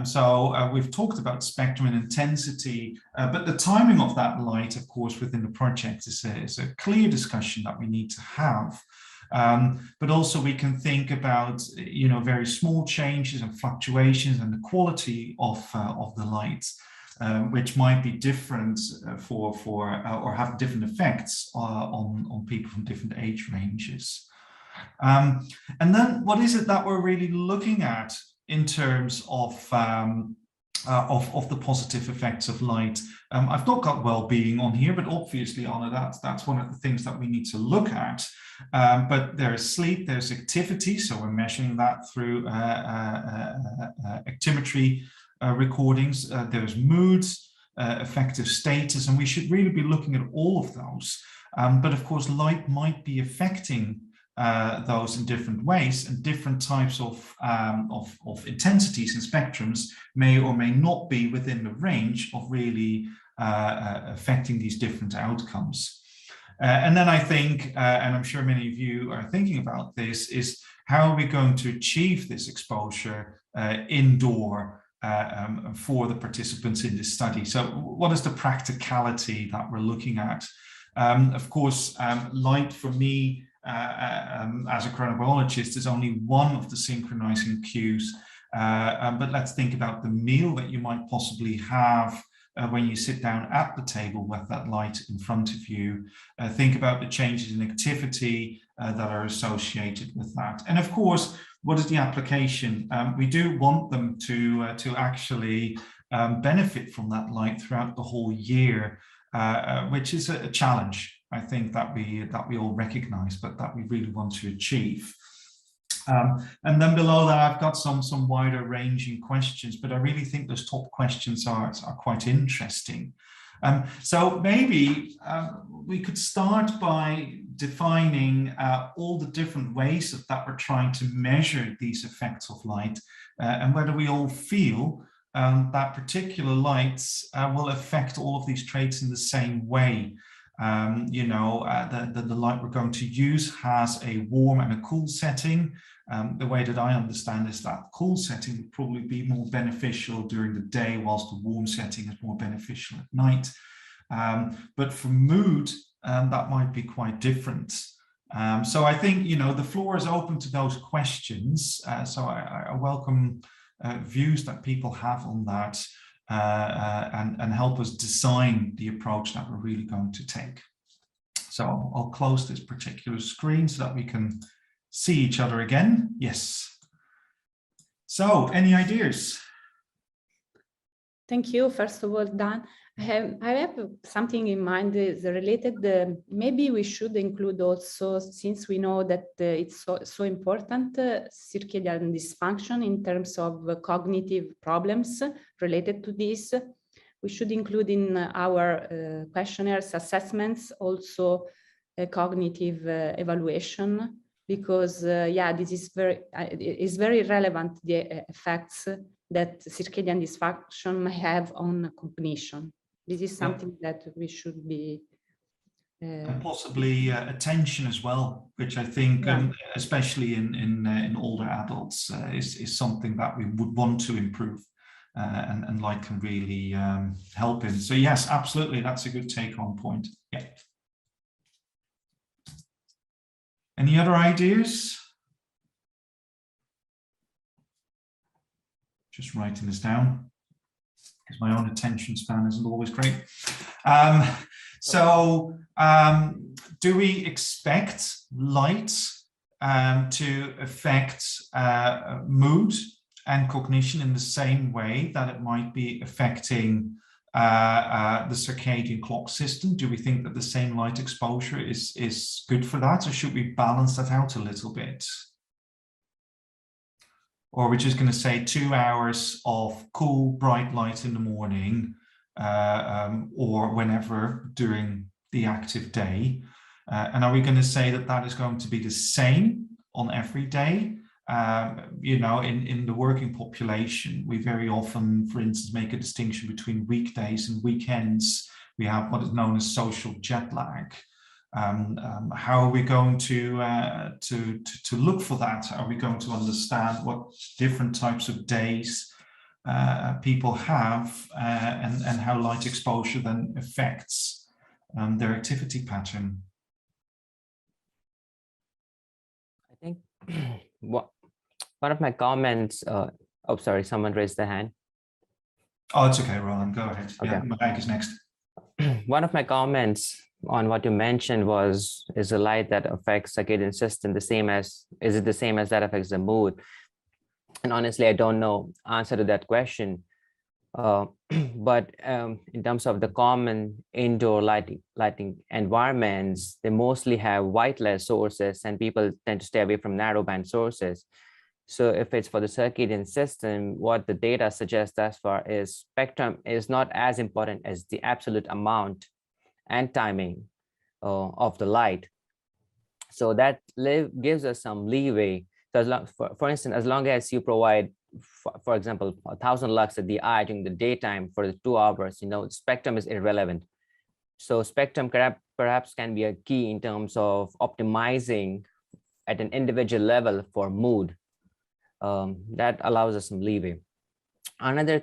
S1: So we've talked about spectrum and intensity, but the timing of that light, of course, within the project is a clear discussion that we need to have. But also we can think about, you know, very small changes and fluctuations and the quality of the light, which might be different or have different effects on people from different age ranges. And then what is it that we're really looking at in terms of the positive effects of light? I've not got well-being on here, but obviously, Anna, that's one of the things that we need to look at. But there's sleep, there's activity, so we're measuring that through actimetry recordings. There's moods, affective status, and we should really be looking at all of those. But of course, light might be affecting those in different ways, and different types of intensities and spectrums may or may not be within the range of really affecting these different outcomes. And then I think, and I'm sure many of you are thinking about this, is how are we going to achieve this exposure indoor for the participants in this study? So what is the practicality that we're looking at? Of course, light for me, as a chronobiologist, is only one of the synchronizing cues, but let's think about the meal that you might possibly have when you sit down at the table with that light in front of you. Think about the changes in activity that are associated with that. And of course, what is the application? We do want them to actually benefit from that light throughout the whole year, which is a challenge, I think, that we all recognize, but that we really want to achieve. And then below that, I've got some wider ranging questions, but I really think those top questions are quite interesting. So maybe we could start by defining all the different ways that we're trying to measure these effects of light, and whether we all feel that particular lights will affect all of these traits in the same way. You know, the light we're going to use has a warm and a cool setting. The way that I understand is that cool setting would probably be more beneficial during the day, whilst the warm setting is more beneficial at night. But for mood, that might be quite different. So I think, you know, the floor is open to those questions. So I welcome views that people have on that, and help us design the approach that we're really going to take. So I'll close this particular screen so that we can see each other again. Yes. So any ideas?
S3: Thank you. First of all, Dan, I have something in mind is related. Maybe we should include also, since we know that it's so important, circadian dysfunction in terms of cognitive problems related to this. We should include in our questionnaires assessments also cognitive evaluation, because yeah, this is very relevant, the effects that circadian dysfunction may have on cognition. This is something that we should be...
S1: and possibly attention as well, which I think, especially in older adults, is something that we would want to improve, and light can really help in. So yes, absolutely, that's a good take-home point. Yeah. Any other ideas? Just writing this down, because my own attention span isn't always great. Do we expect light to affect mood and cognition in the same way that it might be affecting the circadian clock system? Do we think that the same light exposure is good for that, or should we balance that out a little bit? Or we're just going to say 2 hours of cool, bright light in the morning or whenever during the active day. And are we going to say that that is going to be the same on every day? You know, in the working population, we very often, for instance, make a distinction between weekdays and weekends. We have what is known as social jet lag. How are we going to look for that? Are we going to understand what different types of days people have and how light exposure then affects their activity pattern?
S5: I think one of my comments, oh, sorry, someone raised their hand.
S1: Oh, it's okay, Roland, go ahead.
S5: Okay.
S1: Yeah, Mike is next.
S5: One of my comments on what you mentioned is the light that affects circadian system is it the same as that affects the mood? And honestly, I don't know answer to that question. But in terms of the common indoor lighting environments, they mostly have white light sources, and people tend to stay away from narrowband sources. So if it's for the circadian system, what the data suggests thus far is spectrum is not as important as the absolute amount and timing of the light. So that gives us some leeway. So as long, for instance, as long as you provide, for example, 1,000 lux at the eye during the daytime for the 2 hours, you know, spectrum is irrelevant. So spectrum perhaps can be a key in terms of optimizing at an individual level for mood. That allows us some leeway. Another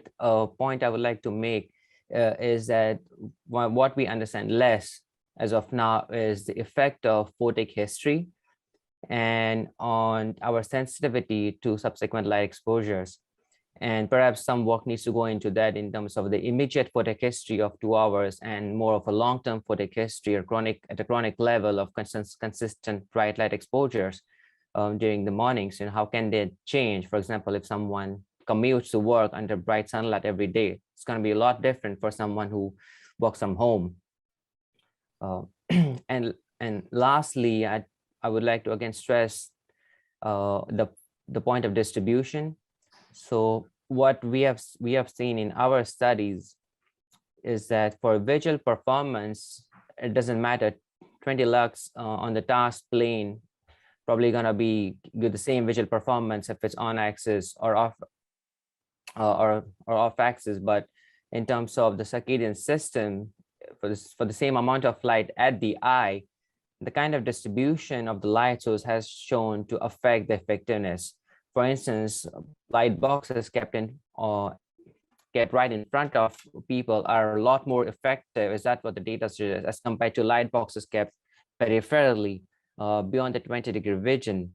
S5: point I would like to make is that what we understand less as of now is the effect of photic history and on our sensitivity to subsequent light exposures. And perhaps some work needs to go into that in terms of the immediate photic history of 2 hours and more of a long-term photic history or at a chronic level of consistent bright light exposures during the mornings. And how can they change? For example, if someone commutes to work under bright sunlight every day, it's going to be a lot different for someone who works from home. And lastly, I would like to again stress the point of distribution. So what we have seen in our studies is that for visual performance, it doesn't matter. 20 lux on the task plane probably gonna be good, the same visual performance if it's on axis or off axis. But in terms of the circadian system, for the same amount of light at the eye, the kind of distribution of the light source has shown to affect the effectiveness. For instance, light boxes kept right in front of people are a lot more effective. Is that what the data suggests, as compared to light boxes kept peripherally beyond the 20-degree vision,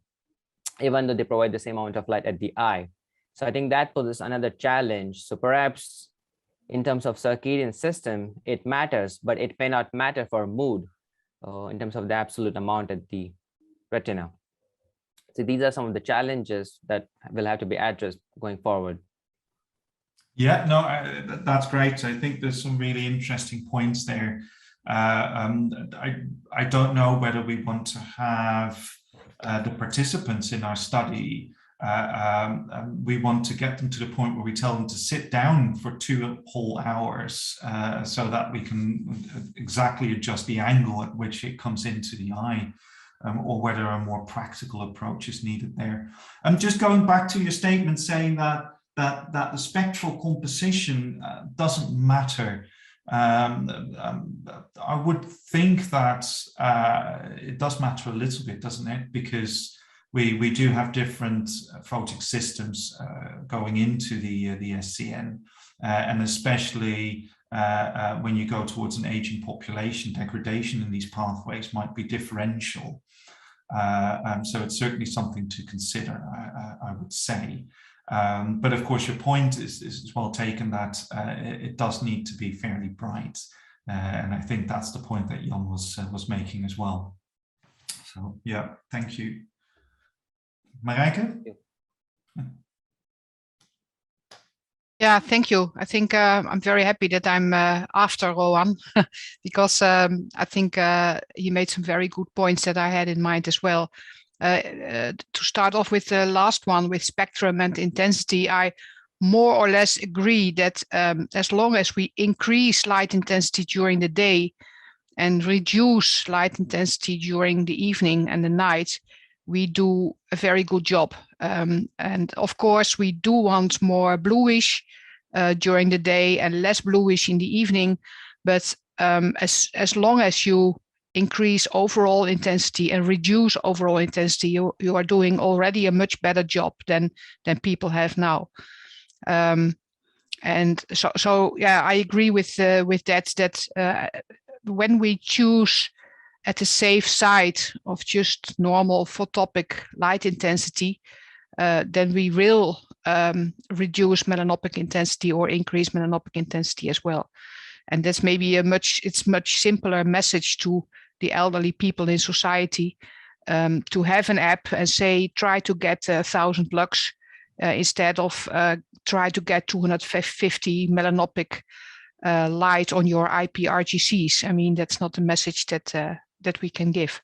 S5: even though they provide the same amount of light at the eye. So I think that poses another challenge. So perhaps in terms of circadian system, it matters, but it may not matter for mood in terms of the absolute amount at the retina. So these are some of the challenges that will have to be addressed going forward.
S1: Yeah, no, that's great. I think there's some really interesting points there. I don't know whether we want to have the participants in our study. We want to get them to the point where we tell them to sit down for 2 whole hours so that we can exactly adjust the angle at which it comes into the eye. Or whether a more practical approach is needed there. Just going back to your statement saying that the spectral composition doesn't matter. I would think that it does matter a little bit, doesn't it? Because we do have different photic systems going into the SCN, and especially when you go towards an aging population, degradation in these pathways might be differential. So it's certainly something to consider, I would say. But of course, your point is well taken that it does need to be fairly bright. And I think that's the point that Jan was making as well. So yeah, thank you. Marijke?
S4: Yeah, thank you. I think I'm very happy that I'm after Rowan because I think he made some very good points that I had in mind as well. To start off with the last one with spectrum and intensity, I more or less agree that as long as we increase light intensity during the day and reduce light intensity during the evening and the night, we do a very good job. And of course, we do want more bluish during the day and less bluish in the evening. But as long as you increase overall intensity and reduce overall intensity, you are doing already a much better job than people have now. And so yeah, I agree with that. When we choose at the safe side of just normal photopic light intensity, then we will reduce melanopic intensity or increase melanopic intensity as well. And that's maybe it's much simpler message to the elderly people in society, to have an app and say, try to get 1,000 lux instead of try to get 250 melanopic light on your IPRGCs. I mean, that's not a message that we can give.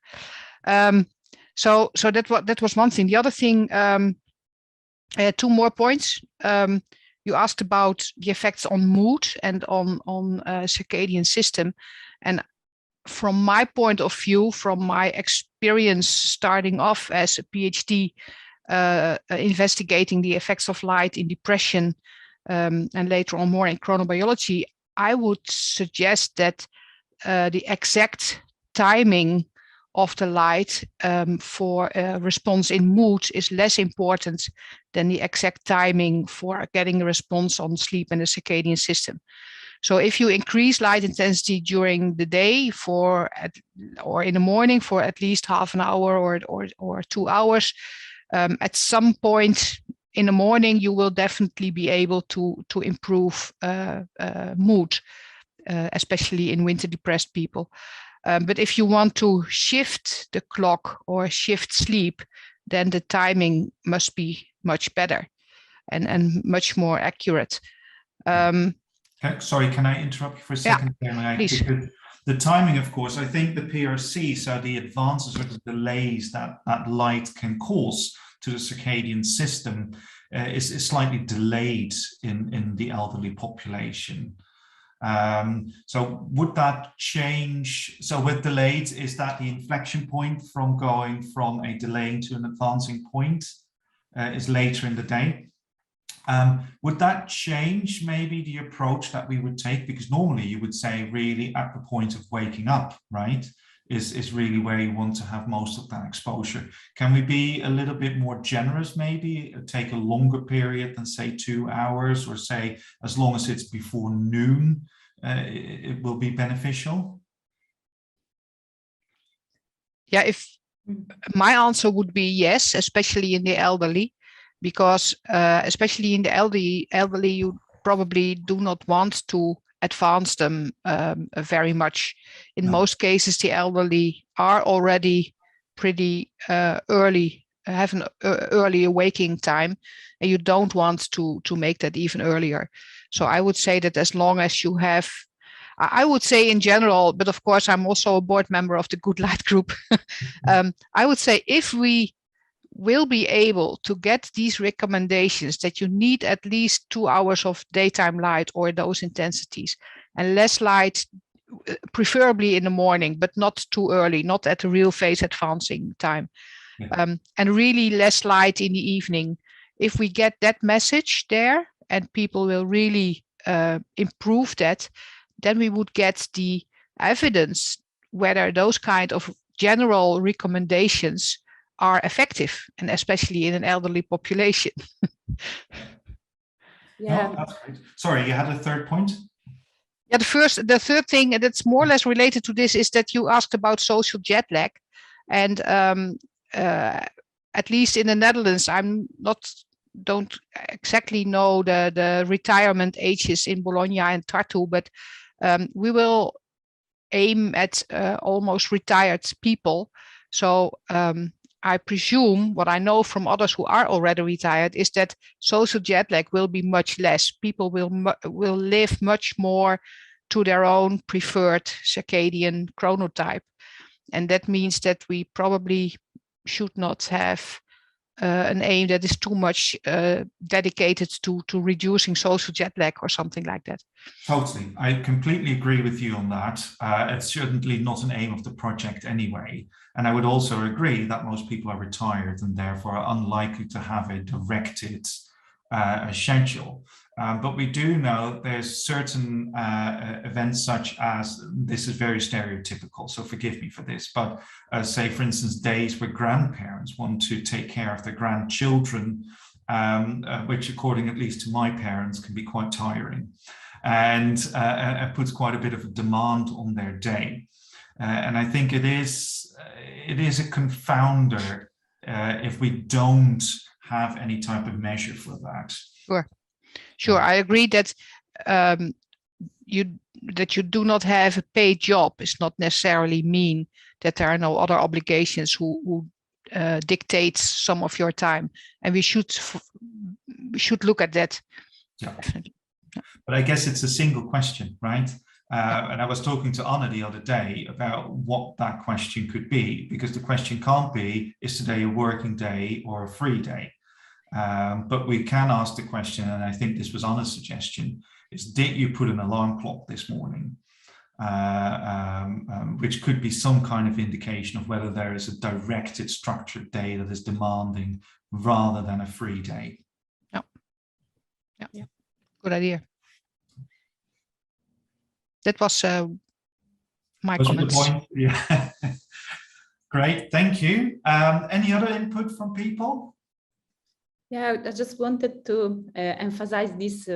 S4: So that was one thing. The other thing, I had 2 more points. You asked about the effects on mood and on circadian system. And from my point of view, from my experience starting off as a PhD, investigating the effects of light in depression, and later on more in chronobiology, I would suggest that the exact timing of the light for a response in mood is less important than the exact timing for getting a response on sleep and the circadian system. So if you increase light intensity during the day or in the morning for at least half an hour or 2 hours, at some point in the morning, you will definitely be able to improve mood, especially in winter depressed people. But if you want to shift the clock or shift sleep, then the timing must be much better and much more accurate.
S1: Sorry, can I interrupt you for a second?
S4: Yeah, please.
S1: Because the timing, of course, I think the PRC, so the advances or the delays that light can cause to the circadian system is slightly delayed in the elderly population. So would that change? So with delayed, is that the inflection point from going from a delaying to an advancing point is later in the day? Would that change maybe the approach that we would take? Because normally you would say really at the point of waking up, right, is really where you want to have most of that exposure. Can we be a little bit more generous, maybe take a longer period than say 2 hours, or say as long as it's before noon, it will be beneficial?
S4: Yeah, if my answer would be yes, especially in the elderly, because especially in the elderly, you probably do not want to advance them very much. In most cases, the elderly are already pretty early, have an early awakening time, and you don't want to make that even earlier. So I would say that as long as you have, I would say in general, but of course I'm also a board member of the Good Light Group. I would say if we will be able to get these recommendations that you need at least 2 hours of daytime light or those intensities, and less light, preferably in the morning, but not too early, not at the real phase advancing time, and really less light in the evening. If we get that message there and people will really improve that, then we would get the evidence whether those kind of general recommendations are effective, and especially in an elderly population.
S2: Yeah.
S1: No, that's great. Sorry, you had a third point?
S4: Yeah, the third thing that's more or less related to this is that you asked about social jet lag, and at least in the Netherlands, don't exactly know the retirement ages in Bologna and Tartu, but we will aim at almost retired people. So I presume what I know from others who are already retired is that social jet lag will be much less. People will live much more to their own preferred circadian chronotype. And that means that we probably should not have an aim that is too much dedicated to reducing social jet lag or something like that.
S1: Totally. I completely agree with you on that. It's certainly not an aim of the project anyway. And I would also agree that most people are retired and therefore are unlikely to have a directed schedule. But we do know there's certain events such as, this is very stereotypical, so forgive me for this, but say, for instance, days where grandparents want to take care of their grandchildren, which according at least to my parents can be quite tiring, and puts quite a bit of a demand on their day. And I think it is a confounder if we don't have any type of measure for that.
S4: Sure, I agree that you do not have a paid job is not necessarily mean that there are no other obligations who dictates some of your time, and we should look at that.
S1: Yeah.
S4: Definitely.
S1: But I guess it's a single question, right? And I was talking to Anna the other day about what that question could be, because the question can't be, is today a working day or a free day? But we can ask the question, and I think this was Anna's suggestion, is did you put an alarm clock this morning? Which could be some kind of indication of whether there is a directed, structured day that is demanding rather than a free day.
S4: Yeah. Good idea. That was my comments.
S1: Yeah. Great, thank you. Any other input from people?
S3: Yeah, I just wanted to emphasize this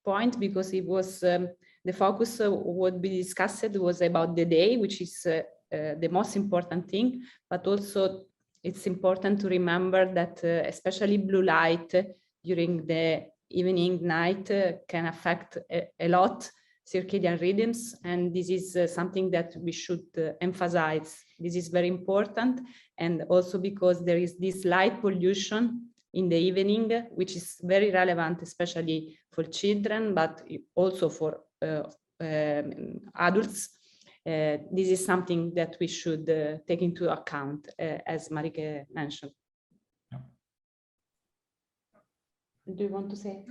S3: point because it was the focus of what we discussed was about the day, which is the most important thing, but also it's important to remember that especially blue light during the evening, night can affect a lot circadian rhythms, and this is something that we should emphasize. This is very important, and also because there is this light pollution in the evening, which is very relevant, especially for children, but also for adults. This is something that we should take into account, as Marike mentioned.
S1: Yeah.
S3: Do you want to say?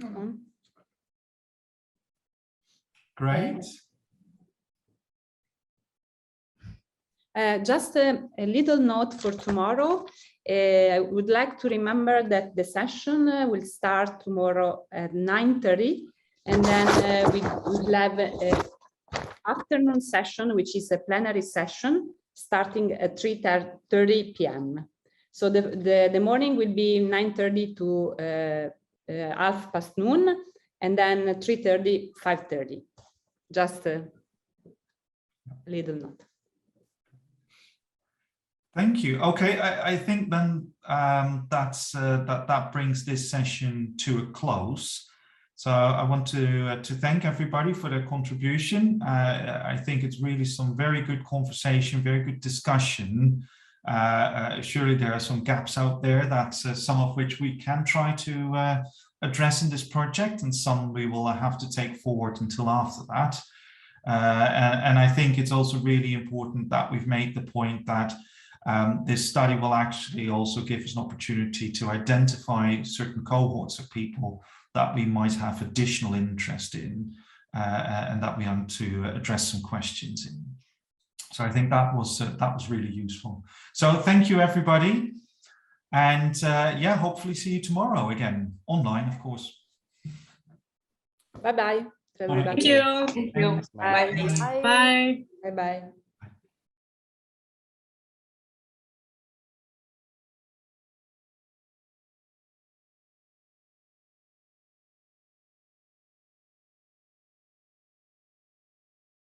S1: Great.
S3: Just a little note for tomorrow. I would like to remember that the session will start tomorrow at 9:30, and then we will have an afternoon session, which is a plenary session, starting at 3:30 p.m. So the morning will be 9:30 to 12:30, and then 3:30, 5:30. Just a little note.
S1: Thank you. Okay, I think then that brings this session to a close. So I want to thank everybody for their contribution. I think it's really some very good conversation, very good discussion. Surely there are some gaps out there that some of which we can try to address in this project, and some we will have to take forward until after that. And I think it's also really important that we've made the point that this study will actually also give us an opportunity to identify certain cohorts of people that we might have additional interest in, and that we want to address some questions in. So I think that was really useful. So thank you, everybody. And yeah, hopefully see you tomorrow again, online, of course.
S3: Bye-bye.
S8: Thank you.
S2: Thank you.
S3: Bye.
S8: Bye.
S3: Bye-bye.